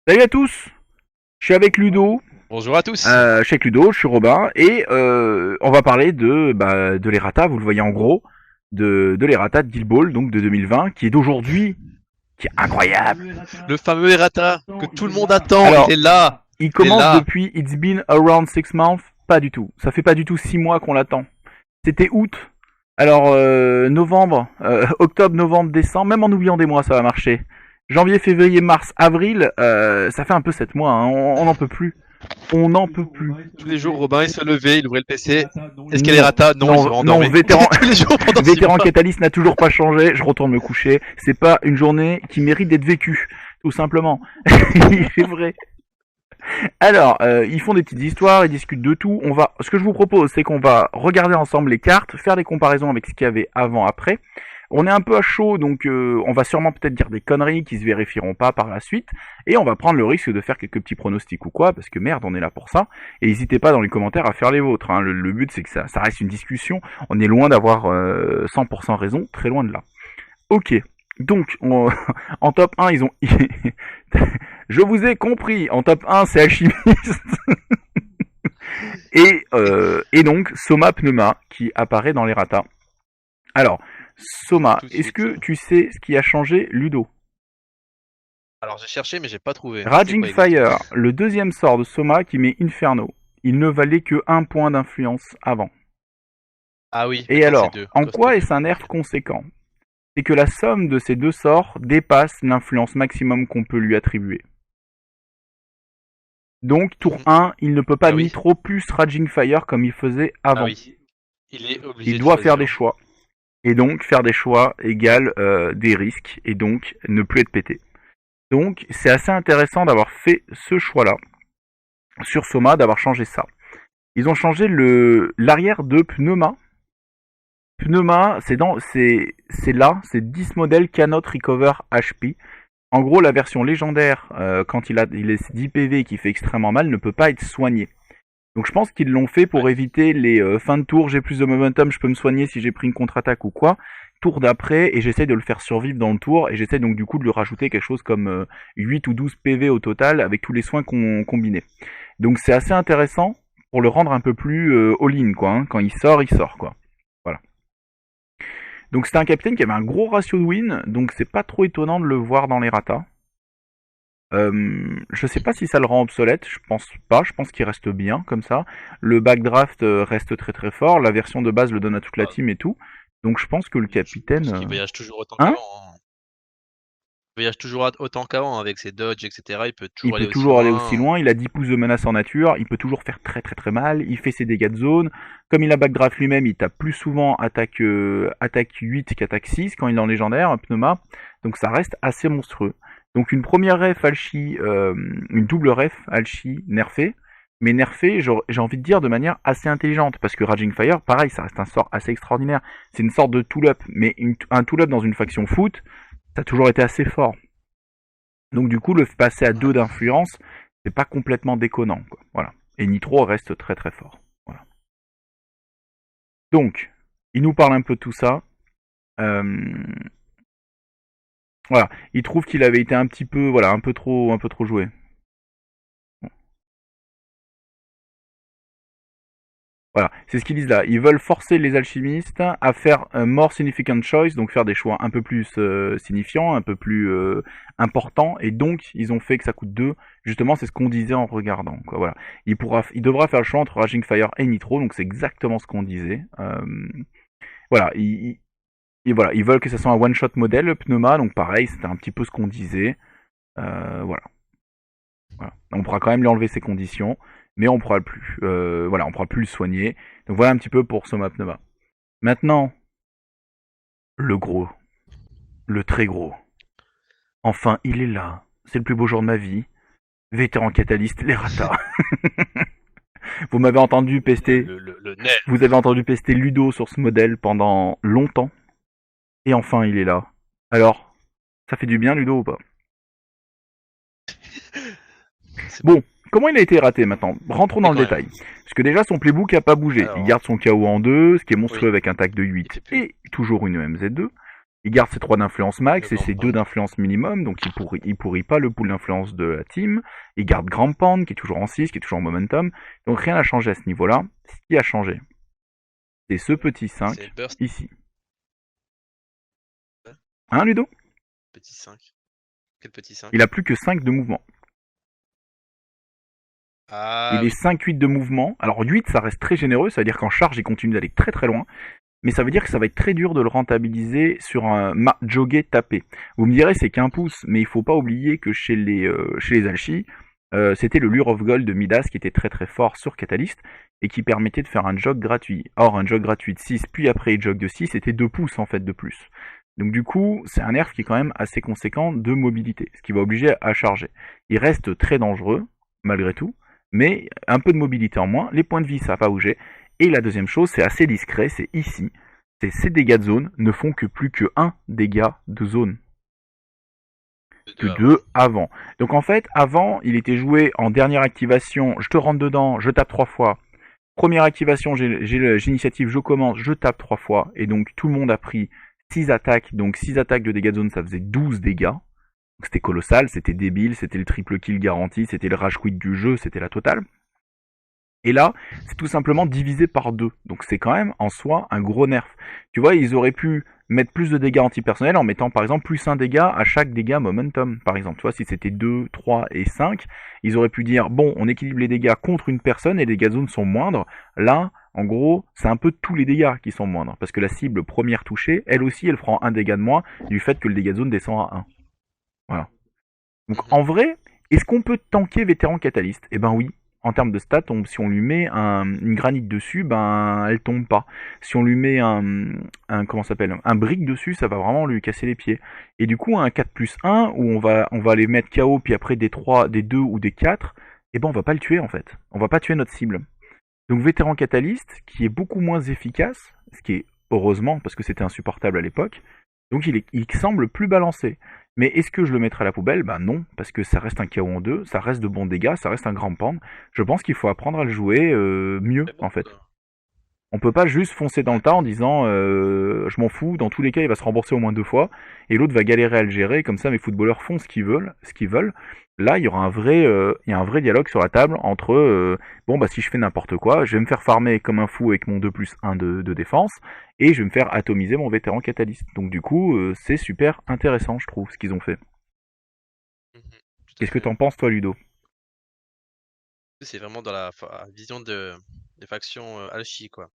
Salut à tous, je suis avec Ludo, Bonjour à tous. je suis Robin, et on va parler de l'errata, vous le voyez en gros, de l'errata de Guild Ball, donc de 2020, qui est d'aujourd'hui, qui est incroyable. Le fameux errata que tout le monde attend, il Alors, est là. il Il est commence là. depuis It's been around 6 months, pas du tout, ça fait pas du tout 6 mois qu'on l'attend. C'était août, alors novembre, octobre, novembre, décembre, même en oubliant des mois ça va marcher. Janvier, février, mars, avril, ça fait un peu 7 mois, hein, on n'en peut plus. On n'en peut plus. Tous les jours, Robin, il se levait, il ouvrait le PC. Est-ce qu'elle est Non, errata? Non, il se non, rendormait. vétéran, Tous les jours pendant 6 vétéran mois. Catalyst n'a toujours pas changé. Je retourne me coucher. C'est pas une journée qui mérite d'être vécue, tout simplement. C'est vrai. Alors, ils font des petites histoires, ils discutent de tout. Ce que je vous propose, c'est qu'on va regarder ensemble les cartes, faire des comparaisons avec ce qu'il y avait avant, après. On est un peu à chaud, donc on va sûrement peut-être dire des conneries qui se vérifieront pas par la suite, et on va prendre le risque de faire quelques petits pronostics ou quoi, parce que merde, on est là pour ça. Et n'hésitez pas dans les commentaires à faire les vôtres, hein. Le but c'est que ça reste une discussion. On est loin d'avoir 100% raison, très loin de là. Ok, donc en top 1, ils ont... Je vous ai compris, en top 1 c'est Alchimiste, et donc Soma Pneuma qui apparaît dans les ratas. Alors, Soma, Tout de est-ce suite. que tu sais ce qui a changé Ludo? Alors j'ai cherché, mais j'ai pas trouvé. C'est Raging quoi exactement? Fire, le deuxième sort de Soma qui met Inferno. Il ne valait que un point d'influence avant. Ah oui, Et maintenant c'est alors, 2. en Coste quoi 2. est-ce un nerf conséquent? C'est que la somme de ces deux sorts dépasse l'influence maximum qu'on peut lui attribuer. Donc, tour 1, il ne peut pas Ah oui. nitro plus Raging Fire comme il faisait Ah avant. oui. Il est Il obligé de doit faire des choisir. choix. Et donc, faire des choix égale des risques, et donc ne plus être pété. Donc, c'est assez intéressant d'avoir fait ce choix-là sur Soma, d'avoir changé ça. Ils ont changé l'arrière de Pneuma. Pneuma, c'est là, c'est 10 modèles cannot recover HP. En gros, la version légendaire, quand il est 10 PV et qui fait extrêmement mal, ne peut pas être soigné. Donc je pense qu'ils l'ont fait pour Ouais. éviter les fins de tour, j'ai plus de momentum, je peux me soigner si j'ai pris une contre-attaque ou quoi. Tour d'après, et j'essaie de le faire survivre dans le tour, et j'essaie donc du coup de lui rajouter quelque chose comme 8 ou 12 PV au total avec tous les soins combinés. Donc c'est assez intéressant pour le rendre un peu plus all-in, quoi. Hein. Quand il sort, quoi. Voilà. Donc c'était un capitaine qui avait un gros ratio de win, donc c'est pas trop étonnant de le voir dans les ratas. Je sais pas si ça le rend obsolète, je pense pas, je pense qu'il reste bien comme ça. Le backdraft reste très très fort, la version de base le donne à toute la Bah, team et tout. Donc je pense que le je capitaine... pense qu'il voyage toujours autant Hein. qu'avant, hein. Il voyage toujours autant qu'avant avec ses dodges, etc. Il peut Il toujours peut aller aussi toujours aller aussi loin. loin, il a 10 pouces de menace en nature, il peut toujours faire très très très mal, il fait ses dégâts de zone. Comme il a backdraft lui-même, il tape plus souvent attaque 8 qu'attaque 6 quand il est en légendaire, un pneuma. Donc ça reste assez monstrueux. Donc une première ref Alchi, une double ref Alchi nerfée, mais nerfée, j'ai envie de dire de manière assez intelligente, parce que Raging Fire, pareil, ça reste un sort assez extraordinaire. C'est une sorte de tool-up, mais un tool-up dans une faction foot, ça a toujours été assez fort. Donc du coup, le passer à 2 Ouais. d'influence, c'est pas complètement déconnant, quoi. Voilà. Et Nitro reste très très fort. Voilà. Donc, il nous parle un peu de tout ça. Euh, voilà. Il trouve qu'il avait été un petit peu, voilà, un peu trop joué. Voilà, c'est ce qu'ils disent là. Ils veulent forcer les alchimistes à faire un more significant choice, donc faire des choix un peu plus signifiants, un peu plus importants, et donc ils ont fait que ça coûte 2. Justement, c'est ce qu'on disait en regardant. Quoi. Voilà, il devra faire le choix entre Raging Fire et Nitro, donc c'est exactement ce qu'on disait. Voilà, voilà, ils veulent que ça soit un one shot modèle, le Pneuma, donc pareil, c'était un petit peu ce qu'on disait. Voilà. Voilà. On pourra quand même lui enlever ses conditions, mais on pourra plus, voilà, on pourra plus le soigner. Donc voilà un petit peu pour Soma Pneuma. Maintenant, le gros, le très gros. Enfin, il est là. C'est le plus beau jour de ma vie. Vétéran catalyste, les ratas. Vous m'avez entendu pester, Le nerf. vous avez entendu pester Ludo sur ce modèle pendant longtemps. Et enfin, il est là. Alors, ça fait du bien Ludo ou pas? C'est Bon, comment il a été raté maintenant? Rentrons dans le quand même. détail. Parce que déjà, son playbook n'a pas bougé. Il Alors, garde son KO en 2, ce qui est monstrueux oui, avec un tac de il 8 fait plus. et toujours une MZ2. Il garde ses 3 d'influence Le max et grand ses 2 pan. d'influence minimum, donc il pourrit pas le pool d'influence de la team. Il garde Grand Pound, qui est toujours en 6, qui est toujours en momentum. Donc rien n'a changé à ce niveau-là. Ce qui a changé, c'est ce petit C'est 5, Burst, ici. ouais, Hein, Ludo? petit 5. Quel petit Il 5? a plus que 5 de mouvement. Il Ah est oui. 5-8 de mouvement. Alors 8, ça reste très généreux, ça veut dire qu'en charge, il continue d'aller très très loin. Mais ça veut dire que ça va être très dur de le rentabiliser sur un jogger tapé. Vous me direz, c'est qu'un pouce, mais il faut pas oublier que chez les Alchi, c'était le Lure of Gold de Midas qui était très très fort sur Catalyst et qui permettait de faire un jog gratuit. Or, un jog gratuit de 6, puis après jog de 6, c'était 2 pouces en fait de plus. Donc du coup, c'est un nerf qui est quand même assez conséquent de mobilité, ce qui va obliger à charger. Il reste très dangereux, malgré tout, mais un peu de mobilité en moins. Les points de vie, ça n'a pas bougé. Et la deuxième chose, c'est assez discret, c'est ici. C'est ces dégâts de zone ne font que plus que 1 dégât de zone De que 2 avant. 2 avant. Donc en fait, avant, il était joué en dernière activation, je te rentre dedans, je tape 3 fois. Première activation, j'ai l'initiative, je commence, je tape 3 fois. Et donc tout le monde a pris 6 attaques. Donc 6 attaques de dégâts de zone, ça faisait 12 dégâts. C'était colossal, c'était débile, c'était le triple kill garanti, c'était le rage quit du jeu, c'était la totale. Et là, c'est tout simplement divisé par 2. Donc c'est quand même en soi un gros nerf. Tu vois, ils auraient pu mettre plus de dégâts antipersonnels en mettant par exemple plus un dégât à chaque dégât momentum. Par exemple, tu vois, si c'était 2, 3 et 5, ils auraient pu dire, bon, on équilibre les dégâts contre une personne et les dégâts de zone sont moindres. Là, en gros, c'est un peu tous les dégâts qui sont moindres. Parce que la cible première touchée, elle aussi, elle prend un dégât de moins du fait que le dégât de zone descend à 1. Voilà. Donc Mhm. en vrai, est-ce qu'on peut tanker vétéran catalyste? Eh ben oui. En termes de stats, si on lui met une granite dessus, ben elle tombe pas. Si on lui met un comment s'appelle, un brick dessus, ça va vraiment lui casser les pieds. Et du coup, un 4 plus 1, où on va les mettre KO, puis après des 3, des 2 ou des 4, eh ben on va pas le tuer en fait. On va pas tuer notre cible. Donc vétéran catalyste, qui est beaucoup moins efficace, ce qui est heureusement, parce que c'était insupportable à l'époque, donc il semble plus balancé. Mais est-ce que je le mettrai à la poubelle? Ben non, parce que ça reste un KO en 2, ça reste de bons dégâts, ça reste un grand pan. Je pense qu'il faut apprendre à le jouer mieux, Mais bon, en fait. On peut pas juste foncer dans le ouais. tas en disant je m'en fous, dans tous les cas il va se rembourser au moins 2 fois, et l'autre va galérer à le gérer, comme ça mes footballeurs font ce qu'ils veulent. Là il y aura il y a un vrai dialogue sur la table entre bon bah si je fais n'importe quoi, je vais me faire farmer comme un fou avec mon 2 plus 1 de défense, et je vais me faire atomiser mon vétéran catalyste. Donc du coup c'est super intéressant je trouve ce qu'ils ont fait. Mhm. Tout à Qu'est-ce que fait. t'en penses toi Ludo? C'est vraiment dans la vision des factions Alchi, quoi.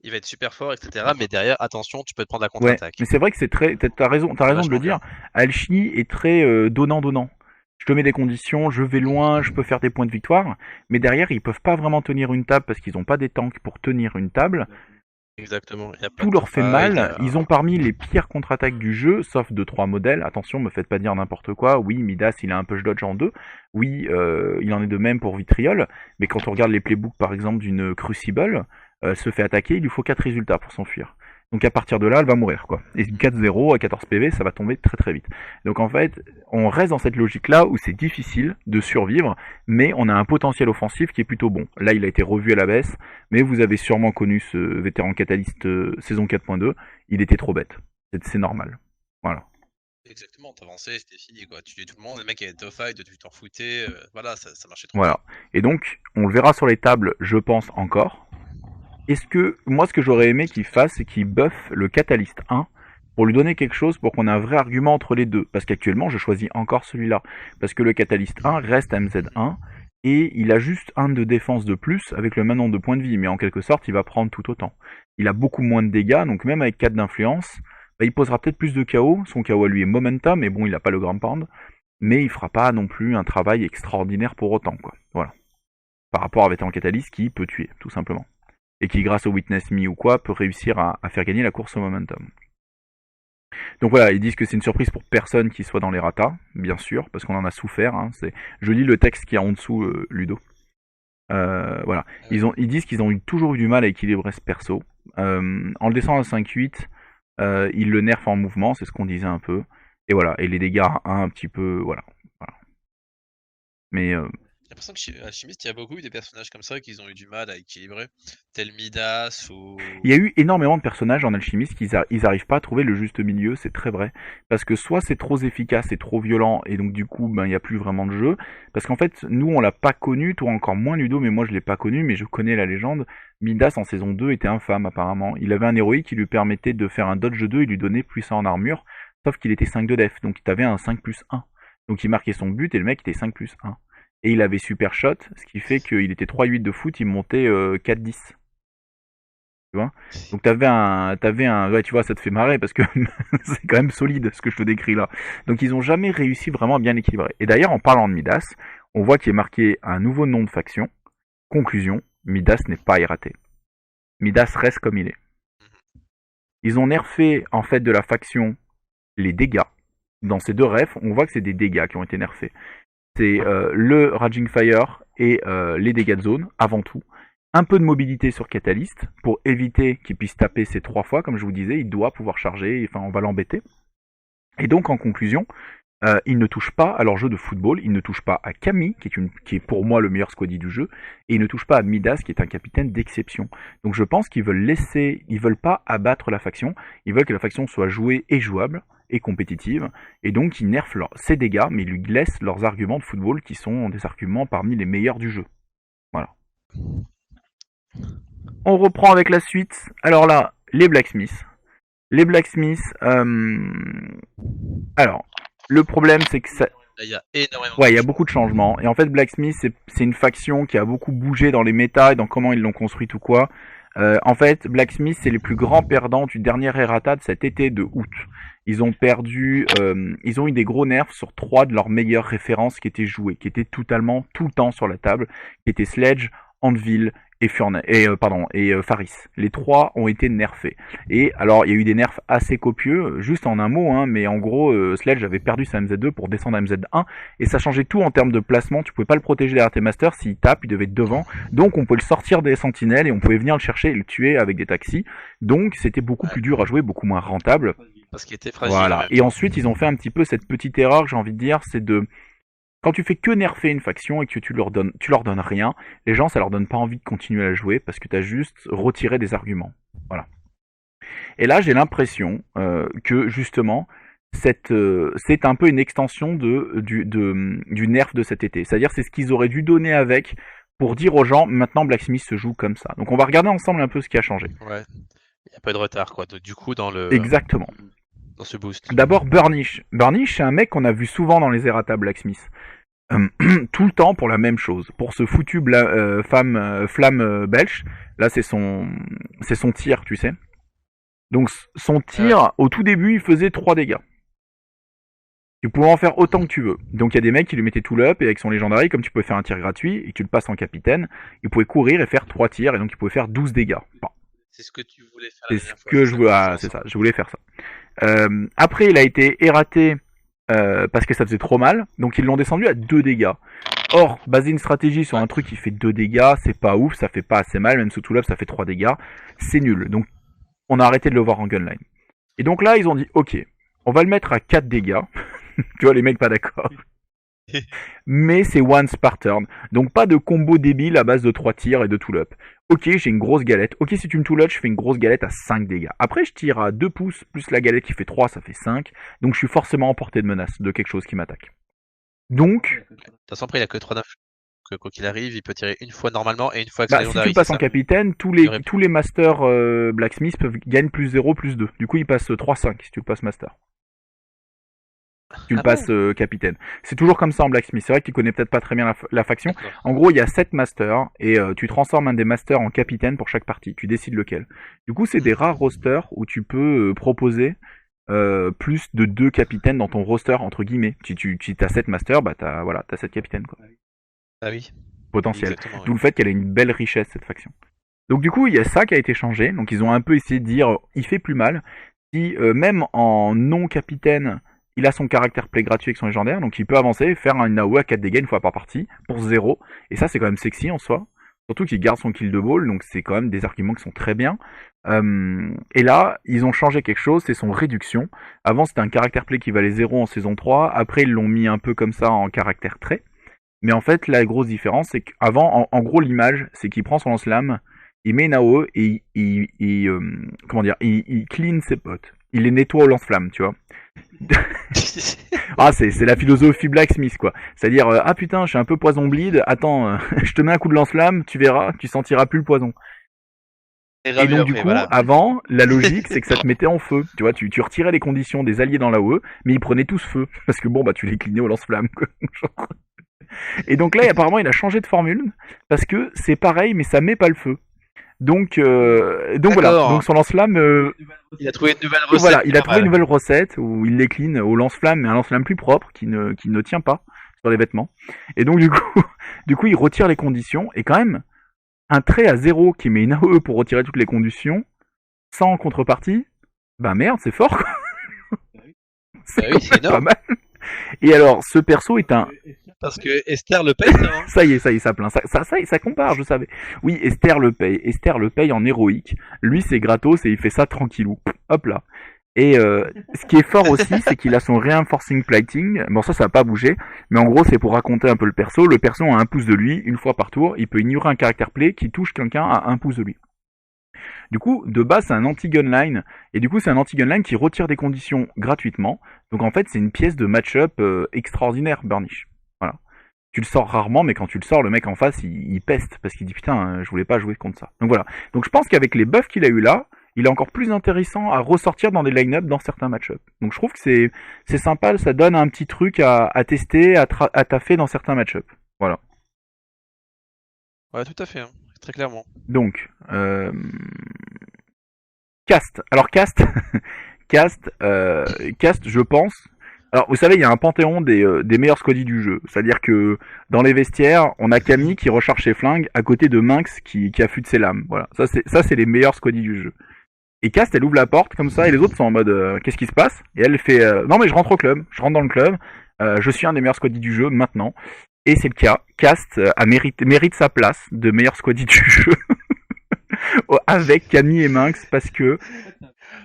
Il va être super fort, etc. Mais derrière, attention, tu peux te prendre la Ouais, mais contre-attaque. c'est vrai que t'as C'est raison de le vachement bien. dire. Alchemy est très donnant-donnant. Je te mets des conditions, je vais loin, je peux faire des points de victoire, mais derrière ils peuvent pas vraiment tenir une table parce qu'ils ont pas des tanks pour tenir une table. Exactement. Il n'y a pas Tout de leur fait teamfight. mal. Ils ont parmi les pires contre-attaques du jeu, sauf 2 3 modèles. Attention, me faites pas dire n'importe quoi. Oui, Midas, il a un push dodge en 2. Oui, il en est de même pour Vitriol. Mais quand on regarde les playbooks, par exemple, d'une Crucible, elle se fait attaquer, il lui faut 4 résultats pour s'enfuir. Donc à partir de là, elle va mourir, quoi. Et 4-0 à 14 PV, ça va tomber très très vite. Donc en fait, on reste dans cette logique-là où c'est difficile de survivre, mais on a un potentiel offensif qui est plutôt bon. Là, il a été revu à la baisse, mais vous avez sûrement connu ce vétéran catalyste saison 4.2, il était trop bête. C'est normal. Voilà. Exactement, t'avançais, c'était fini, quoi. Tu tuais tout le monde, les mecs avaient tough fight, tu t'en foutais. Voilà, ça marchait trop bien. Voilà. Et donc, on le verra sur les tables, je pense encore. Est-ce que, moi, ce que j'aurais aimé Tout qu'il à fait. fasse, c'est qu'il buffe le Catalyst 1 pour lui donner quelque chose pour qu'on ait un vrai argument entre les deux. Parce qu'actuellement, je choisis encore celui-là. Parce que le Catalyst 1 reste MZ1 et il a juste un de défense de plus avec le même nombre de points de vie. Mais en quelque sorte, il va prendre tout autant. Il a beaucoup moins de dégâts, donc même avec 4 d'influence, bah, il posera peut-être plus de KO. Son KO à lui est momentum, mais bon, il n'a pas le grand pound. Mais il fera pas non plus un travail extraordinaire pour autant, quoi. Voilà. Par rapport avec un Catalyst qui peut tuer, tout simplement et qui, grâce au Witness Me ou quoi, peut réussir à faire gagner la course au momentum. Donc voilà, ils disent que c'est une surprise pour personne qui soit dans les ratas, bien sûr, parce qu'on en a souffert. Hein, je lis le texte qui est en dessous, Ludo. Voilà. Ouais. Ils disent qu'ils ont toujours eu du mal à équilibrer ce perso. En le descendant à 5-8, ils le nerfent en mouvement, c'est ce qu'on disait un peu. Et voilà, et les dégâts à 1 un petit peu, voilà. Voilà. Mais J'ai l'impression que chez Alchimiste, il y a beaucoup eu des personnages comme ça qu'ils ont eu du mal à équilibrer, tel Midas Il y ou a eu énormément de personnages en alchimiste ils arrivent pas à trouver le juste milieu, c'est très vrai. Parce que soit c'est trop efficace et trop violent, et donc du coup, ben, il y a plus vraiment de jeu. Parce qu'en fait, nous, on l'a pas connu, toi encore moins Ludo, mais moi je l'ai pas connu, mais je connais la légende. Midas en saison 2 était infâme apparemment. Il avait un héroïque qui lui permettait de faire un dodge 2 et lui donnait puissant en armure, sauf qu'il était 5 de def, donc il avait un 5+1. Donc il marquait son but et le mec était 5+1. Et il avait super shot, ce qui fait qu'il était 3-8 de foot, il montait 4-10. Tu vois. Donc ouais, tu vois, ça te fait marrer parce que c'est quand même solide ce que je te décris là. Donc ils ont jamais réussi vraiment à bien équilibrer. Et d'ailleurs, en parlant de Midas, on voit qu'il est marqué un nouveau nom de faction. Conclusion, Midas n'est pas erraté. Midas reste comme il est. Ils ont nerfé en fait de la faction les dégâts. Dans ces deux refs, on voit que c'est des dégâts qui ont été nerfés. C'est le Raging Fire et les dégâts de zone avant tout. Un peu de mobilité sur Catalyst pour éviter qu'il puisse taper ces 3 fois, comme je vous disais, il doit pouvoir charger, enfin on va l'embêter. Et donc en conclusion, il ne touche pas à leur jeu de football, il ne touche pas à Camille, qui est pour moi le meilleur squaddy du jeu, et il ne touche pas à Midas, qui est un capitaine d'exception. Donc je pense qu'ils veulent pas abattre la faction, ils veulent que la faction soit jouée et jouable, et compétitive, et donc ils nerfent ses dégâts, mais ils lui laissent leurs arguments de football, qui sont des arguments parmi les meilleurs du jeu. Voilà. On reprend avec la suite. Alors là, les Blacksmiths. Les Blacksmiths, alors, le problème c'est que ça... là, il y a énormément de Ouais, il y a changements. beaucoup de changements. Et en fait, Blacksmith, c'est une faction qui a beaucoup bougé dans les méta et dans comment ils l'ont construite ou quoi. En fait, Blacksmith, c'est les plus grands perdants du dernier errata de cet été de août. Ils ont perdu, ils ont eu des gros nerfs sur 3 de leurs meilleures références qui étaient jouées, qui étaient totalement tout le temps sur la table, qui étaient Sledge, Anvil et Faris. Les 3 ont été nerfés. Et alors, il y a eu des nerfs assez copieux, juste en un mot, hein, mais en gros, Sledge avait perdu sa MZ2 pour descendre à MZ1, et ça changeait tout en termes de placement. Tu pouvais pas le protéger derrière tes masters, s'il tape, il devait être devant. Donc, on pouvait le sortir des sentinelles et on pouvait venir le chercher et le tuer avec des taxis. Donc, c'était beaucoup Ouais, plus dur à jouer, beaucoup moins rentable. parce qu'il était fragile en Voilà. même Et temps. ensuite, ils ont fait un petit peu cette petite erreur que j'ai envie de dire, c'est de quand tu fais que nerfer une faction et que tu leur donnes rien, les gens ça leur donne pas envie de continuer à la jouer parce que tu as juste retiré des arguments. Voilà. Et là, j'ai l'impression que justement, c'est un peu une extension du nerf de cet été. C'est-à-dire, c'est ce qu'ils auraient dû donner avec pour dire aux gens, maintenant Blacksmith se joue comme ça. Donc, on va regarder ensemble un peu ce qui a changé. Ouais, il y a pas de retard quoi. Du coup, Exactement. dans ce boost. D'abord, Burnish. Burnish, c'est un mec qu'on a vu souvent dans les errata Blacksmith. Tout le temps pour la même chose. Pour ce foutu flamme belge, là c'est son tir, tu sais. Donc son Ouais. tir, au tout début, il faisait 3 dégâts. Tu pouvais en faire autant que tu veux. Donc il y a des mecs qui lui mettaient tout l'up et avec son légendary, comme tu pouvais faire un tir gratuit et que tu le passes en capitaine, il pouvait courir et faire 3 tirs et donc il pouvait faire 12 dégâts. Bon, C'est ce que tu voulais faire la c'est ce dernière fois, que c'est je ça veux. qu'on a fait Ah, c'est ensemble. ça, je voulais faire ça. Après, il a été erraté parce que ça faisait trop mal, donc ils l'ont descendu à 2 dégâts. Or, baser une stratégie sur Ouais. un truc qui fait 2 dégâts, c'est pas ouf, ça fait pas assez mal, même sous tout l'up ça fait 3 dégâts, c'est nul. Donc on a arrêté de le voir en gunline. Et donc là, ils ont dit, ok, on va le mettre à 4 dégâts. Tu vois, les mecs pas d'accord. Mais c'est once par turn. Donc pas de combo débile à base de 3 tirs et de tout up. Ok, j'ai une grosse galette. Ok, si tu me tout je fais une grosse galette à 5 dégâts. Après, je tire à 2 pouces, plus la galette qui fait 3, ça fait 5. Donc je suis forcément en portée de menace de quelque chose qui m'attaque. Donc, De toute façon, après, il a que 3 d'influx. Que quoi qu'il arrive, il peut tirer une fois normalement et une fois avec son bah, si tu légendary, le c'est passes en ça? capitaine, Il aurait tous les masters Blacksmith peuvent gagner plus 0, plus 2. Du coup, il passe 3-5 si tu le passes master. Tu le Ah bon? passes capitaine. C'est toujours comme ça en Blacksmith. C'est vrai que tu connais peut-être pas très bien la faction. D'accord. En gros, il y a 7 masters et tu transformes un des masters en capitaine pour chaque partie. Tu décides lequel. Du coup, c'est des rares rosters où tu peux proposer plus de 2 capitaines dans ton roster, entre guillemets. Si tu as 7 masters, bah t'as 7 capitaines, quoi. Ah oui, Potentiel. exactement, oui. D'où le fait qu'elle a une belle richesse, cette faction. Donc du coup, il y a ça qui a été changé. Donc ils ont un peu essayé de dire, il fait plus mal. Si même en non capitaine, il a son caractère play gratuit avec son légendaire, donc il peut avancer et faire une AOE à 4 dégâts une fois par partie, pour 0. Et ça, c'est quand même sexy en soi. Surtout qu'il garde son kill de ball, donc c'est quand même des arguments qui sont très bien. Et là, ils ont changé quelque chose, c'est son réduction. Avant, c'était un caractère play qui valait 0 en saison 3. Après, ils l'ont mis un peu comme ça en caractère trait. Mais en fait, la grosse différence, c'est qu'avant, en gros, l'image, c'est qu'il prend son lance-flamme, il met une AOE et comment dire, il clean ses potes. Il les nettoie au lance-flamme, tu vois. Ah, c'est la philosophie Blacksmith, quoi. C'est-à-dire, ah putain, je suis un peu poison bleed, attends, je te mets un coup de lance-flamme, tu verras, tu sentiras plus le poison. Et Et ravi donc du après, coup, voilà. avant, la logique, c'est que ça te mettait en feu. Tu vois, tu retirais les conditions des alliés dans l'AOE, mais ils prenaient tous feu. Parce que bon, bah tu les clignais au lance-flamme, quoi. Et donc là, apparemment, il a changé de formule, parce que c'est pareil, mais ça met pas le feu. Donc voilà, donc D'accord. son lance-flamme, Il a trouvé une nouvelle voilà, recette qui est il a pas trouvé une mal. nouvelle recette où il les clean au lance-flamme, mais un lance-flamme plus propre, qui ne tient pas sur les vêtements. Et donc du coup, du coup, il retire les conditions, et quand même, un trait à 0 qui met une AOE pour retirer toutes les conditions, sans contrepartie, bah merde, c'est fort, quoi. Bah C'est oui, quand c'est même pas énorme. mal. Et alors, ce perso est un... Parce que Esther le paye, ça, hein. Ça y est, ça plaint. Ça compare, je savais. Oui, Esther le paye. Esther le paye en héroïque. Lui, c'est gratos et il fait ça tranquillou. Hop là. Et ce qui est fort aussi, c'est qu'il a son reinforcing plating. Bon, ça va pas bouger. Mais en gros, c'est pour raconter un peu le perso. Le perso a un pouce de lui. Une fois par tour, il peut ignorer un caractère play qui touche quelqu'un à un pouce de lui. Du coup, de base, c'est un anti-gunline. Et du coup, c'est un anti-gunline qui retire des conditions gratuitement. Donc en fait, c'est une pièce de match-up extraordinaire, Burnish. Voilà. Tu le sors rarement, mais quand tu le sors, le mec en face, il peste. Parce qu'il dit putain, je voulais pas jouer contre ça. Donc voilà. Donc je pense qu'avec les buffs qu'il a eu là, il est encore plus intéressant à ressortir dans des line-up dans certains match-up. Donc je trouve que c'est sympa, ça donne un petit truc à tester, à taffer dans certains match-up. Voilà. Ouais, tout à fait, hein. Très clairement. Donc, Cast. Alors Cast, Cast, je pense. Alors, vous savez, il y a un panthéon des meilleurs squaddies du jeu. C'est-à-dire que dans les vestiaires, on a Camille qui recharge ses flingues à côté de Minx qui affûte ses lames. Voilà, ça c'est les meilleurs squaddies du jeu. Et Cast, elle ouvre la porte comme ça, et les autres sont en mode qu'est-ce qui se passe? Et elle fait non mais je rentre au club, je rentre dans le club, je suis un des meilleurs squaddies du jeu maintenant. Et c'est le cas. Cast mérite sa place de meilleur squaddy du jeu avec Camille et Minx parce que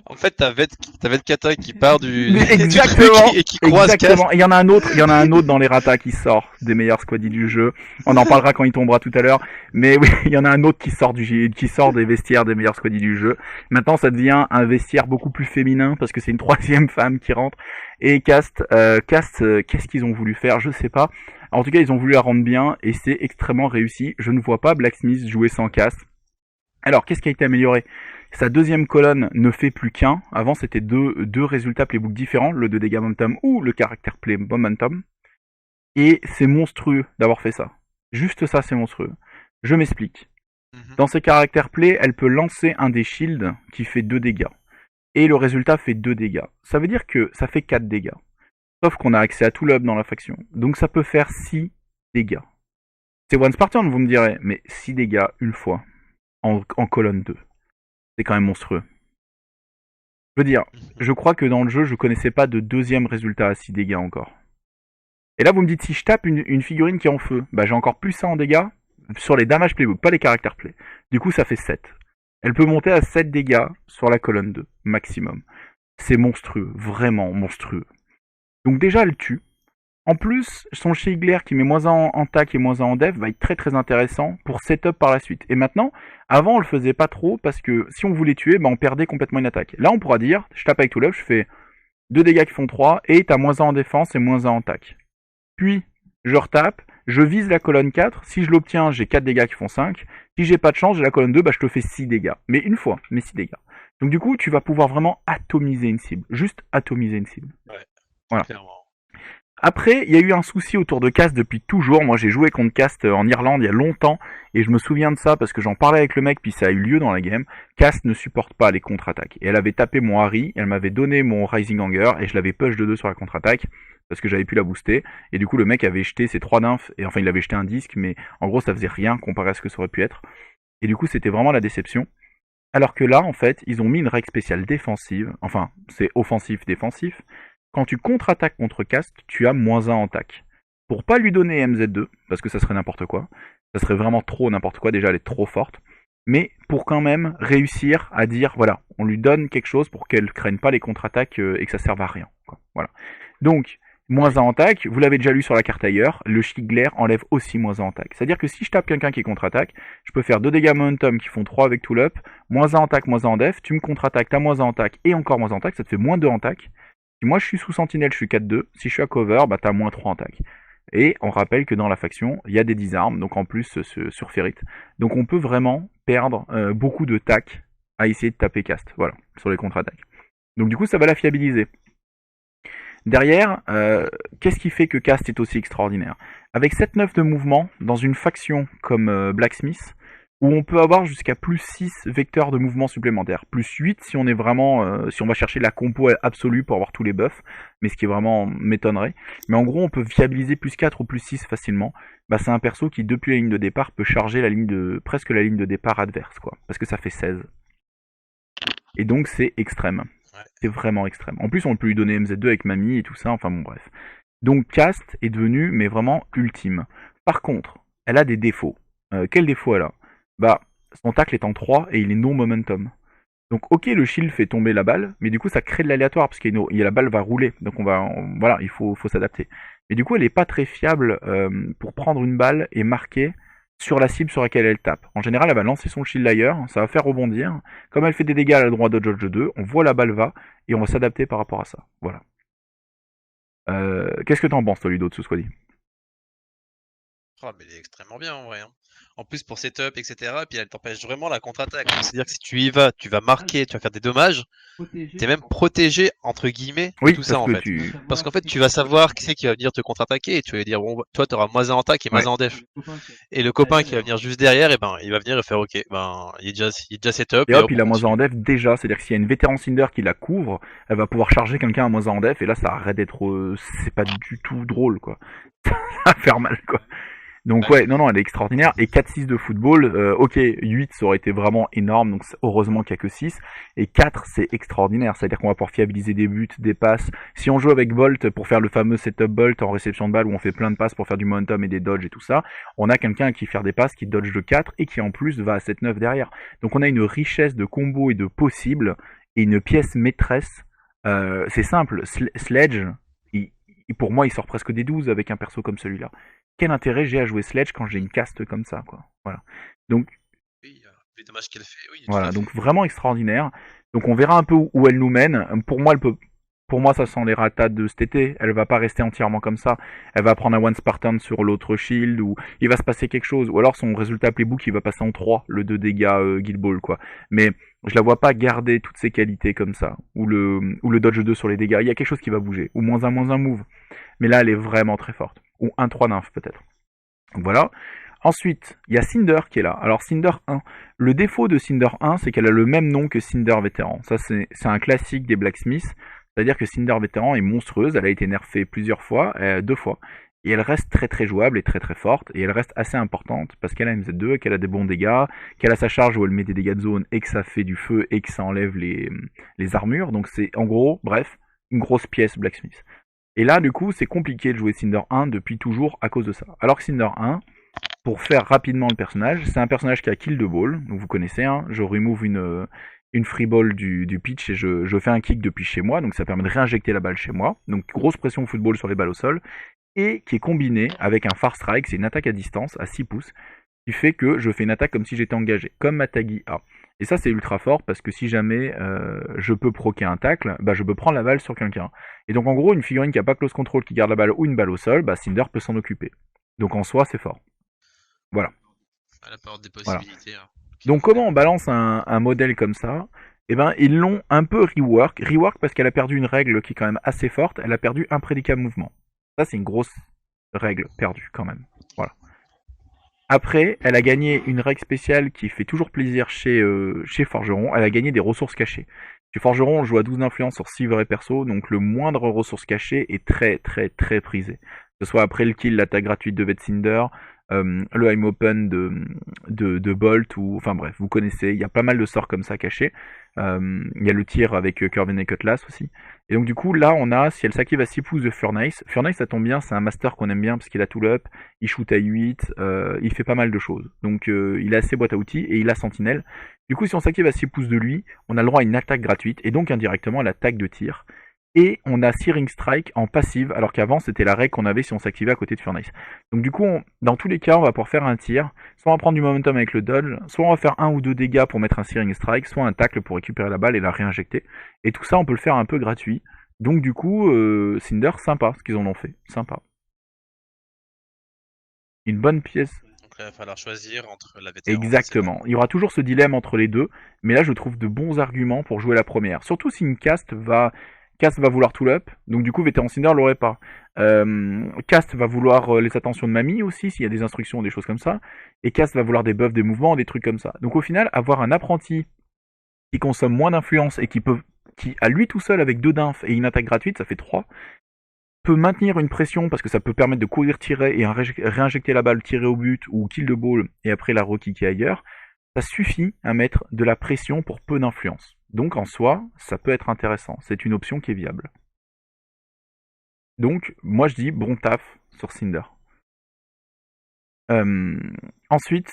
En fait, t'as Vetkata qui part du truc exactement, et qui croise Cast. exactement. Et il y en a un autre dans les ratas qui sort des meilleurs squaddies du jeu. On en parlera quand il tombera tout à l'heure. Mais oui, il y en a un autre qui sort des vestiaires des meilleurs squaddies du jeu. Maintenant, ça devient un vestiaire beaucoup plus féminin parce que c'est une troisième femme qui rentre. Et qu'est-ce qu'ils ont voulu faire? Je sais pas. En tout cas, ils ont voulu la rendre bien et c'est extrêmement réussi. Je ne vois pas Blacksmith jouer sans Cast. Alors, qu'est-ce qui a été amélioré? Sa deuxième colonne ne fait plus qu'un. Avant, c'était deux résultats playbook différents, le de dégâts momentum ou le caractère play momentum. Et c'est monstrueux d'avoir fait ça. Juste ça, c'est monstrueux. Je m'explique. Mhm. Dans ses caractères play, elle peut lancer un des shields qui fait 2 dégâts. Et le résultat fait 2 dégâts. Ça veut dire que ça fait 4 dégâts. Sauf qu'on a accès à tout l'hub dans la faction. Donc ça peut faire 6 dégâts. C'est one Spartan, vous me direz, mais 6 dégâts une fois en colonne 2. C'est quand même monstrueux. Je veux dire, je crois que dans le jeu, je connaissais pas de deuxième résultat à 6 dégâts encore. Et là, vous me dites, si je tape une figurine qui est en feu, bah j'ai encore plus ça en dégâts sur les damage playbook, pas les caractères play. Du coup, ça fait 7. Elle peut monter à 7 dégâts sur la colonne 2, maximum. C'est monstrueux, vraiment monstrueux. Donc déjà, elle tue. En plus, son Shigler qui met moins 1 en tac et moins 1 en dev va être très très intéressant pour setup par la suite. Et maintenant, avant on le faisait pas trop parce que si on voulait tuer, bah, on perdait complètement une attaque. Là on pourra dire, je tape avec tout l'up, je fais 2 dégâts qui font 3 et t'as moins 1 en défense et moins 1 en tac. Puis, je retape, je vise la colonne 4, si je l'obtiens, j'ai 4 dégâts qui font 5. Si j'ai pas de chance, j'ai la colonne 2, bah je te fais 6 dégâts. Mais une fois, mais 6 dégâts. Donc du coup, tu vas pouvoir vraiment atomiser une cible. Juste atomiser une cible. Ouais, Voilà. clairement. Après, il y a eu un souci autour de Cast depuis toujours. Moi, j'ai joué contre Cast en Irlande il y a longtemps et je me souviens de ça parce que j'en parlais avec le mec puis ça a eu lieu dans la game. Cast ne supporte pas les contre-attaques. Et elle avait tapé mon Harry, elle m'avait donné mon Rising Anger et je l'avais push de 2 sur la contre-attaque parce que j'avais pu la booster. Et du coup, le mec avait jeté ses 3 nymphs et enfin, il avait jeté un disque, mais en gros, ça faisait rien comparé à ce que ça aurait pu être. Et du coup, c'était vraiment la déception. Alors que là, en fait, ils ont mis une règle spéciale défensive. Enfin, c'est offensif-défensif. Quand tu contre-attaques contre Cast, tu as moins 1 en tac. Pour pas lui donner MZ2, parce que ça serait n'importe quoi, ça serait vraiment trop n'importe quoi, déjà elle est trop forte, mais pour quand même réussir à dire, voilà, on lui donne quelque chose pour qu'elle craigne pas les contre-attaques et que ça serve à rien. Quoi. Voilà. Donc, Moins Oui. 1 en tac, vous l'avez déjà lu sur la carte ailleurs, le Schickler enlève aussi moins 1 en tac. C'est-à-dire que si je tape quelqu'un qui contre-attaque, je peux faire 2 dégâts momentum qui font 3 avec tout l'up, moins 1 en tac, moins 1 en def, tu me contre-attaques, t'as moins 1 en tac et encore moins 1 en tac, ça te fait moins 2 en tac. Si moi je suis sous sentinelle, je suis 4-2, si je suis à cover, bah t'as moins 3 en tac. Et on rappelle que dans la faction, il y a des disarmes, donc en plus sur Ferrit. Donc on peut vraiment perdre beaucoup de tac à essayer de taper cast, voilà, sur les contre-attaques. Donc du coup ça va la fiabiliser. Derrière, qu'est-ce qui fait que Cast est aussi extraordinaire? Avec 7-9 de mouvement, dans une faction comme Blacksmith, où on peut avoir jusqu'à plus 6 vecteurs de mouvement supplémentaires, plus 8 si on est vraiment, si on va chercher la compo absolue pour avoir tous les buffs, mais ce qui est vraiment m'étonnerait. Mais en gros, on peut viabiliser plus 4 ou plus 6 facilement. Bah, c'est un perso qui, depuis la ligne de départ, peut charger presque la ligne de départ adverse, quoi. Parce que ça fait 16. Et donc, c'est extrême. Ouais. C'est vraiment extrême. En plus, on peut lui donner MZ2 avec Mamie et tout ça, enfin bon, bref. Donc, Cast est devenu, mais vraiment ultime. Par contre, elle a des défauts. Quel défaut elle a? Bah, son tacle est en 3 et il est non momentum. Donc, ok, le shield fait tomber la balle, mais du coup, ça crée de l'aléatoire parce que la balle va rouler. Donc, voilà, il faut s'adapter. Mais du coup, elle est pas très fiable pour prendre une balle et marquer sur la cible sur laquelle elle tape. En général, elle va lancer son shield ailleurs, ça va faire rebondir. Comme elle fait des dégâts à la droite de Dodge 2, on voit la balle va et on va s'adapter par rapport à ça. Voilà. Qu'est-ce que t'en penses, toi, Ludo, de ce soit dit? Oh, mais il est extrêmement bien en vrai, hein. En plus pour setup, etc. Puis elle t'empêche vraiment la contre-attaque. C'est-à-dire que si tu y vas, tu vas marquer, tu vas faire des dommages. T'es même protégé entre guillemets de Oui, tout ça parce en que fait. tu... Parce qu'en fait, tu vas savoir qui c'est qui va venir te contre-attaquer et tu vas dire bon, toi t'auras moins 1 en tac et moins Ouais. 1 en def. Et le copain qui va venir juste derrière, et ben il va venir et faire ok, ben il est déjà setup Et et hop, hop il on a moins 1 en continue. def déjà, c'est-à-dire que s'il y a une vétéran Cinder qui la couvre, elle va pouvoir charger quelqu'un à moins 1 en def, et là ça arrête d'être... c'est pas du tout drôle, quoi. Ça va faire mal, quoi. Donc Ouais. ouais, non, non, elle est extraordinaire. Et 4-6 de football, ok, 8 ça aurait été vraiment énorme, donc heureusement qu'il n'y a que 6. Et 4 c'est extraordinaire, c'est-à-dire qu'on va pouvoir fiabiliser des buts, des passes. Si on joue avec Bolt pour faire le fameux setup Bolt en réception de balle où on fait plein de passes pour faire du momentum et des dodges et tout ça, on a quelqu'un qui faire des passes, qui dodge de 4 et qui en plus va à 7-9 derrière. Donc on a une richesse de combos et de possibles et une pièce maîtresse. C'est simple, Sledge, pour moi il sort presque des 12 avec un perso comme celui-là. Quel intérêt j'ai à jouer Sledge quand j'ai une caste comme ça, quoi. Voilà. Donc, Oui, les dommages qu'elle fait, oui, tout à voilà. fait. Donc vraiment extraordinaire. Donc on verra un peu où elle nous mène. Pour moi, ça sent les ratades de cet été. Elle va pas rester entièrement comme ça. Elle va prendre un one Spartan sur l'autre shield ou il va se passer quelque chose. Ou alors son résultat playbook, il va passer en 3, le 2 dégâts Guild Ball, quoi. Mais je la vois pas garder toutes ses qualités comme ça. Ou le dodge 2 sur les dégâts. Il y a quelque chose qui va bouger. Ou moins un move. Mais là, elle est vraiment très forte. Ou un 3 nymph peut-être. Donc voilà. Ensuite, il y a Cinder qui est là. Alors Cinder 1. Le défaut de Cinder 1, c'est qu'elle a le même nom que Cinder Vétéran. Ça, c'est un classique des Blacksmiths. C'est-à-dire que Cinder Vétéran est monstrueuse. Elle a été nerfée plusieurs fois, 2 fois. Et elle reste très très jouable et très très forte. Et elle reste assez importante parce qu'elle a MZ2, qu'elle a des bons dégâts, qu'elle a sa charge où elle met des dégâts de zone et que ça fait du feu et que ça enlève les armures. Donc c'est en gros, bref, une grosse pièce Blacksmith. Et là, du coup, c'est compliqué de jouer Cinder 1 depuis toujours à cause de ça. Alors que Cinder 1, pour faire rapidement le personnage, c'est un personnage qui a kill de ball, donc vous connaissez, hein, je remove une free ball du pitch et je fais un kick depuis chez moi, donc ça permet de réinjecter la balle chez moi, donc grosse pression football sur les balles au sol, et qui est combiné avec un far strike, c'est une attaque à distance, à 6 pouces, qui fait que je fais une attaque comme si j'étais engagé, comme Matagi A. Et ça c'est ultra fort parce que si jamais je peux proquer un tacle, bah je peux prendre la balle sur quelqu'un. Et donc en gros une figurine qui a pas close control qui garde la balle ou une balle au sol, bah Cinder peut s'en occuper. Donc en soi c'est fort. Voilà. Elle apporte des Voilà. possibilités hein, qui Donc font comment on énormément. balance un modèle comme ça? Eh ben ils l'ont un peu rework. Rework parce qu'elle a perdu une règle qui est quand même assez forte. Elle a perdu un prédicat mouvement. Ça c'est une grosse règle perdue quand même. Voilà. Après, elle a gagné une règle spéciale qui fait toujours plaisir chez Forgeron. Elle a gagné des ressources cachées. Chez Forgeron, on joue à 12 d'influence sur 6 vrais persos, donc le moindre ressource cachée est très très très prisé. Que ce soit après le kill, l'attaque gratuite de Vetsinder, le I'm Open de Bolt, ou enfin bref, vous connaissez, il y a pas mal de sorts comme ça cachés. Il y a le tir avec Curven et Cutlass aussi. Et donc du coup, là, on a, si elle s'active à 6 pouces de Furnace, Furnace ça tombe bien, c'est un master qu'on aime bien parce qu'il a tout l'up, il shoot à 8, il fait pas mal de choses. Donc il a assez boîte à outils et il a Sentinelle. Du coup, si on s'active à 6 pouces de lui, on a le droit à une attaque gratuite et donc indirectement à l'attaque de tir. Et on a Searing Strike en passive, alors qu'avant c'était la règle qu'on avait si on s'activait à côté de Furnace. Donc du coup, dans tous les cas, on va pouvoir faire un tir. Soit on va prendre du momentum avec le dodge, soit on va faire 1 ou 2 dégâts pour mettre un Searing Strike, soit un tackle pour récupérer la balle et la réinjecter. Et tout ça, on peut le faire un peu gratuit. Donc du coup, Cinder, sympa ce qu'ils en ont fait. Sympa. Une bonne pièce. Donc là, il va falloir choisir entre la vétéran. Exactement. Il y aura toujours ce dilemme entre les deux, mais là je trouve de bons arguments pour jouer la première. Surtout si une cast va vouloir tout up, donc du coup vétéran Cinder l'aurait pas. Cast va vouloir les attentions de mamie aussi, s'il y a des instructions ou des choses comme ça, et Cast va vouloir des buffs, des mouvements, des trucs comme ça. Donc au final, avoir un apprenti qui consomme moins d'influence et qui à lui tout seul avec 2 d'inf et une attaque gratuite, ça fait 3, peut maintenir une pression parce que ça peut permettre de courir, tirer et réinjecter la balle, tirer au but ou kill de ball et après la rekicker ailleurs, ça suffit à mettre de la pression pour peu d'influence. Donc en soi, ça peut être intéressant. C'est une option qui est viable. Donc moi je dis bon taf sur Cinder. Ensuite,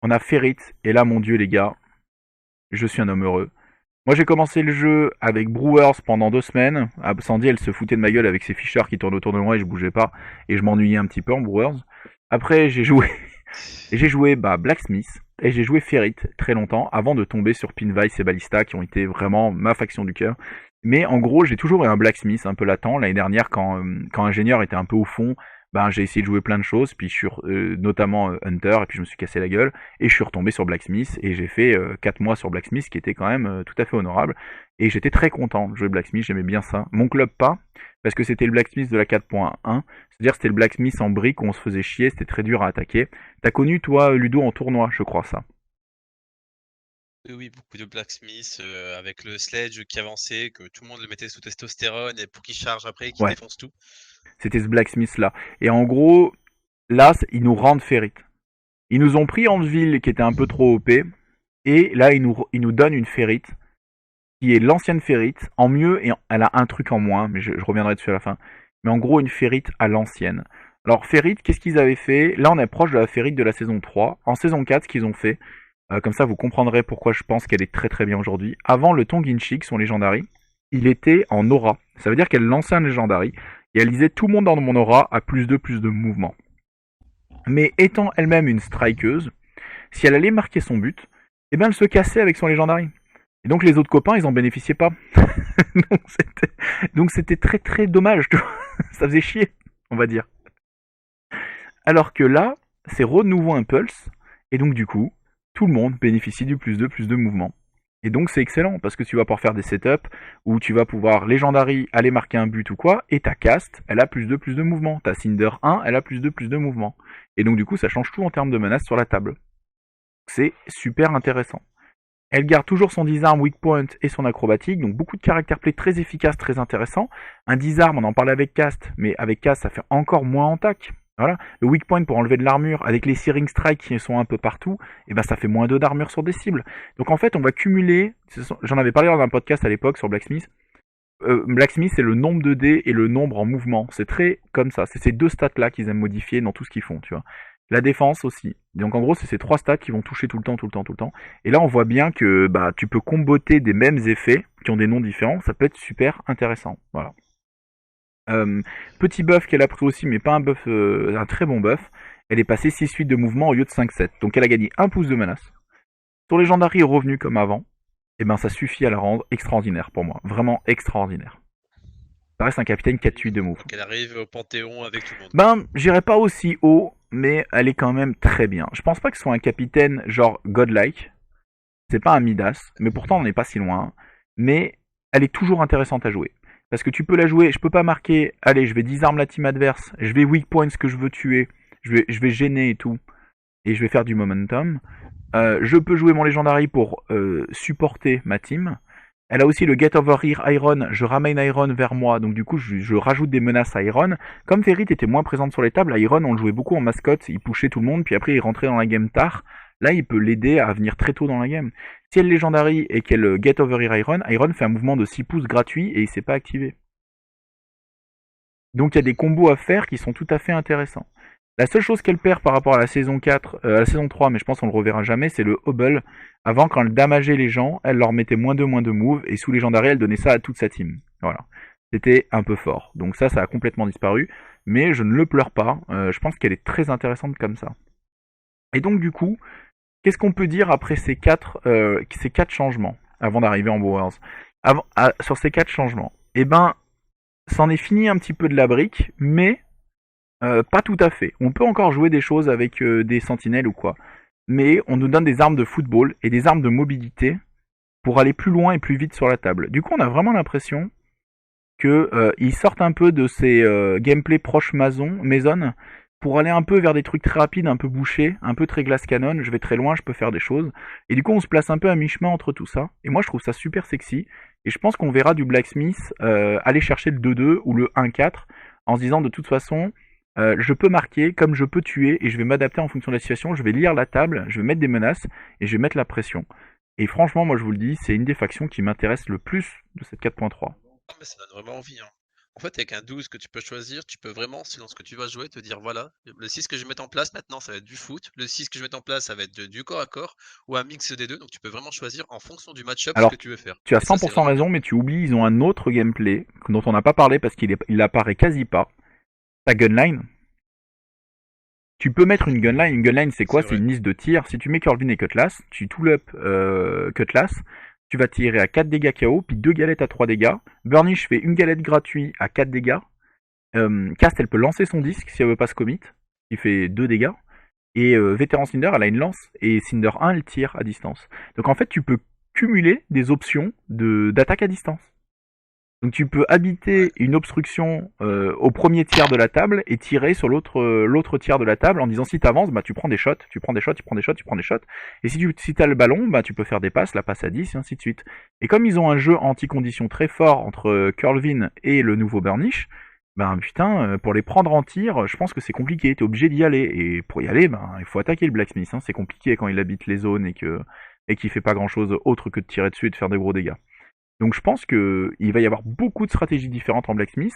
on a Ferrit. Et là mon dieu les gars, je suis un homme heureux. Moi j'ai commencé le jeu avec Brewers pendant 2 semaines. Sandy elle se foutait de ma gueule avec ses fichards qui tournent autour de moi et je bougeais pas. Et je m'ennuyais un petit peu en Brewers. Après j'ai joué Blacksmith et j'ai joué Ferrit très longtemps avant de tomber sur Pinvice et Ballista qui ont été vraiment ma faction du cœur. Mais en gros j'ai toujours eu un Blacksmith un peu latent. L'année dernière quand Ingénieur était un peu au fond, j'ai essayé de jouer plein de choses, puis notamment Hunter, et puis je me suis cassé la gueule, et je suis retombé sur Blacksmith, et j'ai fait 4 mois sur Blacksmith, qui était quand même tout à fait honorable, et j'étais très content de jouer Blacksmith, j'aimais bien ça. Mon club pas, parce que c'était le Blacksmith de la 4.1, c'est-à-dire c'était le Blacksmith en brique où on se faisait chier, c'était très dur à attaquer. T'as connu toi Ludo en tournoi, je crois ça. Oui, beaucoup de Blacksmith avec le sledge qui avançait, que tout le monde le mettait sous testostérone et pour qu'il charge après et qu'il défonce tout. C'était ce Blacksmith là. Et en gros, là, ils nous rendent Ferrit. Ils nous ont pris Anteville qui était un peu trop OP, et là ils nous donnent une Ferrit qui est l'ancienne Ferrit en mieux, et elle a un truc en moins, mais je reviendrai dessus à la fin. Mais en gros une Ferrit à l'ancienne. Alors Ferrit, qu'est-ce qu'ils avaient fait? Là on est proche de la Ferrit de la saison 3. En saison 4, ce qu'ils ont fait, comme ça vous comprendrez pourquoi je pense qu'elle est très très bien aujourd'hui. Avant le Tonginchik, son Legendary, il était en aura. Ça veut dire qu'elle lançait un Legendary, et elle disait tout le monde dans mon aura a plus de mouvement. Mais étant elle-même une strikeuse, si elle allait marquer son but, eh ben elle se cassait avec son Legendary. Et donc les autres copains, ils en bénéficiaient pas. donc c'était très très dommage, tu vois. Ça faisait chier, on va dire. Alors que là, c'est renouveau Impulse, et donc du coup, tout le monde bénéficie du plus de mouvement. Et donc c'est excellent, parce que tu vas pouvoir faire des setups, où tu vas pouvoir Legendary aller marquer un but ou quoi, et ta cast, elle a plus de mouvement. Ta Cinder 1, elle a plus de mouvement. Et donc du coup, ça change tout en termes de menaces sur la table. C'est super intéressant. Elle garde toujours son disarm, weak point et son acrobatique, donc beaucoup de caractère play très efficace, très intéressant. Un disarm, on en parlait avec Cast, mais avec Cast, ça fait encore moins en tac. Voilà. Le weak point pour enlever de l'armure, avec les Searing Strike qui sont un peu partout, et ben ça fait moins 2 d'armure sur des cibles. Donc en fait, on va cumuler, j'en avais parlé dans un podcast à l'époque sur Blacksmith, Blacksmith c'est le nombre de dés et le nombre en mouvement, c'est très comme ça, c'est ces 2 stats là qu'ils aiment modifier dans tout ce qu'ils font, tu vois. La défense aussi. Donc en gros, c'est ces 3 stats qui vont toucher tout le temps. Et là, on voit bien que tu peux comboter des mêmes effets qui ont des noms différents. Ça peut être super intéressant. Voilà. Petit buff qu'elle a pris aussi, mais pas un buff, un très bon buff. Elle est passée 6-8 de mouvement au lieu de 5-7. Donc elle a gagné 1 pouce de menace. Son Legendary est revenu comme avant. Et ben ça suffit à la rendre extraordinaire pour moi. Vraiment extraordinaire. Ça reste un capitaine 4-8 de move. Donc elle arrive au Panthéon avec tout le monde. J'irai pas aussi haut, mais elle est quand même très bien. Je pense pas que ce soit un capitaine genre godlike. C'est pas un Midas, mais pourtant on n'est pas si loin. Mais elle est toujours intéressante à jouer. Parce que tu peux la jouer, je peux pas marquer, allez, je vais disarm la team adverse, je vais weak point ce que je veux tuer, je vais gêner et tout, et je vais faire du momentum. Je peux jouer mon Legendary pour supporter ma team. Elle a aussi le Get Over Here Iron, je ramène Iron vers moi, donc du coup je rajoute des menaces à Iron. Comme Ferrit était moins présente sur les tables, Iron on le jouait beaucoup en mascotte, il pushait tout le monde, puis après il rentrait dans la game tard. Là il peut l'aider à venir très tôt dans la game. Si elle est Legendary et qu'elle Get Over Here Iron, Iron fait un mouvement de 6 pouces gratuit et il s'est pas activé. Donc il y a des combos à faire qui sont tout à fait intéressants. La seule chose qu'elle perd par rapport à la saison 4, à la saison 3, mais je pense qu'on le reverra jamais, c'est le Hobble. Avant, quand elle damageait les gens, elle leur mettait moins de move, et sous Legendary, elle donnait ça à toute sa team. Voilà. c'était un peu fort. Donc ça a complètement disparu, mais je ne le pleure pas. Je pense qu'elle est très intéressante comme ça. Et donc du coup, qu'est-ce qu'on peut dire après ces quatre changements, avant d'arriver en Brewers sur ces quatre changements? Eh ben, c'en est fini un petit peu de la brique, mais pas tout à fait. On peut encore jouer des choses avec des sentinelles ou quoi. Mais on nous donne des armes de football et des armes de mobilité pour aller plus loin et plus vite sur la table. Du coup, on a vraiment l'impression que ils sortent un peu de ces gameplay proches maison pour aller un peu vers des trucs très rapides, un peu bouchés, un peu très glass cannon, je vais très loin, je peux faire des choses. Et du coup, on se place un peu à mi-chemin entre tout ça. Et moi, je trouve ça super sexy. Et je pense qu'on verra du Blacksmith aller chercher le 2-2 ou le 1-4 en se disant de toute façon, je peux marquer comme je peux tuer et je vais m'adapter en fonction de la situation, je vais lire la table, je vais mettre des menaces et je vais mettre la pression. Et franchement, moi je vous le dis, c'est une des factions qui m'intéresse le plus de cette 4.3. Ah, mais ça donne vraiment envie, hein. En fait, avec un 12 que tu peux choisir, tu peux vraiment, selon ce que tu vas jouer, te dire voilà, le 6 que je vais mettre en place maintenant, ça va être du foot. Le 6 que je vais mettre en place, ça va être du corps à corps ou un mix des deux. Donc tu peux vraiment choisir en fonction du match-up ce Alors, que tu veux faire. tu as Et ça, c'est 100% vraiment bien. raison, mais tu oublies, ils ont un autre gameplay dont on n'a pas parlé parce il apparaît quasi pas. Ta gunline. Tu peux mettre une gunline. Une gunline, c'est quoi? C'est C'est vrai. une liste de tirs. Si tu mets Corvin et Cutlass, tu tool up Cutlass, tu vas tirer à 4 dégâts KO, puis 2 galettes à 3 dégâts. Burnish fait une galette gratuite à 4 dégâts. Cast, elle peut lancer son disque si elle veut pas se commit, qui fait 2 dégâts. Et Vétéran Cinder, elle a une lance, et Cinder 1, elle tire à distance. Donc en fait, tu peux cumuler des options d'attaque à distance. Donc tu peux Ouais. habiter une obstruction au premier tiers de la table et tirer sur l'autre tiers de la table en disant si tu avances, bah, tu prends des shots, tu prends des shots, tu prends des shots, tu prends des shots. Et si tu as le ballon, bah, tu peux faire des passes, la passe à 10 et ainsi de suite. Et comme ils ont un jeu anti-condition très fort entre Curlvin et le nouveau Burnish, ben putain, pour les prendre en tir, je pense que c'est compliqué, t'es obligé d'y aller. Et pour y aller, ben, il faut attaquer le Blacksmith, hein. C'est compliqué quand il habite les zones et qu'il fait pas grand chose autre que de tirer dessus et de faire de gros dégâts. Donc je pense qu'il va y avoir beaucoup de stratégies différentes en Blacksmith.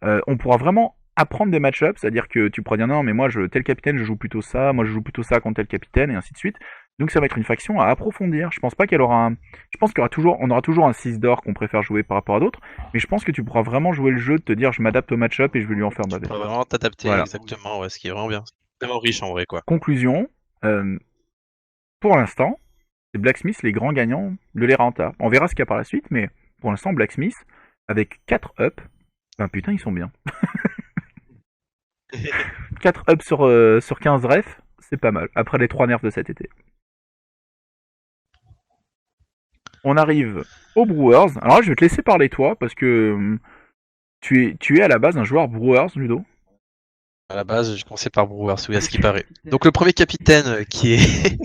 On pourra vraiment apprendre des match-ups, c'est-à-dire que tu pourras dire non mais moi tel capitaine je joue plutôt ça, moi je joue plutôt ça contre tel capitaine et ainsi de suite. Donc ça va être une faction à approfondir. Je pense pas qu'elle aura je pense on aura toujours un 6 d'or qu'on préfère jouer par rapport à d'autres, mais je pense que tu pourras vraiment jouer le jeu de te dire je m'adapte au match-up et je vais lui en faire Tu baver. pourras vraiment t'adapter Voilà. exactement, ouais, ce qui est vraiment bien. C'est vraiment riche en vrai, quoi. Conclusion, euh, pour l'instant, c'est Blacksmith les grands gagnants de l'Erranta. On verra ce qu'il y a par la suite, mais pour l'instant Blacksmith, avec 4 up, ben putain ils sont bien. 4 ups sur 15 refs, c'est pas mal, après les 3 nerfs de cet été. On arrive aux Brewers. Alors là, je vais te laisser parler toi, parce que tu es à la base un joueur Brewers, Ludo. À la base, j'ai commencé par Brewers, oui, à ce qui paraît. Donc le premier capitaine qui est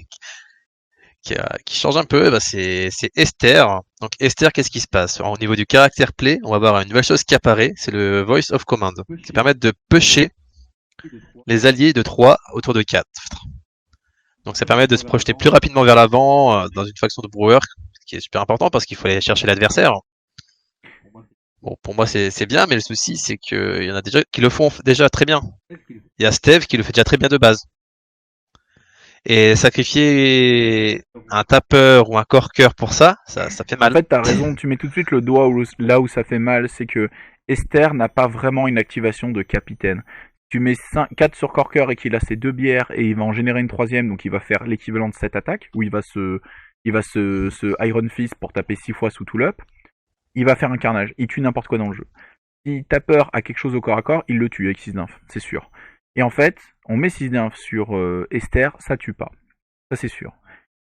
qui change un peu, bah, c'est Esther. Donc Esther, qu'est-ce qui se passe? Au niveau du caractère play, on va avoir une nouvelle chose qui apparaît, c'est le Voice of Command, qui permet de pusher les alliés de 3 autour de 4. Donc ça permet de se projeter plus rapidement vers l'avant dans une faction de Brewer, ce qui est super important parce qu'il faut aller chercher l'adversaire. Bon, pour moi c'est bien, mais le souci c'est qu'il y en a déjà qui le font déjà très bien. Il y a Steve qui le fait déjà très bien de base. Et sacrifier un tapeur ou un corker pour ça fait En mal. fait, t'as raison, tu mets tout de suite le doigt là où ça fait mal, c'est que Esther n'a pas vraiment une activation de capitaine. Tu mets 4 sur Corker et qu'il a ses 2 bières et il va en générer une troisième, donc il va faire l'équivalent de 7 attaques, où il va se Iron Fist pour taper 6 fois sous tout up. Il va faire un carnage, il tue n'importe quoi dans le jeu. Si Tapper a quelque chose au corps à corps, il le tue avec 6 d'inf, c'est sûr. Et en fait, on met 6 d'inf sur Esther, ça tue pas. Ça c'est sûr.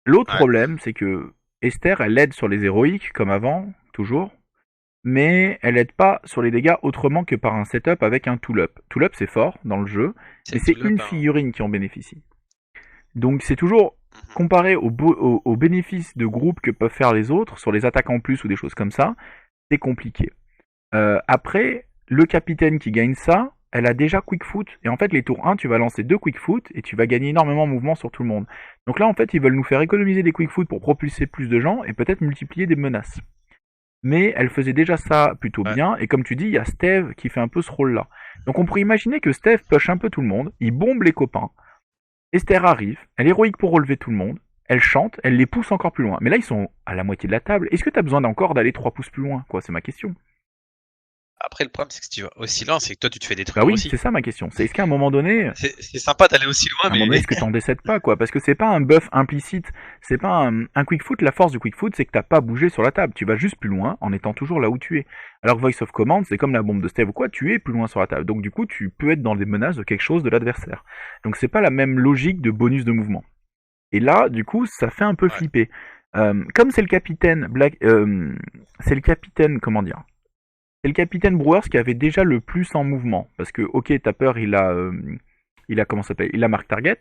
L'autre Ouais. problème, c'est que Esther, elle aide sur les héroïques, comme avant, toujours, mais elle aide pas sur les dégâts autrement que par un setup avec un tool-up. Tool-up, c'est fort dans le jeu, C'est mais le c'est tout une up, hein. figurine qui en bénéficie. Donc c'est toujours Mhm. comparé aux bénéfices de groupe que peuvent faire les autres, sur les attaques en plus ou des choses comme ça, c'est compliqué. Après, le capitaine qui gagne ça, elle a déjà Quick Foot. Et en fait, les tours 1, tu vas lancer 2 Quick Foot et tu vas gagner énormément de mouvement sur tout le monde. Donc là, en fait, ils veulent nous faire économiser des Quick Foot pour propulser plus de gens et peut-être multiplier des menaces. Mais elle faisait déjà ça plutôt Ouais. bien. Et comme tu dis, il y a Steve qui fait un peu ce rôle-là. Donc on pourrait imaginer que Steve push un peu tout le monde, il bombe les copains. Esther arrive, elle est héroïque pour relever tout le monde. Elle chante, elle les pousse encore plus loin. Mais là, ils sont à la moitié de la table. Est-ce que tu as besoin encore d'aller 3 pouces plus loin, quoi? C'est ma question. Après, le problème, c'est que si tu vas aussi loin, c'est que toi, tu te fais Bah détruire oui, aussi. c'est ça ma question. C'est est-ce qu'à un moment donné, C'est sympa d'aller aussi loin, mais est-ce que t'en décèdes pas, quoi? Parce que c'est pas un buff implicite, c'est pas un quick foot. La force du quick foot, c'est que t'as pas bougé sur la table. Tu vas juste plus loin en étant toujours là où tu es. Alors que Voice of Command, c'est comme la bombe de Steve ou quoi, tu es plus loin sur la table. Donc du coup, tu peux être dans des menaces de quelque chose de l'adversaire. Donc c'est pas la même logique de bonus de mouvement. Et là, du coup, ça fait un peu ouais. flipper. Comme c'est le capitaine Black, c'est le capitaine, comment dire? C'est le capitaine Brewers qui avait déjà le plus en mouvement. Parce que, ok, Tapper, il a comment ça s'appelle? Il a Mark Target.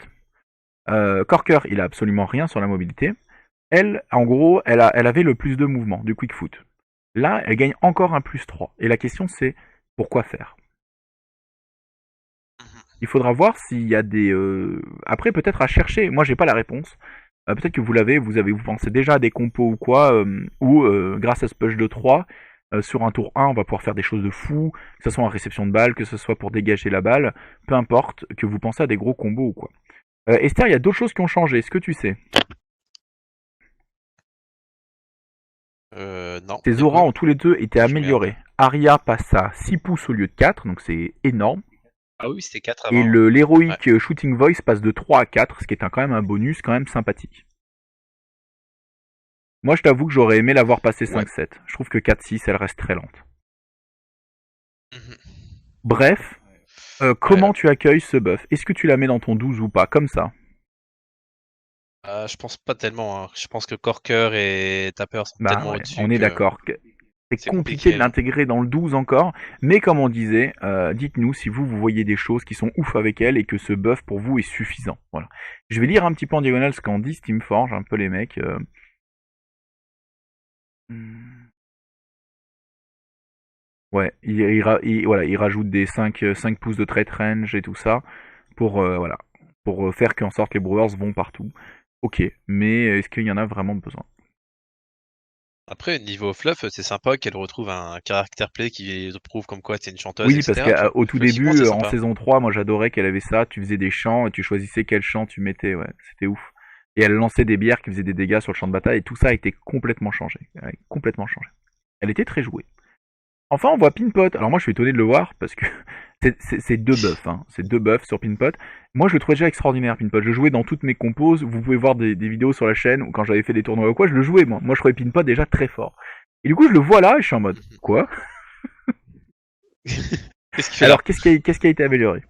Corker, il a absolument rien sur la mobilité. Elle, en gros, elle avait le plus de mouvement du quick foot. Là, elle gagne encore un plus 3. Et la question c'est, pourquoi faire? Il faudra voir s'il y a des... Après, peut-être à chercher. Moi, j'ai pas la réponse. Peut-être que vous pensez déjà à des compos ou quoi, où grâce à ce push de 3, sur un tour 1, on va pouvoir faire des choses de fou, que ce soit en réception de balle, que ce soit pour dégager la balle, peu importe, que vous pensez à des gros combos ou quoi. Esther, il y a d'autres choses qui ont changé, est-ce que tu sais? Non, Ces auras dis-moi. ont tous les deux été Je regarde. améliorés. Aria passe à 6 pouces au lieu de 4, donc c'est énorme. Ah oui, c'était 4 Et avant. Ouais. l'héroïque Shooting Voice passe de 3 à 4, ce qui est quand même un bonus quand même sympathique. Moi, je t'avoue que j'aurais aimé l'avoir passé Ouais. 5-7. Je trouve que 4-6, elle reste très lente. Mhm. Bref, Ouais, comment tu accueilles ce buff? Est-ce que tu la mets dans ton 12 ou pas? Comme ça. je pense pas tellement, hein. Je pense que Corker et Tapper sont Bah tellement ouais, au-dessus on est que d'accord. C'est c'est compliqué de compliqué, hein. l'intégrer dans le 12 encore, mais comme on disait, dites-nous si vous voyez des choses qui sont ouf avec elle et que ce buff pour vous est suffisant. Voilà. Je vais lire un petit peu en diagonale ce qu'en dit Steamforge, un peu les mecs. Hmm. Ouais, voilà, il rajoute des 5 pouces de trade range et tout ça pour, voilà, pour faire qu'en sorte les Brewers vont partout. Ok, mais est-ce qu'il y en a vraiment besoin? Après, niveau fluff, c'est sympa qu'elle retrouve un caractère play qui prouve comme quoi c'est une chanteuse, Oui, parce etc., tu vois. qu'au tout Logiquement, début, c'est en sympa. saison 3, moi j'adorais qu'elle avait ça, tu faisais des chants et tu choisissais quel chant tu mettais, ouais, c'était ouf. Et elle lançait des bières qui faisaient des dégâts sur le champ de bataille et tout ça a été complètement changé. Ouais, complètement changé. Elle était très jouée. Enfin, on voit Pinpot. Alors moi je suis étonné de le voir parce que c'est deux buffs, hein. C'est deux buffs sur Pinpot. Moi je le trouvais déjà extraordinaire Pinpot. Je jouais dans toutes mes compos, vous pouvez voir des vidéos sur la chaîne ou quand j'avais fait des tournois ou quoi, je le jouais moi. Moi je trouvais Pinpot déjà très fort. Et du coup je le vois là et je suis en mode, Mhm. quoi? Qu'est-ce qu'il fait là? Alors qu'est-ce qui a été amélioré?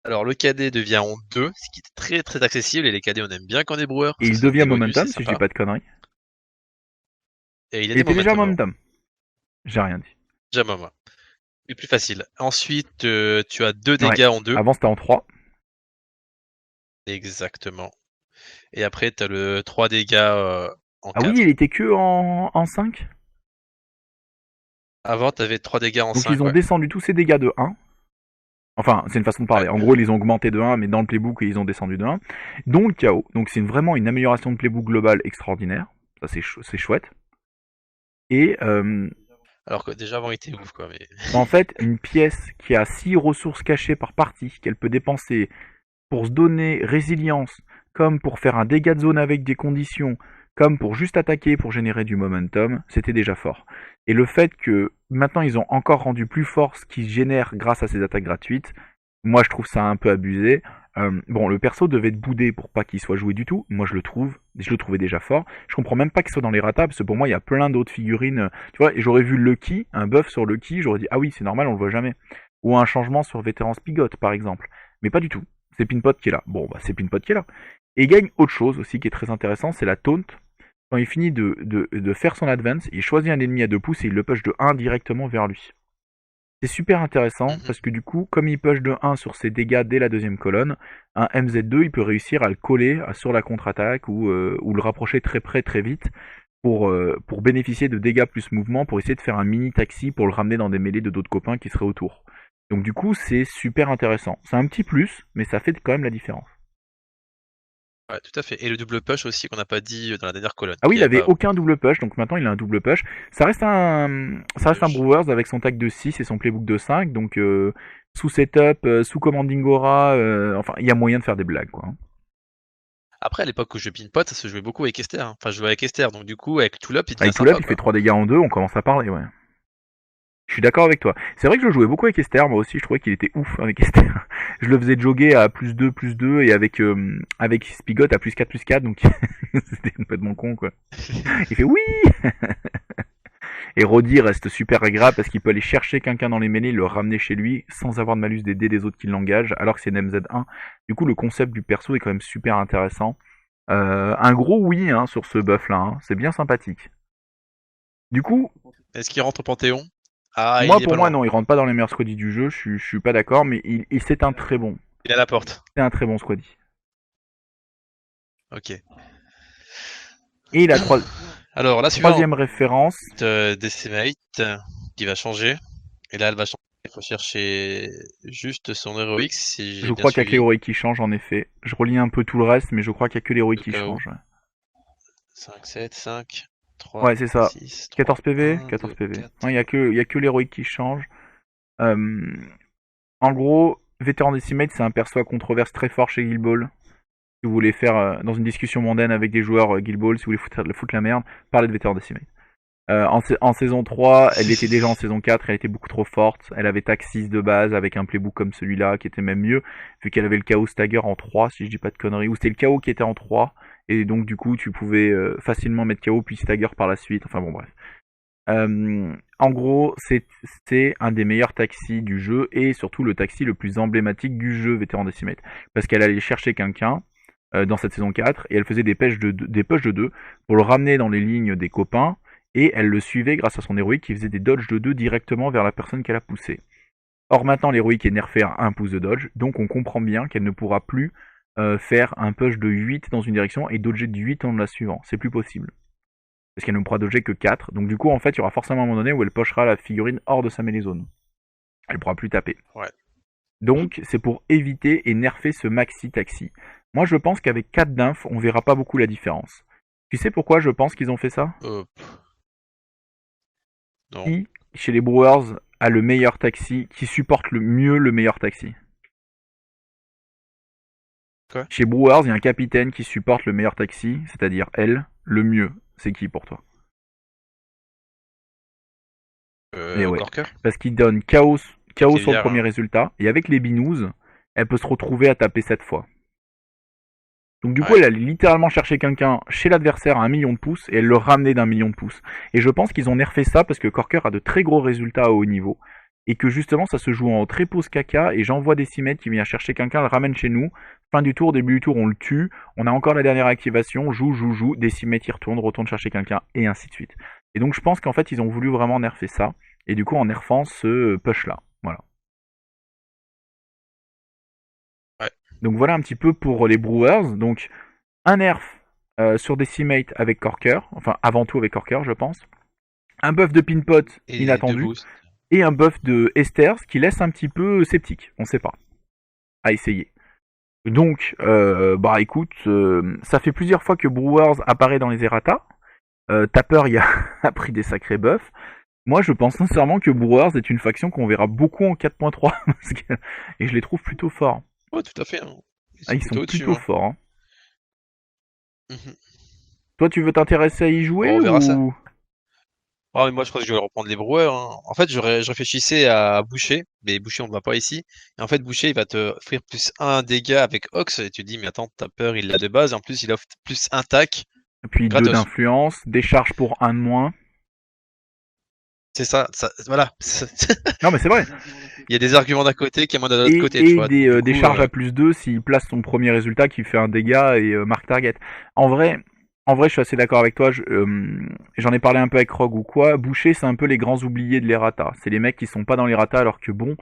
Alors, le cadet devient en 2, ce qui est très très accessible, et les cadets, on aime bien quand on est brewer, Et parce que il ça donne devient des bonus, c'est momentum, si je dis sympa. pas de conneries. Et il a Il des était déjà momentum avant. momentum. J'ai rien dit. Jamais moi. C'est plus facile. Ensuite, tu as 2 Ouais. dégâts en 2. Avant c'était en 3. Exactement. Et après, tu as le 3 dégâts en Ah oui, il 4. était que en 5. Avant, tu avais 3 dégâts en Donc ils 5, ont ouais. descendu tous ces dégâts de 1. Enfin, c'est une façon de Ouais. parler. En gros, ils les ont augmentés de 1, mais dans le playbook, ils ont descendu de 1. Donc le chaos. Donc c'est vraiment une amélioration de playbook global extraordinaire. Ça, c'est chouette. Et Alors que déjà avant, il était ouf, quoi. Mais... en fait, une pièce qui a 6 ressources cachées par partie, qu'elle peut dépenser pour se donner résilience, comme pour faire un dégât de zone avec des conditions, comme pour juste attaquer pour générer du momentum, c'était déjà fort. Et le fait que maintenant ils ont encore rendu plus fort ce qu'ils génèrent grâce à ces attaques gratuites, moi je trouve ça un peu abusé. Bon, le perso devait être boudé pour pas qu'il soit joué du tout. Moi je le trouvais déjà fort. Je comprends même pas qu'il soit dans les ratas, parce que pour moi il y a plein d'autres figurines. Tu vois, et j'aurais vu Lucky, un buff sur Lucky, j'aurais dit ah oui c'est normal, on le voit jamais. Ou un changement sur Vétéran Spigot par exemple. Mais pas du tout. C'est Pinpot qui est là. Bon, bah c'est Pinpot qui est là. Et il gagne autre chose aussi qui est très intéressant, c'est la taunt. Quand il finit de faire son advance, il choisit un ennemi à 2 pouces et il le push de 1 directement vers lui. C'est super intéressant Mhm. parce que du coup, comme il push de 1 sur ses dégâts dès la deuxième colonne, un MZ2 il peut réussir à le coller sur la contre-attaque ou le rapprocher très près très vite pour bénéficier de dégâts plus mouvement pour essayer de faire un mini taxi pour le ramener dans des mêlées de d'autres copains qui seraient autour. Donc du coup, c'est super intéressant. C'est un petit plus, mais ça fait quand même la différence. Ouais, tout à fait. Et le double push aussi qu'on n'a pas dit dans la dernière colonne, Ah oui, qu'il il n'y avait avait pas avant. aucun double push, donc maintenant il a un double push. Ça reste un Brewers avec son tag de 6 et son playbook de 5, donc sous setup, sous commanding aura, enfin il y a moyen de faire des blagues quoi. Après, à l'époque où je pinpot, ça se jouait beaucoup avec Esther, hein. Enfin, je jouais avec Esther, donc du coup, avec Tulip, il devient Avec tout là, sympa, il fait quoi. 3 dégâts en 2, on commence à parler, ouais. Je suis d'accord avec toi. C'est vrai que je jouais beaucoup avec Esther, moi aussi, je trouvais qu'il était ouf avec Esther. Je le faisais jogger à plus 2 et avec Spigot à plus 4, donc c'était complètement con, quoi. Il fait oui. Et Roddy reste super agréable parce qu'il peut aller chercher quelqu'un dans les mêlées, le ramener chez lui sans avoir de malus des dés des autres qui l'engagent, alors que c'est une MZ1. Du coup, le concept du perso est quand même super intéressant. Un gros oui hein, sur ce buff là, hein. C'est bien sympathique. Du coup, Est-ce qu'il rentre au Panthéon? Ah, il moi est pour pas moi loin. non, il rentre pas dans les meilleurs squaddies du jeu, je suis pas d'accord, mais c'est un très bon. Il est à la porte. C'est un très bon squaddie. Ok. Et la Alors, la suivante, troisième référence, Decimate, qui va changer. Et là, elle va changer. Il faut chercher juste son héroïque, si je j'ai bien crois qu'il y a que suivi. l'héroïque qui change en effet. Je relis un peu tout le reste, mais je crois qu'il y a que l'héroïque Au qui cas où. change. 5, 7, 5, 3, Ouais, c'est ça. 6, 14 3, PV 1, 14 2, PV. 4. Ouais, il y a que l'héroïque qui change. Euh, En gros, Vétéran Decimate, c'est un perso à controverse très fort chez Guild Ball. Si vous voulez faire dans une discussion mondaine avec des joueurs Guild Ball, si vous voulez foutre la merde, parlez de Vétéran Decimate. En saison 3, elle était déjà en saison 4, elle était beaucoup trop forte. Elle avait tac 6 de base avec un playbook comme celui-là qui était même mieux, vu qu'elle avait le chaos stagger en 3, si je dis pas de conneries. Ou c'était le chaos qui était en 3, et donc du coup tu pouvais facilement mettre chaos puis stagger par la suite. Enfin bon, bref. En gros, c'est un des meilleurs taxis du jeu et surtout le taxi le plus emblématique du jeu Vétéran Decimate. Parce qu'elle allait chercher quelqu'un dans cette saison 4 et elle faisait des pushs de 2 pour le ramener dans les lignes des copains et elle le suivait grâce à son héroïque qui faisait des dodges de 2 directement vers la personne qu'elle a poussée. Or maintenant l'héroïque est nerfée à 1 pouce de dodge, donc on comprend bien qu'elle ne pourra plus faire un push de 8 dans une direction et dodger de 8 en la suivant. C'est plus possible parce qu'elle ne pourra dodger que 4. Donc du coup, en fait, il y aura forcément un moment donné où elle pochera la figurine hors de sa mêlée zone. Elle ne pourra plus taper. Ouais. Donc c'est pour éviter et nerfer ce maxi taxi. Moi je pense qu'avec 4 d'inf, on verra pas beaucoup la différence. Tu sais pourquoi je pense qu'ils ont fait ça? Euh, non. Qui, chez les Brewers, a le meilleur taxi, qui supporte le mieux le meilleur taxi? Quoi? Chez Brewers, il y a un capitaine qui supporte le meilleur taxi, c'est-à-dire elle, le mieux. C'est qui pour toi? Et ouais. Corker? Parce qu'il donne chaos sur le Kéliar, premier hein. résultat, et avec les binous, elle peut se retrouver à taper 7 fois. Donc du coup, Ouais. elle a littéralement cherché quelqu'un chez l'adversaire à 1 million de pouces, et elle le ramenait d'1 million de pouces. Et je pense qu'ils ont nerfé ça parce que Corker a de très gros résultats à haut niveau, et que justement ça se joue en très pause caca, et j'envoie des cimètres qui vient chercher quelqu'un, le ramène chez nous, fin du tour, début du tour, on le tue, on a encore la dernière activation, joue, décimètre, il retourne chercher quelqu'un, et ainsi de suite. Et donc je pense qu'en fait ils ont voulu vraiment nerfer ça, et du coup en nerfant ce push là. Voilà. Ouais. Donc voilà un petit peu pour les Brewers. Donc un nerf sur Decimate avec Corker, enfin avant tout avec Corker je pense. Un buff de Pinpot Et deux inattendu. boosts. Et un buff de Esther, ce qui laisse un petit peu sceptique, on sait pas. À essayer. Donc, bah écoute, ça fait plusieurs fois que Brewers apparaît dans les errata. Tapper y a, a pris des sacrés buffs. Moi, je pense sincèrement que Brewers est une faction qu'on verra beaucoup en 4.3 et je les trouve plutôt forts. Ouais, tout à fait, hein. Ils Ah, sont ils sont plutôt au-dessus, plutôt hein. forts. Hein. Mhm. Toi, tu veux t'intéresser à y Bon, jouer on verra ça. ou Ah, mais moi, je pense que je vais reprendre les broueurs, hein. En fait, je réfléchissais à Boucher, mais Boucher, on ne va pas ici. Et en fait, Boucher, il va te offrir plus un dégât avec Ox. Et tu te dis, mais attends, t'as peur, il l'a de base. Et en plus, il offre plus un tac puis 2 gratos. d'influence, des charges pour 1 de moins. C'est ça, voilà. Non, mais c'est vrai. Il y a des arguments d'un côté qui y a moins de l'autre côté, tu vois. Donc, du Des coup, charges à plus 2 s'il place son premier résultat qui fait un dégât et marque target. En vrai, je suis assez d'accord avec toi. J'en ai parlé un peu avec Rogue ou quoi. Boucher, c'est un peu les grands oubliés de l'errata. C'est les mecs qui sont pas dans l'errata alors que bon,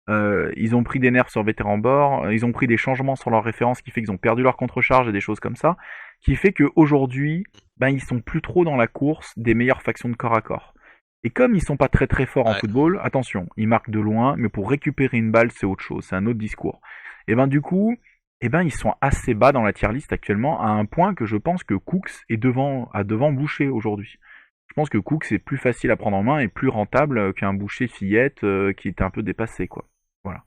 ils ont pris des nerfs sur Vétéran Bord, ils ont pris des changements sur leur référence qui fait qu'ils ont perdu leur contre-charge et des choses comme ça, qui fait qu'aujourd'hui, ben, ils sont plus trop dans la course des meilleures factions de corps à corps. Et comme ils sont pas très très forts en ouais. football, attention, ils marquent de loin, mais pour récupérer une balle, c'est autre chose, c'est un autre discours. Et ben du coup, eh ben ils sont assez bas dans la tier list actuellement, à un point que je pense que Cooks est devant Boucher aujourd'hui. Je pense que Cooks est plus facile à prendre en main et plus rentable qu'un Boucher Fillette qui était un peu dépassé, quoi. Voilà.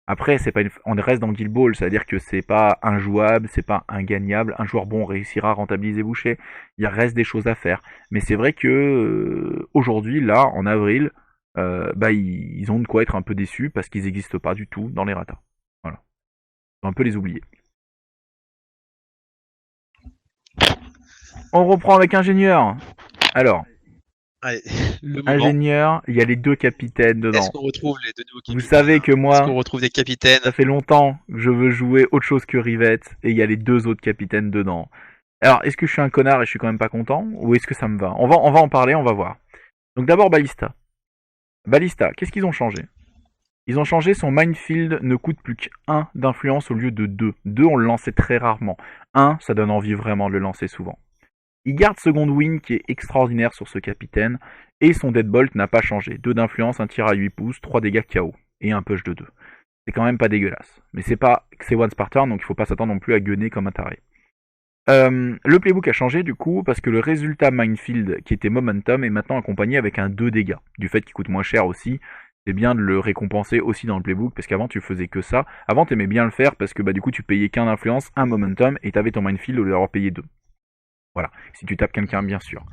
Après, c'est pas on reste dans Guild Ball, c'est-à-dire que c'est pas injouable, c'est pas ingagnable. Un joueur bon réussira à rentabiliser Boucher. Il reste des choses à faire. Mais c'est vrai que aujourd'hui, là, en avril, bah ils ont de quoi être un peu déçus parce qu'ils n'existent pas du tout dans les ratas. Voilà. On va un peu les oublier. On reprend avec ingénieur. Alors, Allez, le moment. ingénieur, il y a les deux capitaines Est-ce dedans. qu'on retrouve les deux nouveaux Vous capitaines? savez que Est-ce qu'on moi, retrouve des capitaines? ça fait longtemps que je veux jouer autre chose que Rivette et il y a les deux autres capitaines dedans. Alors, est-ce que je suis un connard et je suis quand même pas content ou est-ce que ça me va on va en parler, on va voir. Donc d'abord Ballista. Ballista, qu'est-ce qu'ils ont changé? Ils ont changé son minefield ne coûte plus qu'1 d'influence au lieu de 2. 2 on le lançait très rarement. 1 ça donne envie vraiment de le lancer souvent. Il garde Second Wind qui est extraordinaire sur ce capitaine et son Deadbolt n'a pas changé. 2 d'influence, un tir à 8 pouces, 3 dégâts KO et un push de 2. C'est quand même pas dégueulasse. Mais c'est once par turn donc il faut pas s'attendre non plus à gunner comme un taré. Le playbook a changé du coup parce que le résultat Minefield qui était Momentum est maintenant accompagné avec un 2 dégâts. Du fait qu'il coûte moins cher aussi, c'est bien de le récompenser aussi dans le playbook parce qu'avant tu faisais que ça. Avant t'aimais bien le faire parce que bah du coup tu payais qu'un influence, un Momentum et t'avais ton Minefield au lieu d'avoir payé 2. Voilà, si tu tapes quelqu'un bien sûr.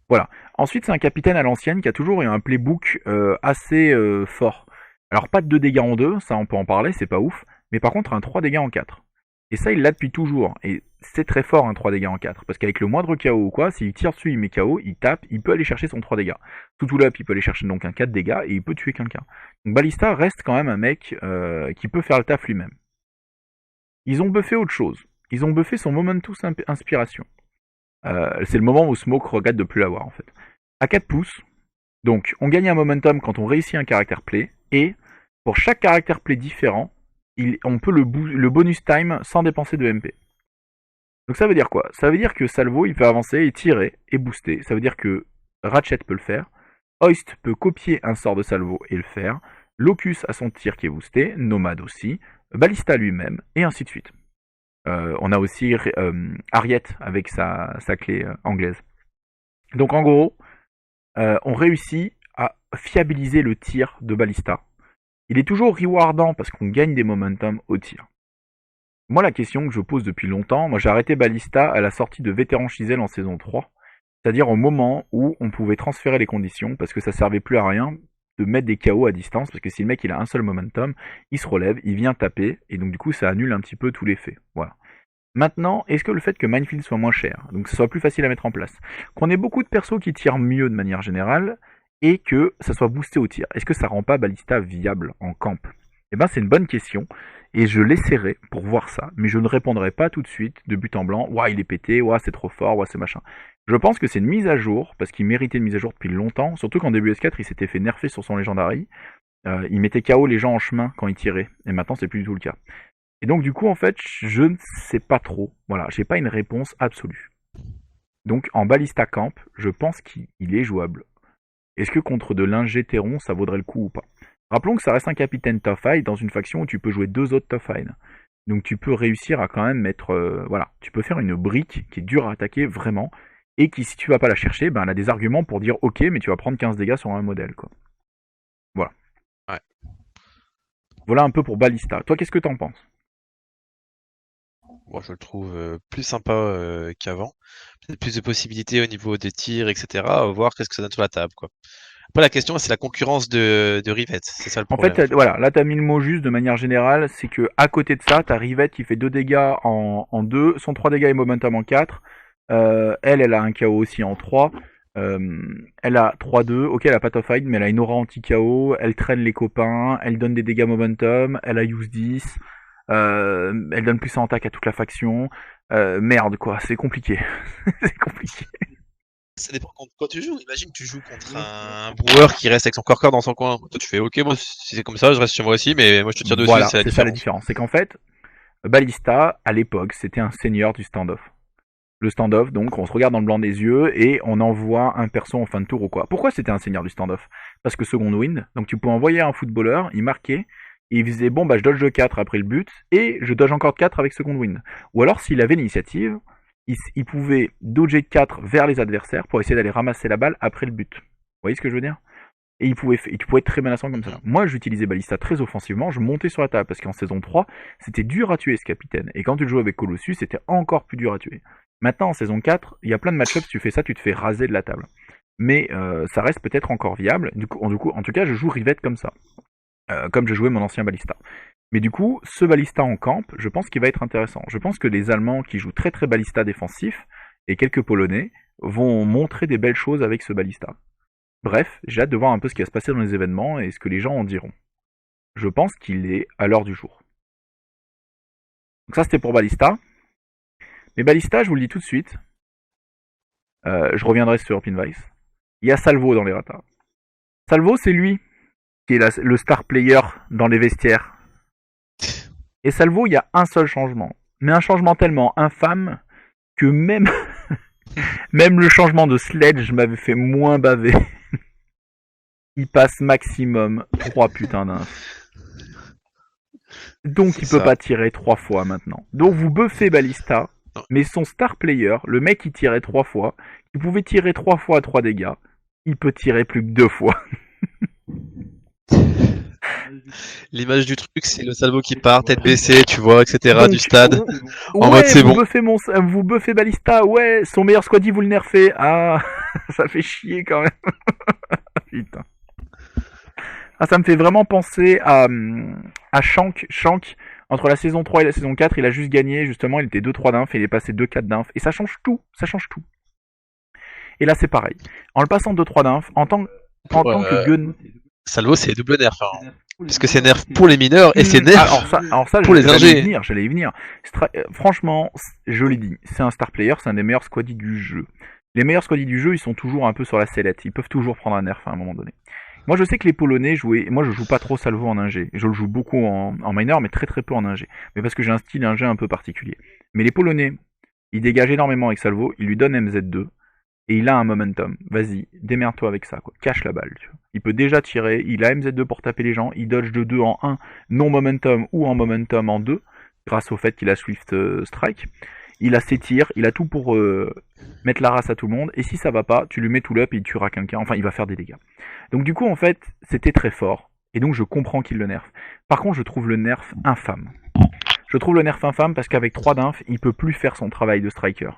Voilà. Ensuite c'est un capitaine à l'ancienne qui a toujours eu un playbook assez fort. Alors pas de 2 dégâts en 2, ça on peut en parler, c'est pas ouf. Mais par contre un 3 dégâts en 4. Et ça, il l'a depuis toujours. Et c'est très fort un 3 dégâts en 4. Parce qu'avec le moindre KO ou quoi, s'il tire dessus, il met KO, il tape, il peut aller chercher son 3 dégâts. Tout up, il peut aller chercher donc un 4 dégâts et il peut tuer quelqu'un. Donc Ballista reste quand même un mec qui peut faire le taf lui-même. Ils ont buffé autre chose. Ils ont buffé son Momentus Inspiration. C'est le moment où Smoke regrette de plus l'avoir en fait. À 4 pouces, donc on gagne un momentum quand on réussit un caractère play, et pour chaque caractère play différent, on peut le bonus time sans dépenser de MP. Donc ça veut dire quoi? Ça veut dire que Salvo il peut avancer et tirer et booster. Ça veut dire que Ratchet peut le faire, Hoist peut copier un sort de Salvo et le faire, Locus a son tir qui est boosté, Nomad aussi, Ballista lui-même, et ainsi de suite. On a aussi Harriet avec sa clé anglaise. Donc en gros, on réussit à fiabiliser le tir de Ballista. Il est toujours rewardant parce qu'on gagne des momentum au tir. Moi, la question que je pose depuis longtemps, moi j'ai arrêté Ballista à la sortie de Vétéran Chisel en saison 3, c'est-à-dire au moment où on pouvait transférer les conditions parce que ça servait plus à rien de mettre des KO à distance parce que si le mec il a un seul momentum, il se relève, il vient taper et donc du coup ça annule un petit peu tout l'effet. Voilà. Maintenant, est-ce que le fait que Minefield soit moins cher, donc que ce soit plus facile à mettre en place, qu'on ait beaucoup de persos qui tirent mieux de manière générale, et que ça soit boosté au tir, est-ce que ça rend pas Ballista viable en camp? Eh ben c'est une bonne question, et je l'essaierai pour voir ça, mais je ne répondrai pas tout de suite de but en blanc, ouah il est pété, ouah c'est trop fort, ouah c'est machin. Je pense que c'est une mise à jour, parce qu'il méritait une mise à jour depuis longtemps, surtout qu'en début S4 il s'était fait nerfer sur son Legendary, il mettait KO les gens en chemin quand il tirait, et maintenant c'est plus du tout le cas. Et donc du coup en fait je ne sais pas trop, voilà, j'ai pas une réponse absolue. Donc en Ballista Camp, je pense qu'il est jouable. Est-ce que contre de l'ingétéron ça vaudrait le coup ou pas? Rappelons que ça reste un capitaine tough high dans une faction où tu peux jouer deux autres tough high. Donc tu peux réussir à quand même mettre, voilà, tu peux faire une brique qui est dure à attaquer vraiment, et qui si tu vas pas la chercher, ben elle a des arguments pour dire ok mais tu vas prendre 15 dégâts sur un modèle quoi. Voilà. Ouais. Voilà un peu pour Ballista. Toi qu'est-ce que t'en penses? Moi, je le trouve plus sympa qu'avant. Peut-être plus de possibilités au niveau des tirs, etc. À voir qu'est-ce que ça donne sur la table, quoi. Après, la question, c'est la concurrence de Rivette. C'est ça le En fait, problème, en fait. voilà, là t'as mis le mot juste de manière générale, c'est que à côté de ça, t'as Rivette qui fait 2 dégâts en 2, son 3 dégâts et momentum en 4. Elle a un KO aussi en 3. Elle a 3-2, ok elle a pas top fight, mais elle a une aura anti-KO, elle traîne les copains, elle donne des dégâts momentum, elle a use 10, elle donne plus en attaque à toute la faction. Merde quoi, c'est compliqué. C'est compliqué. Ça dépend contre quoi tu joues. Imagine que tu joues contre un brewer qui reste avec son corps dans son coin. Toi, tu fais ok, moi, si c'est comme ça, je reste chez moi aussi, mais moi, je te tire dessus, Voilà, c'est la c'est ça la différence. différence. C'est qu'en fait, Ballista, à l'époque, c'était un seigneur du standoff. Le standoff, donc, on se regarde dans le blanc des yeux et on envoie un perso en fin de tour ou quoi. Pourquoi c'était un seigneur du standoff? Parce que second wind, donc tu peux envoyer un footballeur, il marquait, et il faisait bon bah je dodge de 4 après le but, et je dodge encore de 4 avec second wind. Ou alors s'il avait l'initiative, il pouvait dodger de 4 vers les adversaires pour essayer d'aller ramasser la balle après le but. Vous voyez ce que je veux dire? Et tu pouvais être très menaçant comme ça. Moi, j'utilisais Ballista très offensivement, je montais sur la table, parce qu'en saison 3, c'était dur à tuer ce capitaine. Et quand tu jouais avec Colossus, c'était encore plus dur à tuer. Maintenant, en saison 4, il y a plein de match-ups, tu fais ça, tu te fais raser de la table. mais ça reste peut-être encore viable. Du coup, en tout cas, je joue Rivet comme ça, comme je jouais mon ancien Ballista. Mais du coup, ce Ballista en camp, je pense qu'il va être intéressant. Je pense que les Allemands qui jouent très très Ballista défensif, et quelques Polonais, vont montrer des belles choses avec ce Ballista. Bref, j'ai hâte de voir un peu ce qui va se passer dans les événements et ce que les gens en diront. Je pense qu'il est à l'heure du jour. Donc ça, c'était pour Ballista. Mais Ballista, je vous le dis tout de suite, je reviendrai sur Pinvice. Il y a Salvo dans les ratas. Salvo, c'est lui qui est le star player dans les vestiaires. Et Salvo, il y a un seul changement. Mais un changement tellement infâme que même, même le changement de Sledge m'avait fait moins baver. Il passe maximum 3 putains d'inf. Donc il peut pas tirer 3 fois maintenant. Donc vous buffez Ballista, mais son star player, le mec qui tirait 3 fois, qui pouvait tirer 3 fois à 3 dégâts, il peut tirer plus que 2 fois. L'image du truc, c'est le Salvo qui part, tête baissée, tu vois, etc. Donc, du stade. En mode c'est bon. Vous buffez Ballista, ouais, son meilleur squaddy vous le nerfez. Ah, ça fait chier quand même. Putain. Ah, ça me fait vraiment penser à Shank. Shank, entre la saison 3 et la saison 4, il a juste gagné, justement, il était 2-3 d'inf, et il est passé 2-4 d'inf. Et ça change tout, ça change tout. Et là, c'est pareil. En le passant 2-3 d'inf, en tant que gun... Salvo, c'est double nerf. Hein. Parce que c'est nerf pour les mineurs et c'est nerf alors ça, pour les ingés. J'allais y venir. Franchement, je l'ai dit, c'est un star player, c'est un des meilleurs squaddies du jeu. Les meilleurs squaddies du jeu, ils sont toujours un peu sur la sellette. Ils peuvent toujours prendre un nerf à un moment donné. Moi, je sais que les Polonais jouaient... Moi, je joue pas trop Salvo en ingé. Je le joue beaucoup en minor, mais très très peu en ingé. Mais parce que j'ai un style ingé un peu particulier. Mais les Polonais, ils dégagent énormément avec Salvo. Ils lui donnent MZ2. Et il a un momentum. Vas-y, démerde-toi avec ça, quoi. Cache la balle, tu vois. Il peut déjà tirer, il a MZ2 pour taper les gens, il dodge de 2 en 1, non momentum ou en momentum en 2, grâce au fait qu'il a Swift Strike. Il a ses tirs, il a tout pour mettre la race à tout le monde, et si ça va pas, tu lui mets tout l'up et il tuera quelqu'un, enfin il va faire des dégâts. Donc du coup, en fait, c'était très fort, et donc je comprends qu'il le nerf. Par contre, je trouve le nerf infâme. Je trouve le nerf infâme parce qu'avec 3 d'inf, il peut plus faire son travail de striker.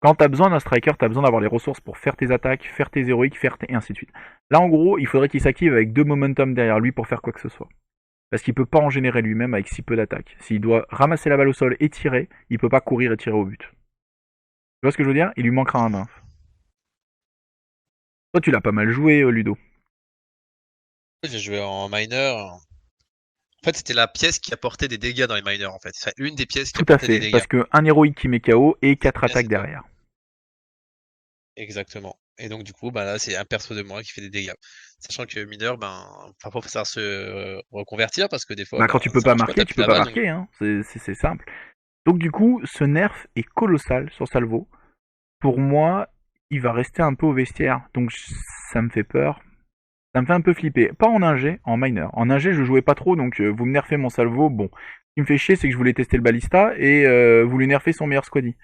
Quand t'as besoin d'un striker, t'as besoin d'avoir les ressources pour faire tes attaques, faire tes héroïques, et ainsi de suite. Là, en gros, il faudrait qu'il s'active avec 2 momentum derrière lui pour faire quoi que ce soit. Parce qu'il peut pas en générer lui-même avec si peu d'attaques. S'il doit ramasser la balle au sol et tirer, il peut pas courir et tirer au but. Tu vois ce que je veux dire? Il lui manquera un inf. Toi, tu l'as pas mal joué, Ludo. J'ai joué en minor. En fait, c'était la pièce qui apportait des dégâts dans les minors, en fait. C'est l'une des pièces qui apportait des dégâts. Parce qu'un héroïque qui met KO et 4 attaques derrière. Exactement. Et donc, du coup, bah, là, c'est un perso de moi qui fait des dégâts. Sachant que mineur, parfois, il faut savoir se reconvertir parce que des fois. Quand tu peux pas marquer, tu peux pas marquer, hein. C'est simple. Donc, du coup, ce nerf est colossal sur Salvo. Pour moi, il va rester un peu au vestiaire. Donc, ça me fait peur. Ça me fait un peu flipper. Pas en ingé, en minor. En ingé, je jouais pas trop, donc vous me nerfez mon Salvo. Bon, ce qui me fait chier, c'est que je voulais tester le Ballista et vous lui nerfez son meilleur squaddy.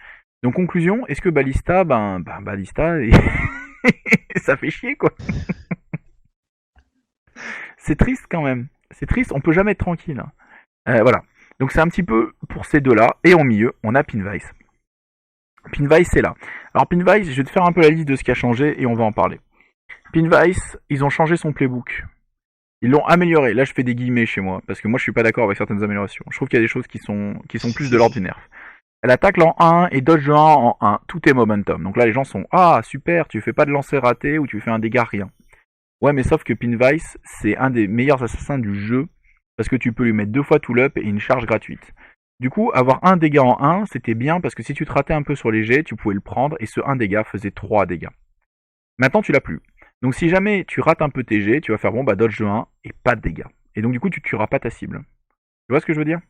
Donc conclusion, est-ce que Ballista, Ballista, ça fait chier quoi. C'est triste quand même. C'est triste, on peut jamais être tranquille. Voilà. Donc c'est un petit peu pour ces deux-là. Et en milieu, on a Pinvice. Pinvice, c'est là. Alors Pinvice, je vais te faire un peu la liste de ce qui a changé et on va en parler. Pinvice, ils ont changé son playbook. Ils l'ont amélioré. Là, je fais des guillemets chez moi, parce que moi, je suis pas d'accord avec certaines améliorations. Je trouve qu'il y a des choses qui sont plus de l'ordre du nerf. Elle attaque en 1 et dodge 1 en 1. Tout est momentum. Donc là, les gens sont ah super, tu fais pas de lancer raté ou tu fais un dégât rien. Ouais, mais sauf que Pinvice, c'est un des meilleurs assassins du jeu parce que tu peux lui mettre 2 fois tout l'up et une charge gratuite. Du coup, avoir un dégât en 1, c'était bien parce que si tu te ratais un peu sur les jets, tu pouvais le prendre et ce 1 dégât faisait 3 dégâts. Maintenant, tu l'as plus. Donc si jamais tu rates un peu tes jets, tu vas faire bon bah dodge de 1 et pas de dégâts. Et donc du coup, tu tueras pas ta cible. Tu vois ce que je veux dire?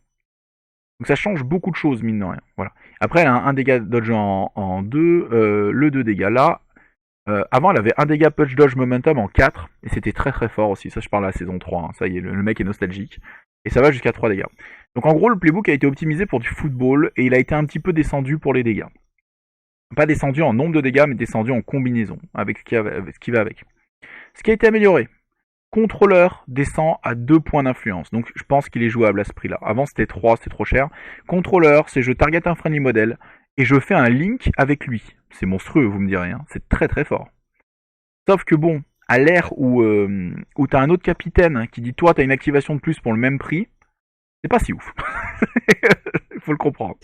Donc ça change beaucoup de choses, mine de rien. Voilà. Après, elle a un dégât dodge en 2, le 2 dégâts là. Avant, elle avait un dégât punch dodge momentum en 4, et c'était très très fort aussi. Ça, je parle à la saison 3, hein. Ça y est, le mec est nostalgique. Et ça va jusqu'à 3 dégâts. Donc en gros, le playbook a été optimisé pour du football, et il a été un petit peu descendu pour les dégâts. Pas descendu en nombre de dégâts, mais descendu en combinaison, avec ce qui va avec. Ce qui a été amélioré. Contrôleur descend à 2 points d'influence, donc je pense qu'il est jouable à ce prix-là. Avant c'était 3, c'était trop cher. Contrôleur, c'est je target un friendly model et je fais un link avec lui. C'est monstrueux, vous me direz, hein. C'est très très fort. Sauf que bon, à l'ère où t'as un autre capitaine qui dit toi t'as une activation de plus pour le même prix, c'est pas si ouf. Il faut le comprendre.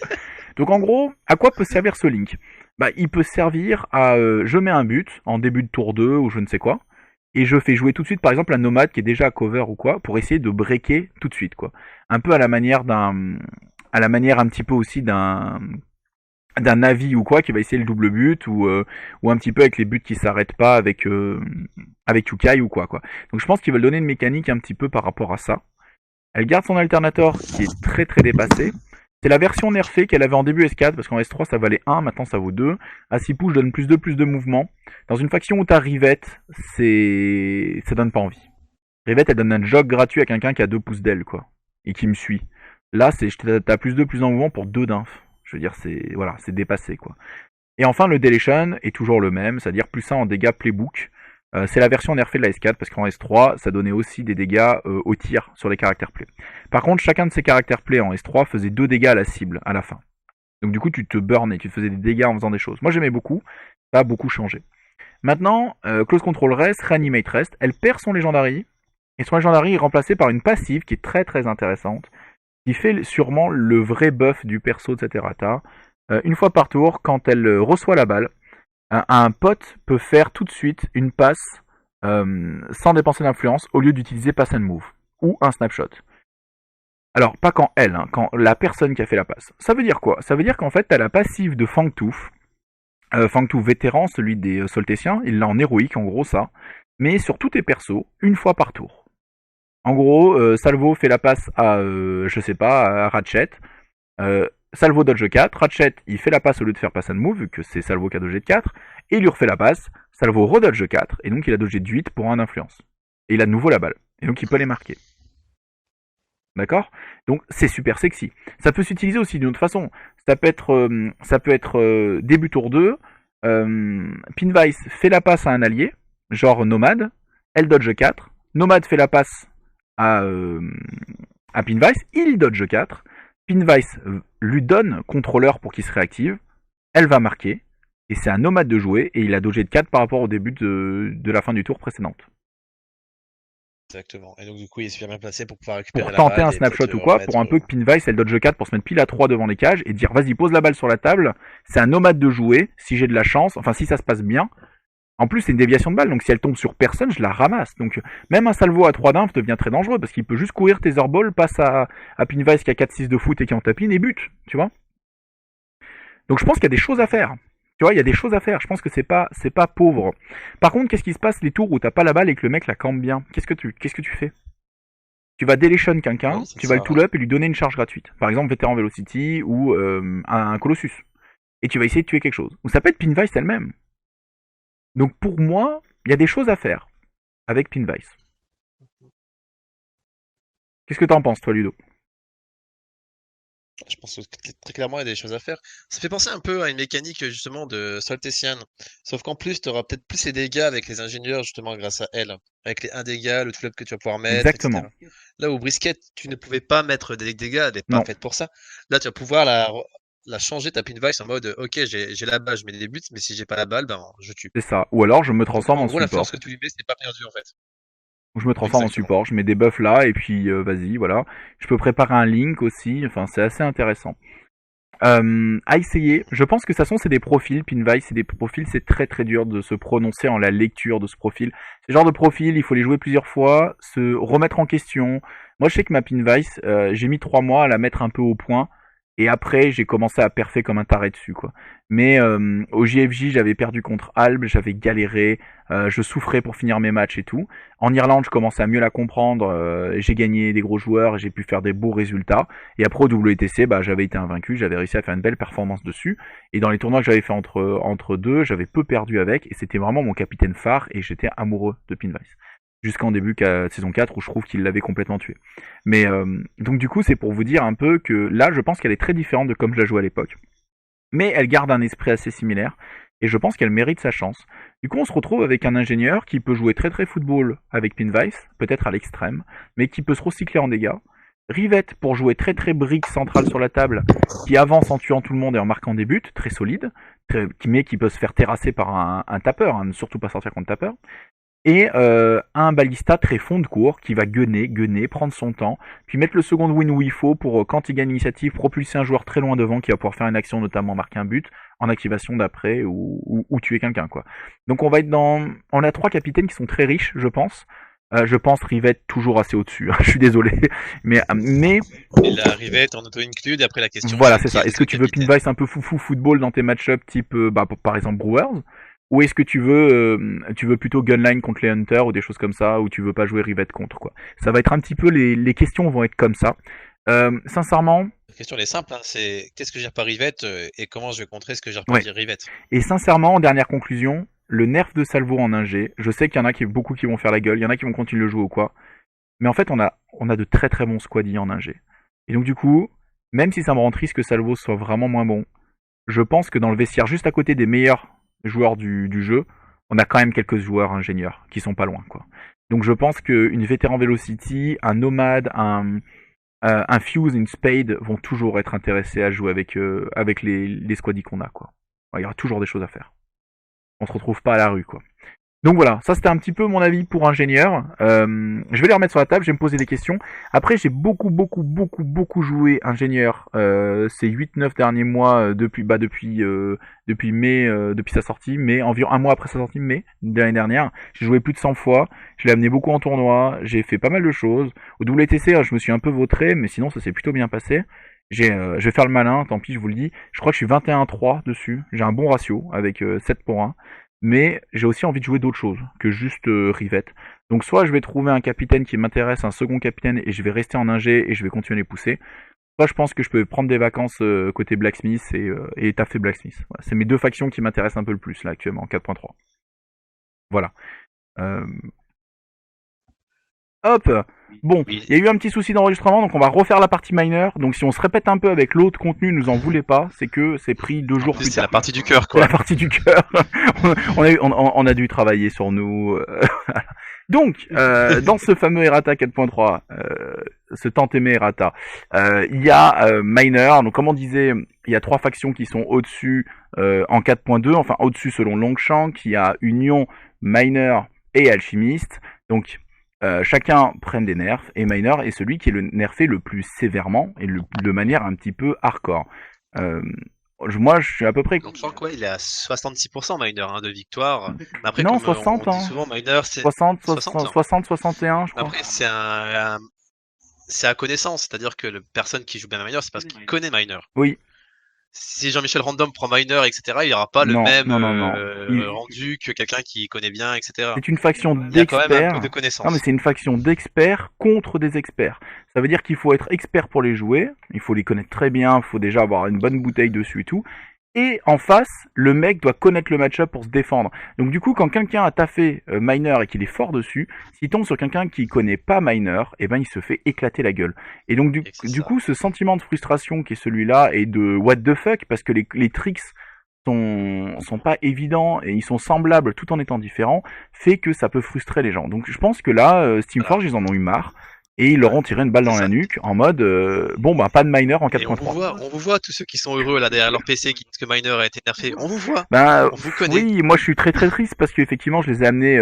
Donc en gros, à quoi peut servir ce link? Bah, il peut servir à je mets un but en début de tour 2 ou je ne sais quoi, et je fais jouer tout de suite par exemple un nomade qui est déjà à cover ou quoi, pour essayer de breaker tout de suite quoi. Un peu à la manière un petit peu aussi d'un Navi ou quoi qui va essayer le double but ou un petit peu avec les buts qui s'arrêtent pas avec Yukai ou quoi. Donc je pense qu'ils veulent donner une mécanique un petit peu par rapport à ça. Elle garde son alternator qui est très très dépassé. C'est la version nerfée qu'elle avait en début S4 parce qu'en S3 ça valait 1, maintenant ça vaut 2. À 6 push donne plus de mouvement. Dans une faction où t'as Rivette, ça donne pas envie. Rivette elle donne un jog gratuit à quelqu'un qui a 2 pouces d'aile quoi et qui me suit. Là t'as plus de mouvement pour 2 d'inf. Je veux dire c'est dépassé quoi. Et enfin le Deletion est toujours le même, c'est-à-dire plus 1 en dégâts playbook. C'est la version nerfée de la S4 parce qu'en S3 ça donnait aussi des dégâts au tir sur les caractères play. Par contre chacun de ces caractères play en S3 faisait 2 dégâts à la cible à la fin. Donc du coup tu te burnais, tu te faisais des dégâts en faisant des choses. Moi j'aimais beaucoup, ça a beaucoup changé. Maintenant, Close Control reste, Reanimate reste, elle perd son Legendary, et son Legendary est remplacé par une passive qui est très très intéressante, qui fait sûrement le vrai buff du perso de cette errata. Une fois par tour, quand elle reçoit la balle, un pote peut faire tout de suite une passe sans dépenser d'influence au lieu d'utiliser pass and move ou un snapshot. Alors pas quand elle, hein, quand la personne qui a fait la passe. Ça veut dire quoi? Ça veut dire qu'en fait t'as la passive de Fangtooth, Fangtooth vétéran, celui des Soltéciens, il l'a en héroïque en gros ça, mais sur tous tes persos, une fois par tour. En gros, Salvo fait la passe à, je sais pas, à Ratchet, Salvo dodge 4, Ratchet il fait la passe au lieu de faire pass and move, vu que c'est Salvo qui a dodgé de 4, et il lui refait la passe, Salvo redodge 4, et donc il a dodgé de 8 pour 1 d'influence. Et il a de nouveau la balle, et donc il peut les marquer. D'accord? Donc c'est super sexy. Ça peut s'utiliser aussi d'une autre façon. Ça peut être début tour 2, Pinvice fait la passe à un allié, genre Nomade, elle dodge 4, Nomade fait la passe à Pinvice, il dodge 4, Pinvice lui donne contrôleur pour qu'il se réactive, elle va marquer, et c'est un Nomade de jouer, et il a dodgé de 4 par rapport au début de la fin du tour précédente. Exactement. Et donc du coup, il est super bien placé pour pouvoir récupérer Pour la tenter balle un et snapshot peut-être ou quoi, pour un peu que Pinvice elle dodge 4 pour se mettre pile à 3 devant les cages et dire vas-y pose la balle sur la table, c'est un Nomade de jouer, si j'ai de la chance, enfin si ça se passe bien. En plus c'est une déviation de balle, donc si elle tombe sur personne, je la ramasse. Donc même un salvo à 3 d'inf devient très dangereux parce qu'il peut juste courir Tetherball, passe à Pinvice qui a 4-6 de foot et qui en tapine et but, tu vois. Donc je pense qu'il y a des choses à faire. Tu vois, il y a des choses à faire. Je pense que c'est pas pauvre. Par contre, qu'est-ce qui se passe les tours où t'as pas la balle et que le mec la campe bien? Qu'est-ce que tu fais? Tu vas délation quelqu'un, oui, tu vas le tool up et lui donner une charge gratuite. Par exemple, Vétéran Velocity ou un Colossus. Et tu vas essayer de tuer quelque chose. Ou ça peut être Pinvice elle-même. Donc pour moi, il y a des choses à faire avec Pinvice. Qu'est-ce que t'en penses, toi, Ludo? Je pense que très clairement, il y a des choses à faire. Ça fait penser un peu à une mécanique justement de Soltécian. Sauf qu'en plus, tu auras peut-être plus les dégâts avec les ingénieurs justement grâce à elle. Avec les 1 dégâts, le tool-up que tu vas pouvoir mettre, Exactement. etc. Là où Brisket, tu ne pouvais pas mettre des dégâts, elle n'est pas Non, faite pour ça. Là, tu vas pouvoir la changer ta Pinvice en mode ok, j'ai la balle, je mets des buts, mais si j'ai pas la balle, ben je tue. c'est ça. Ou alors je me Donc transforme en en gros, l'influence support. que tu lui mets, c'est pas perdu en fait. Je me transforme en Exactement. support, je mets des buffs là et puis vas-y, voilà. Je peux préparer un link aussi, enfin c'est assez intéressant. À essayer. Je pense que de toute façon c'est des profils, Pinvice c'est des profils, c'est très très dur de se prononcer en la lecture de ce profil. Ce genre de profil, il faut les jouer plusieurs fois, se remettre en question. Moi je sais que ma Pinvice, j'ai mis 3 mois à la mettre un peu au point. Et après, j'ai commencé à perfer comme un taré dessus, quoi. Mais au JFJ, j'avais perdu contre Alb, j'avais galéré, je souffrais pour finir mes matchs et tout. En Irlande, je commençais à mieux la comprendre, j'ai gagné des gros joueurs, j'ai pu faire des beaux résultats. Et après au WTC, bah, j'avais été invaincu, j'avais réussi à faire une belle performance dessus. Et dans les tournois que j'avais fait entre deux, j'avais peu perdu avec, et c'était vraiment mon capitaine phare, et j'étais amoureux de Pinvice. Jusqu'en début de saison 4 où je trouve qu'il l'avait complètement tué. Mais donc du coup c'est pour vous dire un peu que là je pense qu'elle est très différente de comme je la jouais à l'époque. Mais elle garde un esprit assez similaire et je pense qu'elle mérite sa chance. Du coup on se retrouve avec un ingénieur qui peut jouer très très football avec Pinvice, peut-être à l'extrême, mais qui peut se recycler en dégâts. Rivette pour jouer très très brique centrale sur la table, qui avance en tuant tout le monde et en marquant des buts, très solide. mais qui peut se faire terrasser par un tapeur, hein, ne surtout pas sortir contre tapeur. Et un balista très fond de cours qui va gunner, prendre son temps, puis mettre le second win où il faut pour, quand il gagne l'initiative, propulser un joueur très loin devant qui va pouvoir faire une action, notamment marquer un but, en activation d'après, ou tuer quelqu'un, quoi. Donc on va être dans... On a 3 capitaines qui sont très riches, je pense. Je pense Rivette toujours assez au-dessus, hein, je suis désolé. Mais Et la Rivette en auto-include, et après la question... Voilà, c'est ça. Est-ce que tu veux pinvice un peu foufou football dans tes match-up type, par exemple, Brewers, ou est-ce que tu veux plutôt gunline contre les Hunters ou des choses comme ça, ou tu veux pas jouer Rivette contre, quoi. Ça va être un petit peu, les questions vont être comme ça. Sincèrement... La question elle est simple, hein, c'est qu'est-ce que je gère par Rivette et comment je vais contrer ce que je gère par Rivette. Et sincèrement, en dernière conclusion, le nerf de Salvo en ingé, je sais qu'il y en a beaucoup qui vont faire la gueule, il y en a qui vont continuer de le jouer ou quoi, mais en fait on a de très très bons squadies en ingé. Et donc du coup, même si ça me rend triste que Salvo soit vraiment moins bon, je pense que dans le vestiaire juste à côté des meilleurs joueurs du jeu, on a quand même quelques joueurs ingénieurs qui sont pas loin, quoi. Donc je pense qu'une vétéran Velocity, un Nomade, un Fuse, une Spade vont toujours être intéressés à jouer avec les squadies qu'on a, quoi. Il y aura toujours des choses à faire. On se retrouve pas à la rue, quoi. Donc voilà, ça c'était un petit peu mon avis pour ingénieur. Je vais les remettre sur la table, je vais me poser des questions. Après, j'ai beaucoup joué ingénieur ces 8-9 derniers mois depuis mai, depuis sa sortie, mais environ un mois après sa sortie, mai, de l'année dernière. J'ai joué plus de 100 fois, je l'ai amené beaucoup en tournoi, j'ai fait pas mal de choses. Au WTC, je me suis un peu vautré, mais sinon ça s'est plutôt bien passé. Je vais faire le malin, tant pis, je vous le dis. Je crois que je suis 21-3 dessus, j'ai un bon ratio avec 7 pour 1. Mais j'ai aussi envie de jouer d'autres choses que juste Rivette. Donc soit je vais trouver un capitaine qui m'intéresse, un second capitaine, et je vais rester en ingé et je vais continuer à les pousser. Soit je pense que je peux prendre des vacances côté Blacksmith et taffer Blacksmith. Voilà, c'est mes 2 factions qui m'intéressent un peu le plus là actuellement, en 4.3. Voilà. Hop. Bon, il y a eu un petit souci d'enregistrement, donc on va refaire la partie mineur. Donc si on se répète un peu avec l'autre contenu, nous en voulez pas, c'est que c'est pris 2 jours plus tard. C'est la partie du cœur, quoi. C'est la partie du cœur. on a dû travailler sur nous. Donc, dans ce fameux Errata 4.3, ce tant aimé Errata, il y a Miner. Donc comme on disait, il y a 3 factions qui sont au-dessus en 4.2, enfin au-dessus selon Longshank. Il y a Union, Miner et Alchimiste. Donc chacun prennent des nerfs, et Miner est celui qui est le nerfé le plus sévèrement et de manière un petit peu hardcore. Moi, je suis à peu près... Donc, je crois quoi, il est à 66% Miner de victoire. Mais après, non, comme 60, on dit souvent, Miner, c'est 60, 61, je crois. Après, c'est à connaissance, c'est-à-dire que la personne qui joue bien Miner, c'est parce qu'il connaît Miner. Oui. Si Jean-Michel Random prend Miner, etc., il n'y aura pas le même rendu que quelqu'un qui connaît bien, etc. C'est une faction d'experts. Il y a quand même un peu de connaissance. Non, mais c'est une faction d'experts contre des experts. Ça veut dire qu'il faut être expert pour les jouer, il faut les connaître très bien, il faut déjà avoir une bonne bouteille dessus et tout. Et en face, le mec doit connaître le match-up pour se défendre. Donc du coup, quand quelqu'un a taffé Miner et qu'il est fort dessus, s'il tombe sur quelqu'un qui connaît pas Miner, eh ben il se fait éclater la gueule. Et donc du coup, ce sentiment de frustration qui est celui-là et de what the fuck, parce que les tricks sont pas évidents et ils sont semblables tout en étant différents, fait que ça peut frustrer les gens. Donc je pense que là, Steamforge, ils en ont eu marre. Et ils leur ont tiré une balle dans la nuque en mode bon bah pas de Miner en 4.3. On vous voit tous ceux qui sont heureux là derrière leur PC qui disent que Miner a été nerfé. On vous voit. On vous connaît. Oui, moi je suis très triste parce qu'effectivement je les ai amenés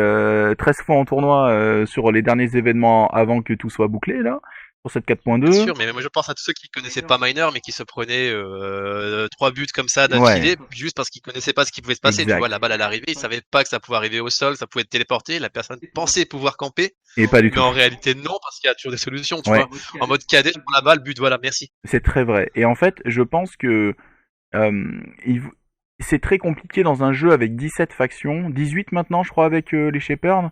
13 fois en tournoi sur les derniers événements avant que tout soit bouclé là. Pour cette 4.2. Bien sûr, mais moi je pense à tous ceux qui connaissaient pas Miner mais qui se prenaient 3 buts comme ça d'affilée juste parce qu'ils connaissaient pas ce qui pouvait se passer. Exact. Tu vois, la balle à l'arrivée, ils savaient pas que ça pouvait arriver au sol, ça pouvait être téléporté, la personne pensait pouvoir camper. Et pas du tout. Mais en réalité non, parce qu'il y a toujours des solutions, tu vois. En mode cadet, je prends la balle, but, voilà, merci. C'est très vrai. Et en fait, je pense que c'est très compliqué dans un jeu avec 17 factions, 18 maintenant je crois avec les Shepherds,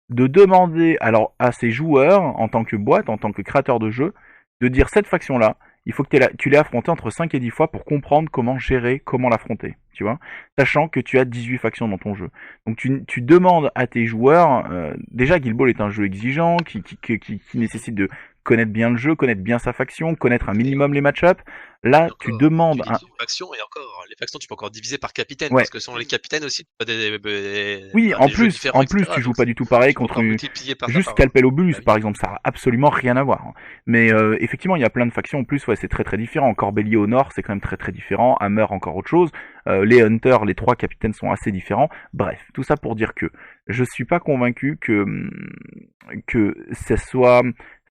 de demander alors à ces joueurs, en tant que boîte, en tant que créateur de jeu, de dire cette faction-là, il faut que tu l'aies affrontée entre 5 et 10 fois pour comprendre comment gérer, comment l'affronter, tu vois, sachant que tu as 18 factions dans ton jeu. Donc tu demandes à tes joueurs, déjà Guild Ball est un jeu exigeant, qui nécessite de connaître bien le jeu, connaître bien sa faction, connaître un minimum les match-ups. Là, tu demandes un... factions, et encore, les factions, tu peux encore diviser par capitaine, Ouais. parce que selon les capitaines aussi, tu as Oui, des jeux différents, en plus, etc. tu joues Donc, pas du tout pareil tu peux contre encore multiplier par ça juste par... Scalpelobulus, Bah oui. par exemple, ça a absolument rien à voir. Mais effectivement, il y a plein de factions en plus, ouais, c'est très très différent. Corbellier au nord, c'est quand même très très différent. Hammer, encore autre chose. Les Hunters, les 3 capitaines sont assez différents. Bref, tout ça pour dire que je suis pas convaincu que ça soit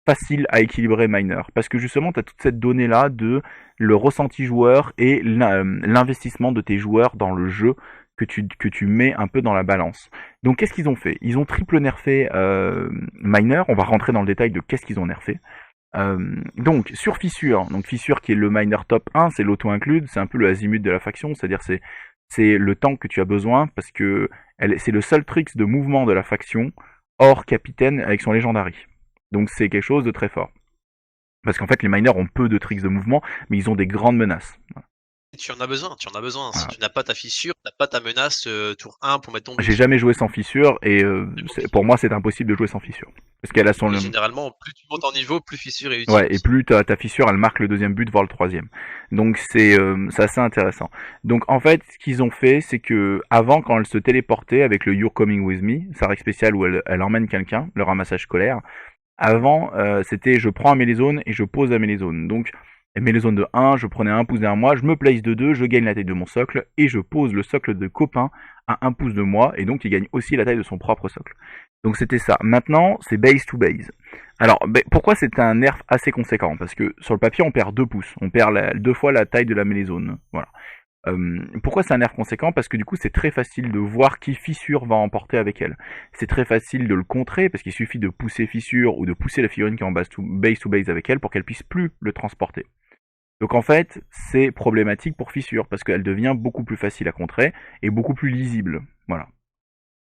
facile à équilibrer Miner, parce que justement, tu as toute cette donnée-là de le ressenti joueur et l'investissement de tes joueurs dans le jeu que tu mets un peu dans la balance. Donc qu'est-ce qu'ils ont fait? Ils ont triple nerfé Miner, on va rentrer dans le détail de qu'est-ce qu'ils ont nerfé. Donc sur Fissure, donc Fissure qui est le Miner top 1, c'est l'auto-include, c'est un peu le azimut de la faction, c'est-à-dire c'est le tank que tu as besoin parce que c'est le seul trick de mouvement de la faction hors capitaine avec son Legendary. Donc c'est quelque chose de très fort. Parce qu'en fait les miners ont peu de tricks de mouvement, mais ils ont des grandes menaces. Tu en as besoin, tu en as besoin. Voilà. Si tu n'as pas ta fissure, tu n'as pas ta menace tour 1 pour mettre ton J'ai but. jamais joué sans fissure et pour moi c'est impossible de jouer sans fissure. Parce qu'elle a son... Et généralement, plus tu montes en niveau, plus fissure est utile. Ouais, et plus ta fissure, elle marque le deuxième but, voire le troisième. Donc c'est assez intéressant. Donc en fait, ce qu'ils ont fait, c'est que avant, quand elle se téléportait avec le You're Coming With Me, sa règle spéciale où elle emmène quelqu'un, le ramassage scolaire, avant, c'était je prends un Mélésone et je pose la Mélésone. Donc, Mélésone de 1, je prenais un pouce derrière moi, je me place de 2, je gagne la taille de mon socle, et je pose le socle de copain à 1 pouce de moi, et donc il gagne aussi la taille de son propre socle. Donc c'était ça. Maintenant, c'est base to base. Alors, pourquoi c'est un nerf assez conséquent? Parce que sur le papier, on perd 2 pouces. On perd 2 fois la taille de la Mélésone. Voilà. Pourquoi c'est un nerf conséquent? Parce que du coup c'est très facile de voir qui Fissure va emporter avec elle. C'est très facile de le contrer parce qu'il suffit de pousser Fissure ou de pousser la figurine qui est en base to base avec elle pour qu'elle puisse plus le transporter. Donc en fait c'est problématique pour Fissure parce qu'elle devient beaucoup plus facile à contrer et beaucoup plus lisible. Voilà.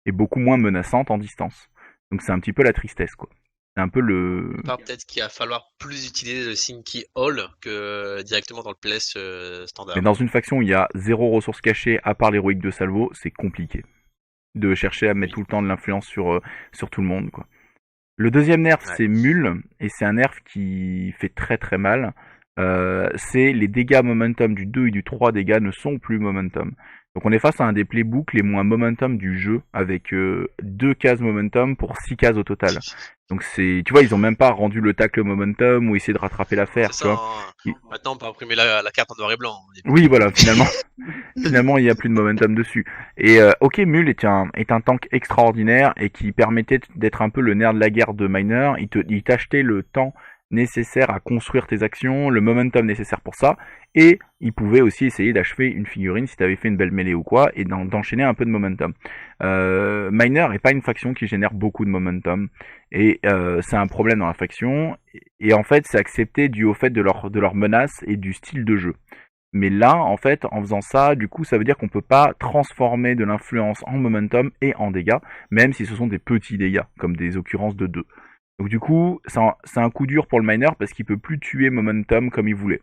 Et beaucoup moins menaçante en distance. Donc c'est un petit peu la tristesse quoi. C'est un peu le... Peut-être qu'il va falloir plus utiliser le Sinky Hall que directement dans le place standard. Mais dans une faction où il y a 0 ressources cachées à part l'héroïque de Salvo, c'est compliqué de chercher à mettre tout le temps de l'influence sur tout le monde, quoi. Le deuxième nerf, c'est Mule, et c'est un nerf qui fait très très mal. C'est les dégâts momentum du 2 et du 3 dégâts ne sont plus momentum. Donc on est face à un des playbooks les moins momentum du jeu, avec 2 cases momentum pour 6 cases au total. Donc c'est, tu vois, ils ont même pas rendu le tacle momentum ou essayé de rattraper l'affaire. C'est ça, hein. Maintenant on peut imprimer la carte en noir et blanc. Oui, voilà, finalement. Finalement, il n'y a plus de momentum dessus. Et ok, Mule est un tank extraordinaire et qui permettait d'être un peu le nerf de la guerre de Miner. Il t'achetait le temps nécessaire à construire tes actions, le momentum nécessaire pour ça, et il pouvait aussi essayer d'achever une figurine si tu avais fait une belle mêlée ou quoi, et d'enchaîner un peu de momentum. Miner est pas une faction qui génère beaucoup de momentum, et c'est un problème dans la faction, et en fait c'est accepté dû au fait de leur menace et du style de jeu. Mais là, en fait, en faisant ça, du coup, ça veut dire qu'on peut pas transformer de l'influence en momentum et en dégâts, même si ce sont des petits dégâts, comme des occurrences de 2. Donc du coup, c'est un coup dur pour le miner parce qu'il peut plus tuer momentum comme il voulait.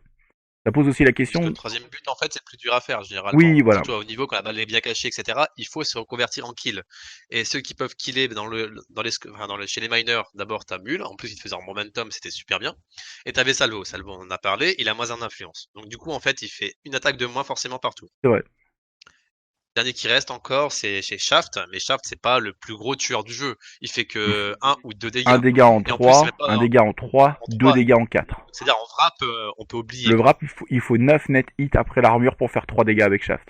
Ça pose aussi la question... Parce que le troisième but, en fait, c'est plus dur à faire, généralement. Oui, voilà. Surtout au niveau, quand la balle est bien cachée, etc., il faut se reconvertir en kill. Et ceux qui peuvent killer chez les miners, d'abord, t'as Mule. En plus, il te faisait en momentum, c'était super bien. Et t'avais Salvo. Salvo, on en a parlé, il a moins d'influence. Donc, du coup, en fait, il fait une attaque de moins forcément partout. C'est vrai. Le dernier qui reste encore, c'est chez Shaft. Mais Shaft, c'est pas le plus gros tueur du jeu. Il fait que 1 ou 2 dégâts. Un dégât en 3, plus, un dégât en 3, 2 dégâts en 4. C'est-à-dire, en frappe, on peut oublier. Le wrap, il faut 9 net hits après l'armure pour faire 3 dégâts avec Shaft.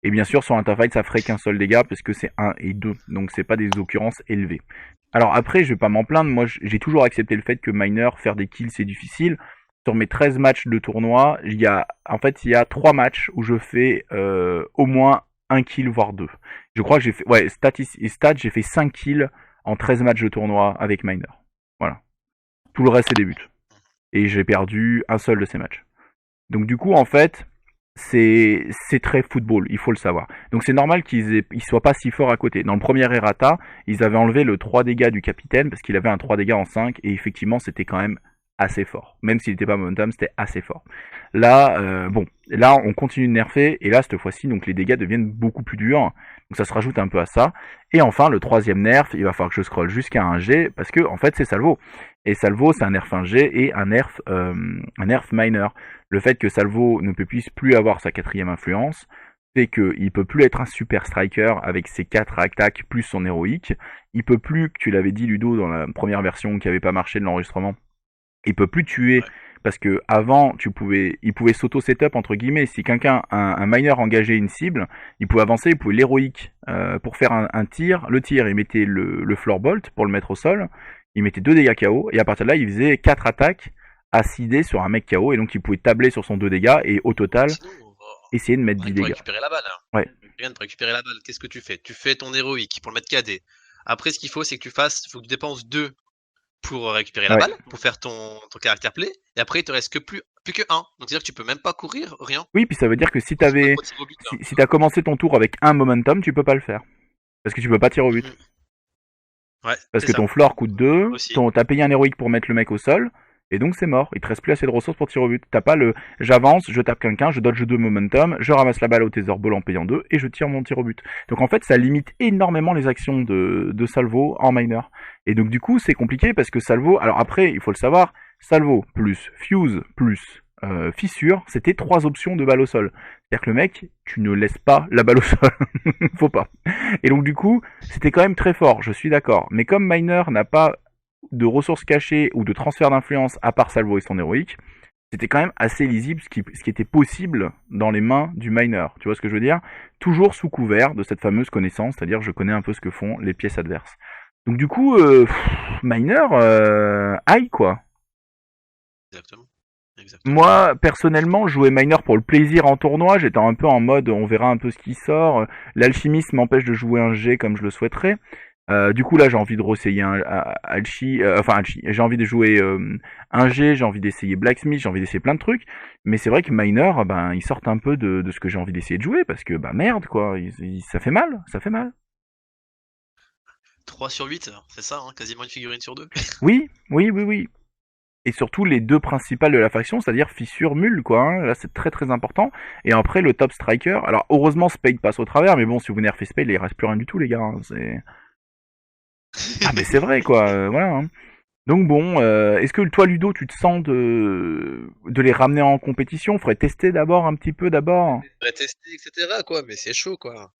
Et bien sûr, sur Interfight, ça ferait qu'un seul dégât, parce que c'est 1 et 2. Donc c'est pas des occurrences élevées. Alors après, je vais pas m'en plaindre, moi j'ai toujours accepté le fait que Miner, faire des kills, c'est difficile. Sur mes 13 matchs de tournoi, il y a 3 matchs où je fais au moins 1 kill, voire 2. Je crois que j'ai fait... Ouais, stats, j'ai fait 5 kills en 13 matchs de tournoi avec Miner. Voilà. Tout le reste, c'est des buts. Et j'ai perdu un seul de ces matchs. Donc du coup, en fait, c'est très football, il faut le savoir. Donc c'est normal qu'ils soient pas si forts à côté. Dans le premier errata, ils avaient enlevé le 3 dégâts du capitaine, parce qu'il avait un 3 dégâts en 5, et effectivement, c'était quand même assez fort. Même s'il n'était pas momentum, c'était assez fort. Là, là on continue de nerfer, et là cette fois-ci, donc les dégâts deviennent beaucoup plus durs. Donc ça se rajoute un peu à ça. Et enfin, le troisième nerf, il va falloir que je scrolle jusqu'à un G, parce que en fait c'est Salvo. Et Salvo, c'est un nerf 1G et un nerf minor. Le fait que Salvo ne puisse plus avoir sa quatrième influence, c'est qu'il peut plus être un super striker avec ses 4 attaques plus son héroïque. Il peut plus, que tu l'avais dit Ludo dans la première version qui avait pas marché de l'enregistrement, il peut plus tuer parce que avant il pouvait s'auto-setup entre guillemets. Si quelqu'un, un miner engageait une cible, il pouvait avancer, il pouvait l'héroïque pour faire un tir. Le tir, il mettait le floor bolt pour le mettre au sol, il mettait 2 dégâts KO et à partir de là, il faisait 4 attaques à 6 dés sur un mec KO et donc il pouvait tabler sur son 2 dégâts et au total Sinon, essayer de mettre 10 rien pour dégâts. récupérer la balle. Ouais. Rien pour récupérer la balle. Qu'est-ce que tu fais? Tu fais ton héroïque pour le mettre KD. Après, ce qu'il faut, c'est que faut que tu dépenses 2 pour récupérer la balle, pour faire ton caractère play, et après il te reste plus que 1. Donc c'est-à-dire que tu peux même pas courir, rien. Oui, puis ça veut dire que si t'as commencé ton tour avec un momentum, tu peux pas le faire. Parce que tu peux pas tirer au but. Ouais, parce que ton floor coûte 2, t'as payé un héroïque pour mettre le mec au sol, et donc c'est mort. Il te reste plus assez de ressources pour tirer au but. T'as pas le j'avance, je tape quelqu'un, je dodge 2 momentum, je ramasse la balle au Tether Ball en payant 2, et je tire mon tir au but. Donc en fait, ça limite énormément les actions de Salvo en minor. Et donc du coup, c'est compliqué parce que Salvo, alors après, il faut le savoir, Salvo plus Fuse plus fissure, c'était 3 options de balle au sol. C'est-à-dire que le mec, tu ne laisses pas la balle au sol. Faut pas. Et donc du coup, c'était quand même très fort, je suis d'accord. Mais comme Miner n'a pas de ressources cachées ou de transfert d'influence à part Salvo et son héroïque, c'était quand même assez lisible ce qui était possible dans les mains du Miner. Tu vois ce que je veux dire? Toujours sous couvert de cette fameuse connaissance, c'est-à-dire je connais un peu ce que font les pièces adverses. Donc du coup, Miner, aïe quoi. Exactement. Moi, personnellement, je jouais Miner pour le plaisir en tournoi. J'étais un peu en mode, on verra un peu ce qui sort. L'alchimiste m'empêche de jouer un G comme je le souhaiterais. Du coup, là, j'ai envie de réessayer un Alchi. J'ai envie de jouer un G, j'ai envie d'essayer Blacksmith, j'ai envie d'essayer plein de trucs. Mais c'est vrai que Miner, ben, ils sortent un peu de ce que j'ai envie d'essayer de jouer parce que, bah merde, quoi. Ça fait mal, ça fait mal. 3 sur 8, c'est ça, hein, quasiment une figurine sur 2. Oui. Et surtout les deux principales de la faction, c'est-à-dire Fissure, Mule, quoi. Hein. Là, c'est très très important. Et après, le top striker. Alors, heureusement, Spade passe au travers, mais bon, si vous nerfez Spade, il reste plus rien du tout, les gars. Hein. Ah, mais c'est vrai, quoi. Voilà. Hein. Donc bon, est-ce que toi, Ludo, tu te sens de les ramener en compétition? Faudrait tester d'abord un petit peu d'abord. Faudrait tester, etc. quoi, mais c'est chaud, quoi.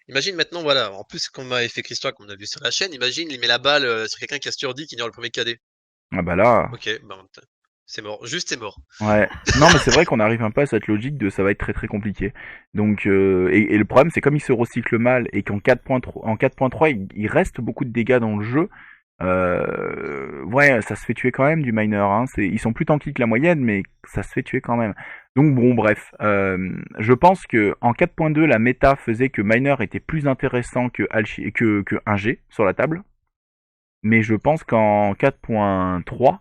Imagine maintenant, voilà, en plus, comme m'avait fait Christophe, qu'on a vu sur la chaîne, imagine, il met la balle sur quelqu'un qui a Sturdy qui ignore le premier KD. Ah bah là. Ok, c'est mort. Juste c'est mort. Ouais. Non mais c'est vrai qu'on arrive un peu à cette logique de ça va être très très compliqué. Donc et le problème c'est comme il se recycle mal et qu'en 4.3 il reste beaucoup de dégâts dans le jeu. Ouais, ça se fait tuer quand même du miner. Hein. Ils sont plus tanky que la moyenne, mais ça se fait tuer quand même. Donc bon, bref, je pense que en 4.2 la méta faisait que miner était plus intéressant que 1G sur la table. Mais je pense qu'en 4.3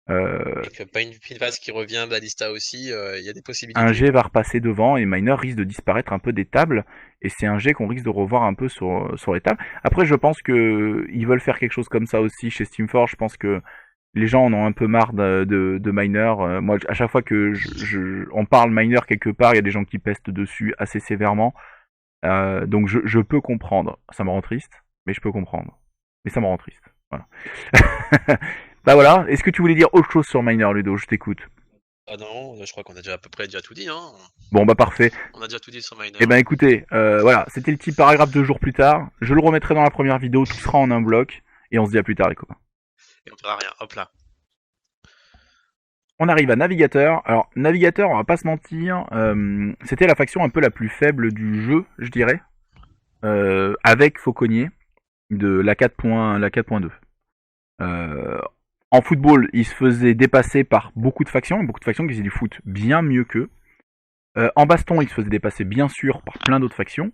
avec Pinvas qui revient, Ballista aussi, il y a des possibilités. un G va repasser devant et Miner risque de disparaître un peu des tables. Et c'est un G qu'on risque de revoir un peu sur les tables. Après, je pense que ils veulent faire quelque chose comme ça aussi chez Steamforge. Je pense que les gens en ont un peu marre de Miner. Moi, à chaque fois que on parle Miner quelque part, il y a des gens qui pestent dessus assez sévèrement. Donc je peux comprendre. Ça me rend triste, mais je peux comprendre. Mais ça me rend triste. Voilà. Bah voilà, est-ce que tu voulais dire autre chose sur Miner, Ludo? Je t'écoute. Ah non, je crois qu'on a déjà à peu près tout dit. Hein. Bon bah parfait. On a déjà tout dit sur Miner. Eh ben écoutez, voilà, c'était le petit paragraphe 2 jours plus tard. Je le remettrai dans la première vidéo, tout sera en un bloc. Et on se dit à plus tard les copains. Et on fera rien, hop là. On arrive à Navigateur. Alors Navigateur, on va pas se mentir, c'était la faction un peu la plus faible du jeu, je dirais. Avec Fauconnier de la 4.2. En football, ils se faisaient dépasser par beaucoup de factions qui faisaient du foot bien mieux qu'eux. En baston, ils se faisaient dépasser bien sûr par plein d'autres factions,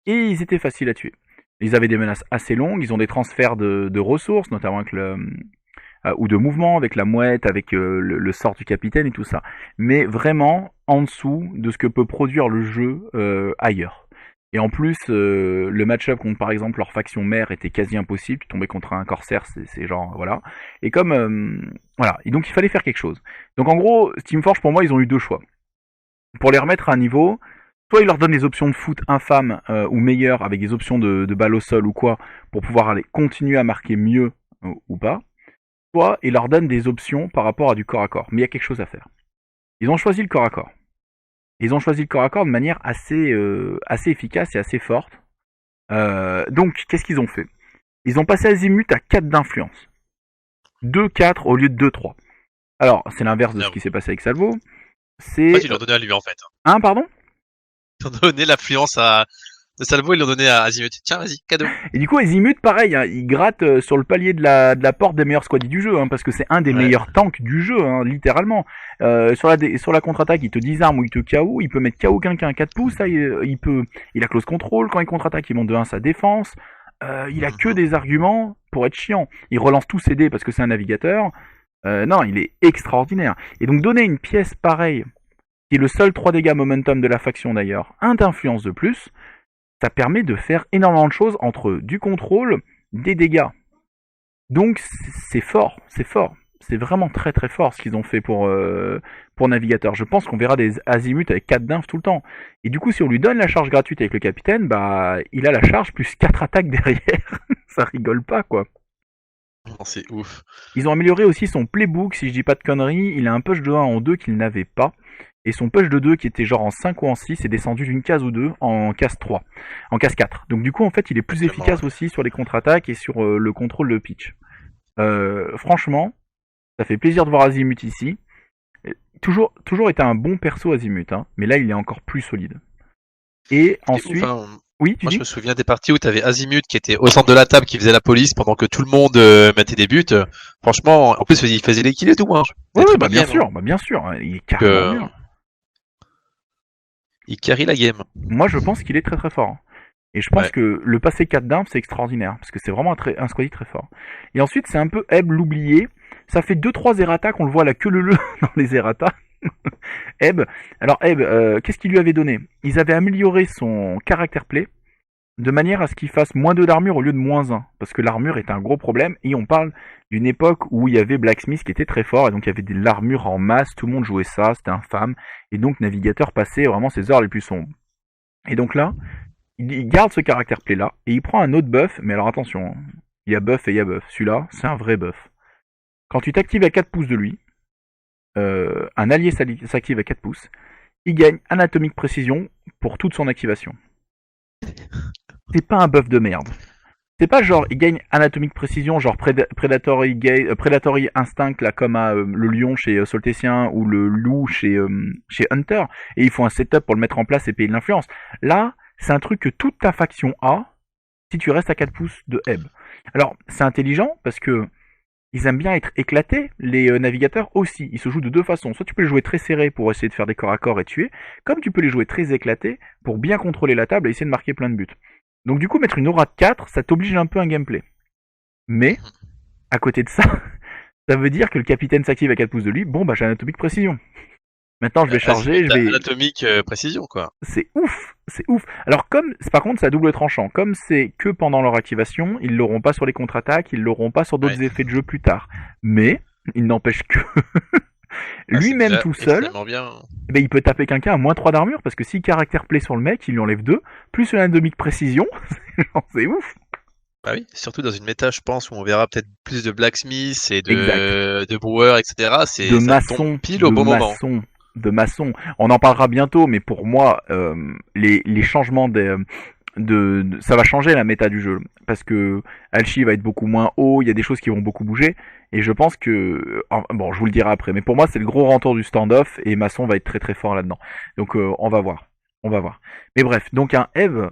et ils étaient faciles à tuer. Ils avaient des menaces assez longues, ils ont des transferts de ressources, notamment avec ou de mouvements, avec la mouette, avec le sort du capitaine et tout ça. Mais vraiment en dessous de ce que peut produire le jeu ailleurs. Et en plus, le match-up contre par exemple leur faction mère était quasi impossible. Tu tombais contre un corsaire, c'est genre voilà. Et comme voilà, et donc il fallait faire quelque chose. Donc en gros, Steamforge pour moi ils ont eu deux choix. Pour les remettre à un niveau, soit ils leur donnent des options de foot infâmes ou meilleures avec des options de balle au sol ou quoi pour pouvoir aller continuer à marquer mieux ou pas. Soit ils leur donnent des options par rapport à du corps à corps. Mais il y a quelque chose à faire. Ils ont choisi le corps à corps. Ils ont choisi le corps à corps de manière assez efficace et assez forte. Donc, qu'est-ce qu'ils ont fait? Ils ont passé Azimut à 4 d'influence. 2-4 au lieu de 2-3. Alors, c'est l'inverse de ce Merde. qui s'est passé avec Salvo. En C'est... fait, ils l'ont donné à lui, en fait. Hein, pardon? Ils ont donné l'influence de Salvo, ils l'ont donné à Azimut. Tiens, vas-y, cadeau. Et du coup, Azimut, pareil, hein, il gratte sur le palier de la porte des meilleurs squaddies du jeu, hein, parce que c'est un des Ouais. meilleurs tanks du jeu, hein, littéralement. Sur la contre-attaque, il te désarme ou il te KO, il peut mettre KO quelqu'un à 4 pouces, ça, il a close control, quand il contre-attaque, il monte de 1 sa défense. Il a que des arguments pour être chiant. Il relance tous ses dés parce que c'est un navigateur. Non, il est extraordinaire. Et donc donner une pièce pareille, qui est le seul 3 dégâts momentum de la faction d'ailleurs, un d'influence de plus, ça permet de faire énormément de choses entre du contrôle, des dégâts. Donc c'est fort, c'est fort. C'est vraiment très très fort ce qu'ils ont fait pour Navigateur. Je pense qu'on verra des azimuts avec 4 d'inf tout le temps. Et du coup, si on lui donne la charge gratuite avec le capitaine, bah il a la charge plus 4 attaques derrière. Ça rigole pas quoi. Non, c'est ouf. Ils ont amélioré aussi son playbook, si je dis pas de conneries. Il a un push de 1 en 2 qu'il n'avait pas. Et son push de 2 qui était genre en 5 ou en 6 est descendu d'une case ou deux en case 3. En case 4. Donc du coup en fait il est plus Exactement, efficace ouais. aussi sur les contre-attaques et sur le contrôle de pitch. Franchement, ça fait plaisir de voir Azimut ici. Toujours été un bon perso Azimut, hein, mais là il est encore plus solide. Et C'était ouf, ensuite... hein. Oui, tu Moi, je dis? me souviens des parties où t'avais Azimut qui était au centre de la table, qui faisait la police pendant que tout le monde mettait des buts. Franchement, en plus, il faisait les kills et tout, hein. Oui, C'était très bah bonne game, hein. bien sûr, hein, il est Donc, carrément bien. il carry la game. Moi je pense qu'il est très très fort. Hein. Et je pense Ouais. que le passer 4 d'inf, c'est extraordinaire, parce que c'est vraiment un squaddy très fort. Et ensuite, c'est un peu Eb l'oublié. Ça fait 2-3 errata qu'on le voit à la queue leu dans les errata. Eb, alors Eb, qu'est-ce qu'il lui avait donné? Ils avaient amélioré son caractère play, de manière à ce qu'il fasse moins 2 d'armure au lieu de moins 1, parce que l'armure est un gros problème, et on parle d'une époque où il y avait Blacksmith qui était très fort, et donc il y avait de l'armure en masse, tout le monde jouait ça, c'était infâme, et donc Navigateur passait vraiment ses heures les plus sombres. Et donc là, il garde ce caractère play là et il prend un autre buff, mais alors attention, il y a buff et il y a buff. Celui-là, c'est un vrai buff. Quand tu t'actives à 4 pouces de lui, un allié s'active à 4 pouces, il gagne anatomique précision pour toute son activation. C'est pas un buff de merde. C'est pas genre il gagne anatomique précision, genre Predatory Instinct là comme à le lion chez Soltécien ou le loup chez Hunter, et il faut un setup pour le mettre en place et payer de l'influence. Là, c'est un truc que toute ta faction a si tu restes à 4 pouces de Ebb. Alors, c'est intelligent parce que ils aiment bien être éclatés, les navigateurs aussi. Ils se jouent de deux façons. Soit tu peux les jouer très serrés pour essayer de faire des corps à corps et tuer, comme tu peux les jouer très éclatés pour bien contrôler la table et essayer de marquer plein de buts. Donc du coup, mettre une aura de 4, ça t'oblige un peu à un gameplay. Mais, à côté de ça, ça veut dire que le capitaine s'active à 4 pouces de lui, bon bah j'ai anatomique précision. Maintenant je vais charger, Azimut, je vais... anatomique précision, quoi. C'est ouf, c'est ouf. Alors comme, par contre, c'est à double tranchant. Comme c'est que pendant leur activation, ils l'auront pas sur les contre-attaques, ils l'auront pas sur Ouais. d'autres effets de jeu plus tard. Mais il n'empêche que Ah, c'est lui-même déjà tout seul, extrêmement bien. eh ben, il peut taper quelqu'un à moins 3 d'armure parce que si caractère play sur le mec, il lui enlève 2, plus une anatomique précision, c'est ouf. Bah oui, surtout dans une méta, je pense, où on verra peut-être plus de Blacksmith et Exact. de Brewer, etc. De Ça tombe maçon, pile au de bon moment. maçon, de maçon. On en parlera bientôt, mais pour moi, les changements ça va changer la méta du jeu parce que Alchi va être beaucoup moins haut, il y a des choses qui vont beaucoup bouger et je pense que bon, je vous le dirai après, mais pour moi c'est le gros retour du standoff et Maçon va être très très fort là-dedans. Donc on va voir. On va voir. Mais bref, donc un Eve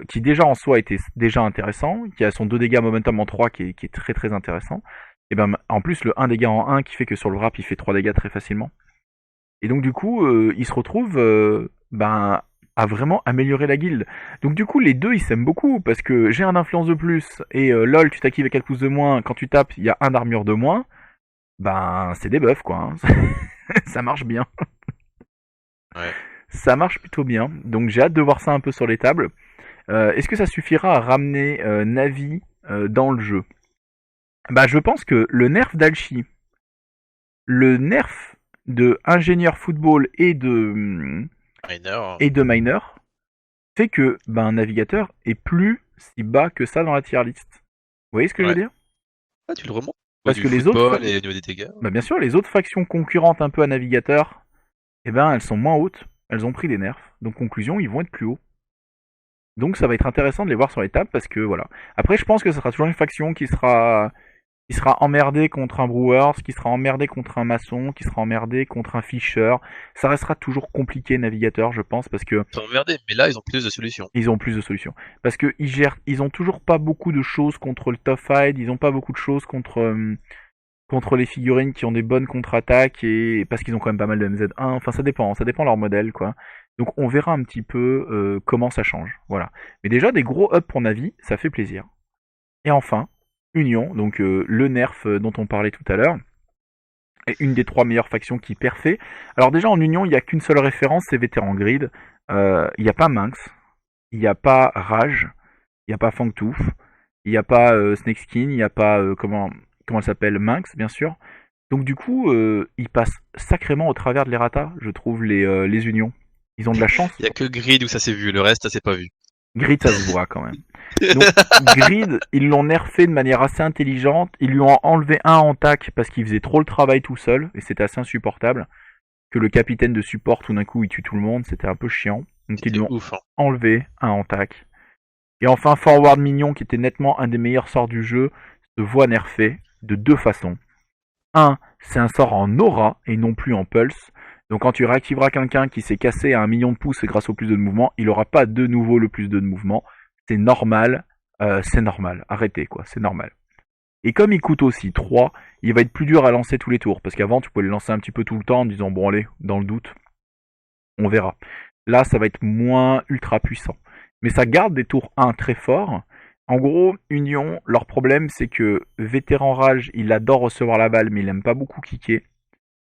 qui déjà en soi était déjà intéressant, qui a son 2 dégâts momentum en 3 qui est très très intéressant. Et ben en plus le 1 dégât en 1 qui fait que sur le wrap il fait 3 dégâts très facilement. Et donc du coup, il se retrouve à vraiment améliorer la guilde. Donc du coup, les deux, ils s'aiment beaucoup, parce que j'ai un influence de plus, et lol, tu t'actives à 4 pouces de moins, quand tu tapes, il y a un d'armure de moins, ben c'est des buffs, quoi. Hein. Ça marche bien. Ouais. Ça marche plutôt bien. Donc j'ai hâte de voir ça un peu sur les tables. Est-ce que ça suffira à ramener Navi dans le jeu? Bah, je pense que le nerf d'Alchi, le nerf de ingénieur football Miner. et de miner fait que un navigateur est plus si bas que ça dans la tier list. Vous voyez ce que je veux Ouais. dire? Ah, tu le remontes au Parce niveau que du les autres, football et au niveau des dégâts. bah bien sûr, les autres factions concurrentes un peu à navigateur, eh ben elles sont moins hautes, elles ont pris des nerfs. Donc conclusion, ils vont être plus hauts. Donc ça va être intéressant de les voir sur les tables parce que voilà. Après, je pense que ce sera toujours une faction qui sera emmerdé contre un Brewers, qui sera emmerdé contre un Maçon, qui sera emmerdé contre un Fisher. Ça restera toujours compliqué navigateur, je pense, parce que Ils sont emmerdés, mais là, ils ont plus de solutions. ils ont plus de solutions. Parce que ils ont toujours pas beaucoup de choses contre le tough hide, ils ont pas beaucoup de choses contre les figurines qui ont des bonnes contre-attaques et parce qu'ils ont quand même pas mal de MZ1. Enfin, ça dépend leur modèle, quoi. Donc on verra un petit peu comment ça change. Voilà. Mais déjà des gros ups pour Navi, ça fait plaisir. Et enfin, Union, donc le nerf dont on parlait tout à l'heure, est une des 3 meilleures factions qui perfait. Alors déjà en Union, il n'y a qu'une seule référence, c'est Vétéran Grid. Il n'y a pas Minx, il n'y a pas Rage, il n'y a pas Fangtooth, il n'y a pas Snakeskin, il n'y a pas comment elle s'appelle, Minx bien sûr. Donc du coup, ils passent sacrément au travers de l'errata, je trouve, les Unions. Ils ont de la chance. Il y a que Grid où ça s'est vu, le reste, ça s'est pas vu. Grid, ça se voit quand même. Donc Grid, ils l'ont nerfé de manière assez intelligente. Ils lui ont enlevé un en tac parce qu'il faisait trop le travail tout seul et c'était assez insupportable. Que le capitaine de support tout d'un coup il tue tout le monde, c'était un peu chiant. Donc ils C'était lui ont ouf, hein. enlevé un en tac. Et enfin Forward Mignon qui était nettement un des meilleurs sorts du jeu se voit nerfé de 2 façons. Un, c'est un sort en aura et non plus en pulse. Donc quand tu réactiveras quelqu'un qui s'est cassé à 1 million de pouces grâce au plus de mouvement, il aura pas de nouveau le plus de mouvement. C'est normal. Arrêtez quoi, c'est normal. Et comme il coûte aussi 3, il va être plus dur à lancer tous les tours. Parce qu'avant, tu pouvais le lancer un petit peu tout le temps en disant bon allez, dans le doute, on verra. Là, ça va être moins ultra puissant. Mais ça garde des tours 1 très forts. En gros, Union, leur problème c'est que Vétéran Rage, il adore recevoir la balle, mais il aime pas beaucoup kicker.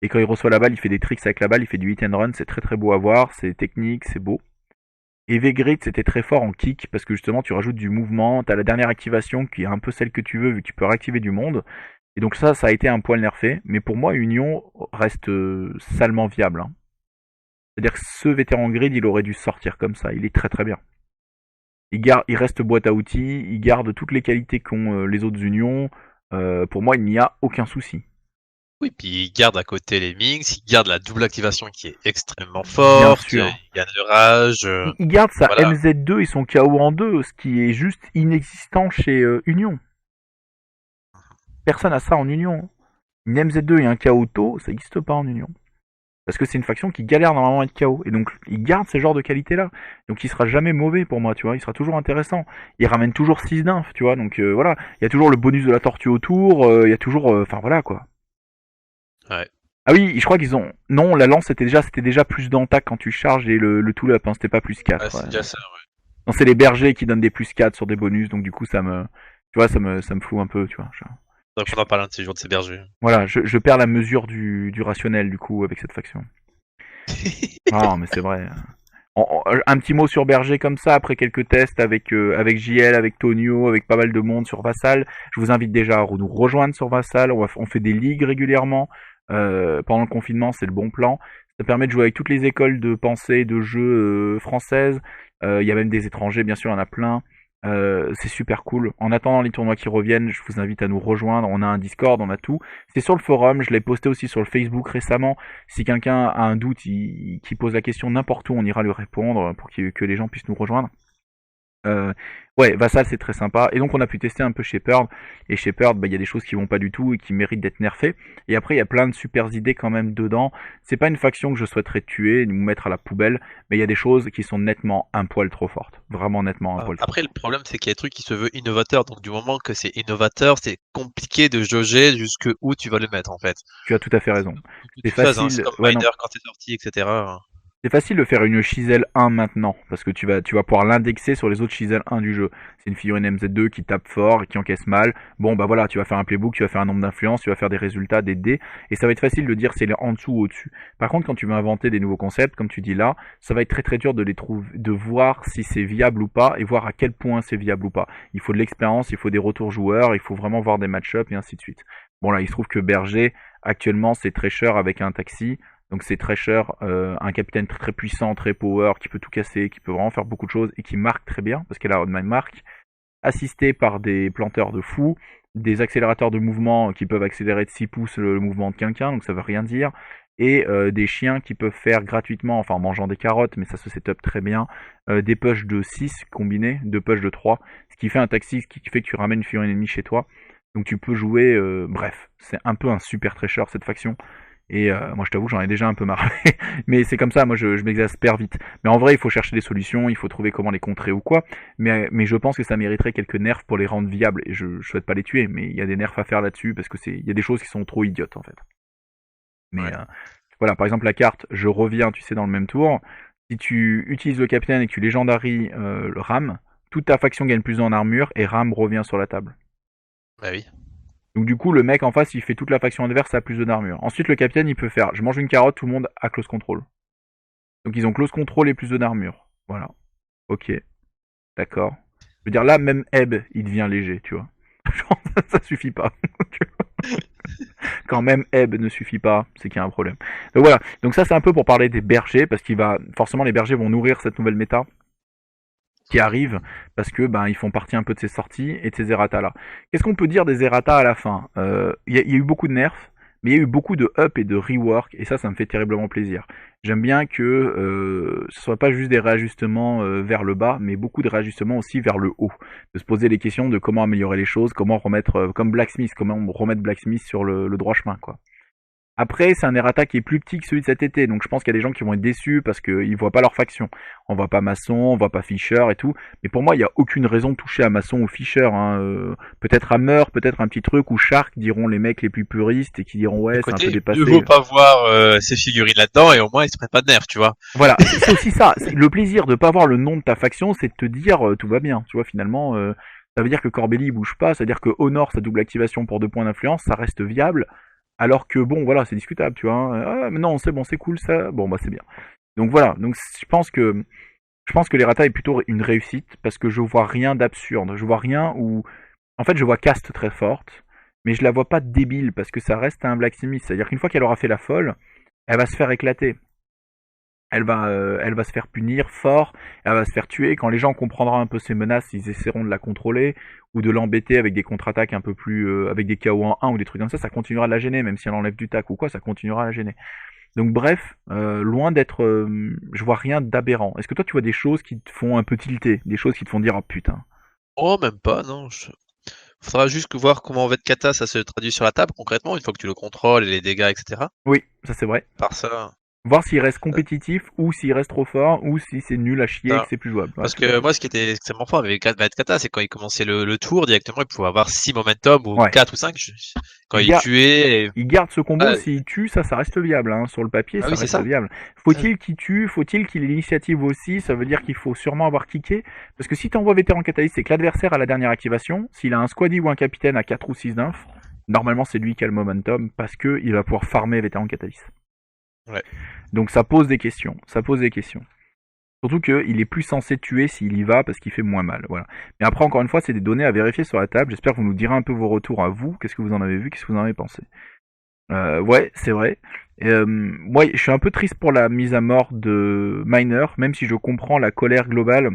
Et quand il reçoit la balle, il fait des tricks avec la balle, il fait du hit and run, c'est très très beau à voir, c'est technique, c'est beau. Et V-Grid, c'était très fort en kick, parce que justement, tu rajoutes du mouvement, t'as la dernière activation qui est un peu celle que tu veux, vu que tu peux réactiver du monde. Et donc ça a été un poil nerfé, mais pour moi, Union reste salement viable. Hein. C'est-à-dire que ce vétéran grid, il aurait dû sortir comme ça, il est très très bien. Il reste boîte à outils, il garde toutes les qualités qu'ont les autres unions. Pour moi, il n'y a aucun souci. Oui, puis il garde à côté les Minx, il garde la double activation qui est extrêmement Bien forte, sûr. il gagne le rage. Il garde sa Voilà. MZ2 et son KO en 2, ce qui est juste inexistant chez Union. Personne n'a ça en Union. Une MZ2 et un KO tôt, ça n'existe pas en Union. Parce que c'est une faction qui galère normalement à être KO. Et donc, il garde ces genres de qualités-là. Donc, il sera jamais mauvais pour moi, tu vois. Il sera toujours intéressant. Il ramène toujours 6 d'inf, tu vois. Donc, voilà. Il y a toujours le bonus de la tortue autour. Il y a toujours. Enfin, voilà, quoi. Ouais. Ah oui, je crois qu'ils ont. Non, la lance, c'était déjà plus d'attaque quand tu charges et le tool-up. Hein, c'était pas plus 4. Ouais, c'est Ouais. déjà ça, ouais. Non, c'est les bergers qui donnent des plus 4 sur des bonus. Donc, du coup, ça me. Tu vois, ça me fout un peu, tu vois. Donc on en parle un de ces jours de ces bergers. Voilà, je perds la mesure du rationnel, du coup, avec cette faction. Ah, mais c'est vrai. Un petit mot sur Berger comme ça, après quelques tests avec JL, avec Tonio, avec pas mal de monde sur Vassal. Je vous invite déjà à nous rejoindre sur Vassal. On fait des ligues régulièrement. Pendant le confinement, c'est le bon plan. Ça permet de jouer avec toutes les écoles de pensée et de jeux françaises. Il y a même des étrangers, bien sûr, il y en a plein. C'est super cool. En attendant les tournois qui reviennent, je vous invite à nous rejoindre. On a un Discord, on a tout. C'est sur le forum, je l'ai posté aussi sur le Facebook récemment. Si quelqu'un a un doute, qui pose la question n'importe où, on ira lui répondre pour que les gens puissent nous rejoindre. Ouais, Vassal c'est très sympa. Et donc on a pu tester un peu Shepherd. Et Shepherd, il y a des choses qui vont pas du tout et qui méritent d'être nerfées. Et après, il y a plein de super idées quand même dedans. C'est pas une faction que je souhaiterais tuer, nous mettre à la poubelle. Mais il y a des choses qui sont nettement un poil trop fortes. Vraiment nettement un poil trop Après, le problème, c'est qu'il y a des trucs qui se veulent innovateurs. Donc, du moment que c'est innovateur, c'est compliqué de jauger jusque où tu vas le mettre, en fait. Tu as tout à fait raison. Que C'est tu fasses, hein. C'est facile. comme Ouais, non. Miner quand c'est sorti, etc. C'est facile de faire une Chisel 1 maintenant, parce que tu vas pouvoir l'indexer sur les autres Chisel 1 du jeu. C'est une figurine MZ2 qui tape fort et qui encaisse mal. Bon, bah voilà, tu vas faire un playbook, tu vas faire un nombre d'influences, tu vas faire des résultats, des dés, et ça va être facile de dire c'est en dessous ou au-dessus. Par contre, quand tu veux inventer des nouveaux concepts, comme tu dis là, ça va être très très dur de les trouver, de voir si c'est viable ou pas, et voir à quel point c'est viable ou pas. Il faut de l'expérience, il faut des retours joueurs, il faut vraiment voir des match-ups, et ainsi de suite. Bon là, il se trouve que Berger, actuellement, c'est Thresher avec un taxi. Donc c'est Thresher, un capitaine très, très puissant, très power, qui peut tout casser, qui peut vraiment faire beaucoup de choses et qui marque très bien, parce qu'elle a Oddman Mark, assisté par des planteurs de fous, des accélérateurs de mouvement qui peuvent accélérer de 6 pouces le mouvement de quelqu'un, donc ça veut rien dire, et des chiens qui peuvent faire gratuitement, enfin en mangeant des carottes, mais ça se setup très bien, des pushs de 6 combinés, 2 pushs de 3, ce qui fait un taxi, ce qui fait que tu ramènes une figurine ennemie chez toi. Donc tu peux jouer, bref, c'est un peu un super Thresher cette faction. Et moi, je t'avoue, j'en ai déjà un peu marre. Mais c'est comme ça, moi, je m'exaspère vite. Mais en vrai, il faut chercher des solutions, il faut trouver comment les contrer ou quoi. Mais je pense que ça mériterait quelques nerfs pour les rendre viables. Et je souhaite pas les tuer, mais il y a des nerfs à faire là-dessus parce que il y a des choses qui sont trop idiotes, en fait. Mais Ouais. voilà, par exemple, la carte, je reviens, tu sais, dans le même tour. Si tu utilises le capitaine et que tu légendaries le RAM, toute ta faction gagne plus en armure et RAM revient sur la table. Bah oui. Donc du coup, le mec en face, il fait toute la faction adverse à plus de d'armure. Ensuite, le capitaine, il peut faire, je mange une carotte, tout le monde a close control. Donc ils ont close control et plus de d'armure. Voilà. Ok, d'accord. Je veux dire, là, même Ebb, il devient léger, tu vois. Genre, ça suffit pas. Quand même Ebb ne suffit pas, c'est qu'il y a un problème. Donc voilà, donc ça c'est un peu pour parler des bergers, parce qu'il va forcément les bergers vont nourrir cette nouvelle méta qui arrive, parce que ben ils font partie un peu de ces sorties et de ces errata là. Qu'est-ce qu'on peut dire des errata à la fin? Il y a eu beaucoup de nerfs, mais il y a eu beaucoup de up et de rework, et ça me fait terriblement plaisir. J'aime bien que ce soit pas juste des réajustements vers le bas, mais beaucoup de réajustements aussi vers le haut. De se poser les questions de comment améliorer les choses, comment remettre, comme Blacksmith, comment remettre Blacksmith sur le droit chemin, quoi. Après, c'est un errata qui est plus petit que celui de cet été, donc je pense qu'il y a des gens qui vont être déçus parce qu'ils voient pas leur faction. On voit pas Masson, on voit pas Fischer et tout, mais pour moi, il y a aucune raison de toucher à Masson ou Fischer. Hein. Peut-être Hammer, peut-être un petit truc, ou Shark diront les mecs les plus puristes et qui diront ouais, c'est un peu Côté, dépassé. mieux vaut pas voir ces figurines là-dedans et au moins ils se prennent pas de nerfs, tu vois. Voilà, c'est aussi ça. Le plaisir de pas voir le nom de ta faction, c'est de te dire tout va bien. Tu vois, finalement, ça veut dire que Corbelli il bouge pas, ça veut dire que Honor, sa double activation pour 2 points d'influence, ça reste viable. Alors que bon, voilà, c'est discutable, tu vois. Hein. Ah, mais non, c'est bon, c'est cool, ça. Bon, bah c'est bien. Donc voilà. Donc je pense que l'errata est plutôt une réussite parce que je vois rien d'absurde. Je vois rien où, en fait, je vois Cast très forte, mais je la vois pas débile parce que ça reste un Blacksmith. C'est-à-dire qu'une fois qu'elle aura fait la folle, elle va se faire éclater. Elle va se faire punir fort, elle va se faire tuer. Quand les gens comprendront un peu ses menaces, ils essaieront de la contrôler ou de l'embêter avec des contre-attaques un peu plus, avec des KO en 1 ou des trucs comme ça continuera de la gêner, même si elle enlève du tac ou quoi, ça continuera à la gêner. Donc bref, loin d'être, je vois rien d'aberrant. Est-ce que toi tu vois des choses qui te font un peu tilter, des choses qui te font dire oh putain. Oh, même pas, non. Faudra juste que voir comment Vet Kata ça se traduit sur la table concrètement, une fois que tu le contrôles et les dégâts, etc. Oui, ça c'est vrai. Par ça. Voir s'il reste compétitif ou s'il reste trop fort ou si c'est nul à chier et que ça. c'est plus jouable. Ouais, Parce tout à que fait. moi, ce qui était extrêmement fort avec Vet Kata, c'est quand il commençait le tour directement, il pouvait avoir 6 momentum ou Ouais. 4 ou 5 quand Il, il ga- tuait. il garde ce combo, Ah, s'il tue, ça reste viable. Hein. Sur le papier, ah ça oui, c'est reste ça. viable. Faut-il qu'il tue? Faut-il qu'il ait l'initiative aussi? Ça veut dire qu'il faut sûrement avoir kické. Parce que si t'envoies vétéran catalyste, c'est que l'adversaire a la dernière activation. S'il a un squaddy ou un capitaine à 4 ou 6 d'inf, normalement c'est lui qui a le momentum parce qu'il va pouvoir farmer vétéran catalyste. Ouais. Donc ça pose des questions. Ça pose des questions. Surtout qu'il est plus censé tuer s'il y va parce qu'il fait moins mal. Voilà. Mais après, encore une fois, c'est des données à vérifier sur la table. J'espère que vous nous direz un peu vos retours à vous. Qu'est-ce que vous en avez vu? Qu'est-ce que vous en avez pensé? Ouais, c'est vrai. Moi, je suis un peu triste pour la mise à mort de Miner, même si je comprends la colère globale.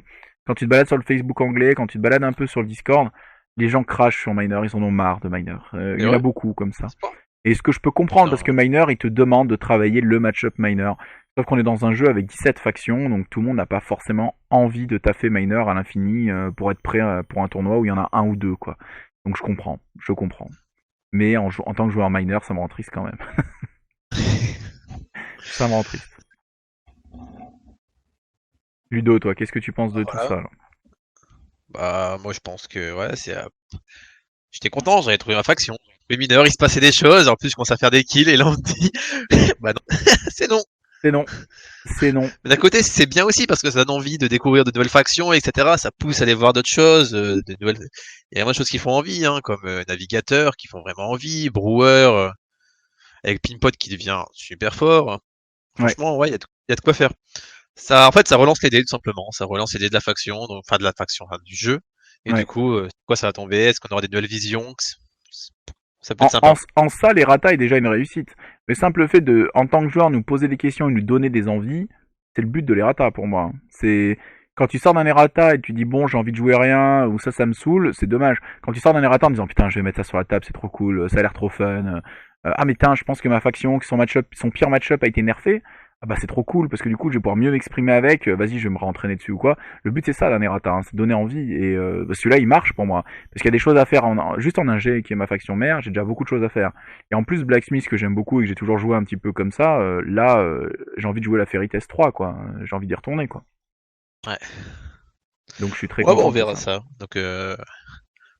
Quand tu te balades sur le Facebook anglais, quand tu te balades un peu sur le Discord, les gens crachent sur Miner, ils en ont marre de Miner. Il C'est y en a vrai? beaucoup comme ça. C'est pas. Et ce que je peux comprendre, parce Putain. que Miner, il te demande de travailler le match-up Miner. Sauf qu'on est dans un jeu avec 17 factions, donc tout le monde n'a pas forcément envie de taffer Miner à l'infini pour être prêt pour un tournoi où il y en a un ou deux, quoi. Donc je comprends, je comprends. Mais en tant que joueur Miner, ça me rend triste quand même. Ça me rend triste. Ludo, toi, qu'est-ce que tu penses de tout Voilà. ça là? Bah, moi, je pense que, ouais, j'étais content, j'avais trouvé ma faction. Les mineurs, il se passait des choses, en plus, je commence à faire des kills, et là, on me dit, bah non, c'est non. C'est non. C'est non. Mais d'un côté, c'est bien aussi parce que ça donne envie de découvrir de nouvelles factions, etc. Ça pousse à aller voir d'autres choses, de nouvelles. Il y a vraiment des choses qui font envie, hein, comme Navigateur qui font vraiment envie, Brewer avec Pinpot qui devient super fort. Ouais, Franchement, ouais, il y a de quoi faire. Ça, en fait, ça relance les dés tout simplement. Ça relance les dés de la faction, enfin de la faction, enfin, du jeu. Et du ouais. coup, quoi ça va tomber? Est-ce qu'on aura des nouvelles visions? Ça peut être En, sympa. en ça, les ratas est déjà une réussite. Le simple fait de, en tant que joueur, nous poser des questions et nous donner des envies, c'est le but de l'errata pour moi. C'est quand tu sors d'un errata et tu dis bon, j'ai envie de jouer rien ou ça me saoule, c'est dommage. Quand tu sors d'un errata en disant putain, je vais mettre ça sur la table, c'est trop cool, ça a l'air trop fun. Ah mais putain, je pense que ma faction, que son pire match-up a été nerfé. Ah bah c'est trop cool parce que du coup je vais pouvoir mieux m'exprimer avec. Vas-y, je vais me réentraîner dessus ou quoi. Le but c'est ça d'un errata, hein, c'est donner envie et celui-là il marche pour moi parce qu'il y a des choses à faire juste en ingé qui est ma faction mère. J'ai déjà beaucoup de choses à faire. Et en plus, Blacksmith, que j'aime beaucoup et que j'ai toujours joué un petit peu comme ça, là, j'ai envie de jouer la Fairy Test 3, quoi. J'ai envie d'y retourner, quoi. Ouais. Donc je suis très Ouais, bon, on content de tout verra ça. ça. Donc,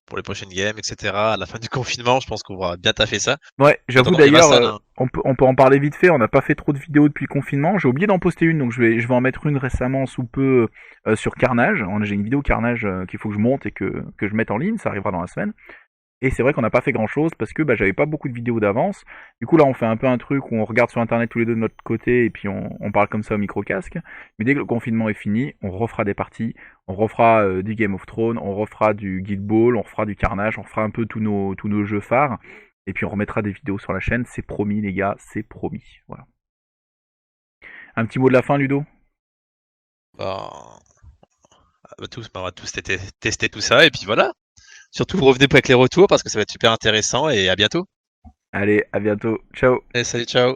pour les prochaines games, etc. À la fin du confinement, je pense qu'on va bien taffer ça. Ouais, En j'avoue attendant, il y a d'ailleurs, Massan, hein. on peut en parler vite fait. On n'a pas fait trop de vidéos depuis le confinement. J'ai oublié d'en poster une, donc je vais en mettre une récemment sous peu sur Carnage. J'ai une vidéo Carnage qu'il faut que je monte et que je mette en ligne. Ça arrivera dans la semaine. Et c'est vrai qu'on n'a pas fait grand chose parce que bah, j'avais pas beaucoup de vidéos d'avance. Du coup là on fait un peu un truc où on regarde sur internet tous les deux de notre côté et puis on parle comme ça au micro-casque. Mais dès que le confinement est fini, on refera des parties, on refera du Game of Thrones, on refera du Guild Ball, on refera du Carnage, on refera un peu tous nos jeux phares. Et puis on remettra des vidéos sur la chaîne, c'est promis les gars, c'est promis. Voilà. Un petit mot de la fin Ludo? Bah, on va tous tester tout ça, et puis voilà. Surtout, revenez pas avec les retours parce que ça va être super intéressant, et à bientôt. Allez, à bientôt, ciao. Et salut, ciao.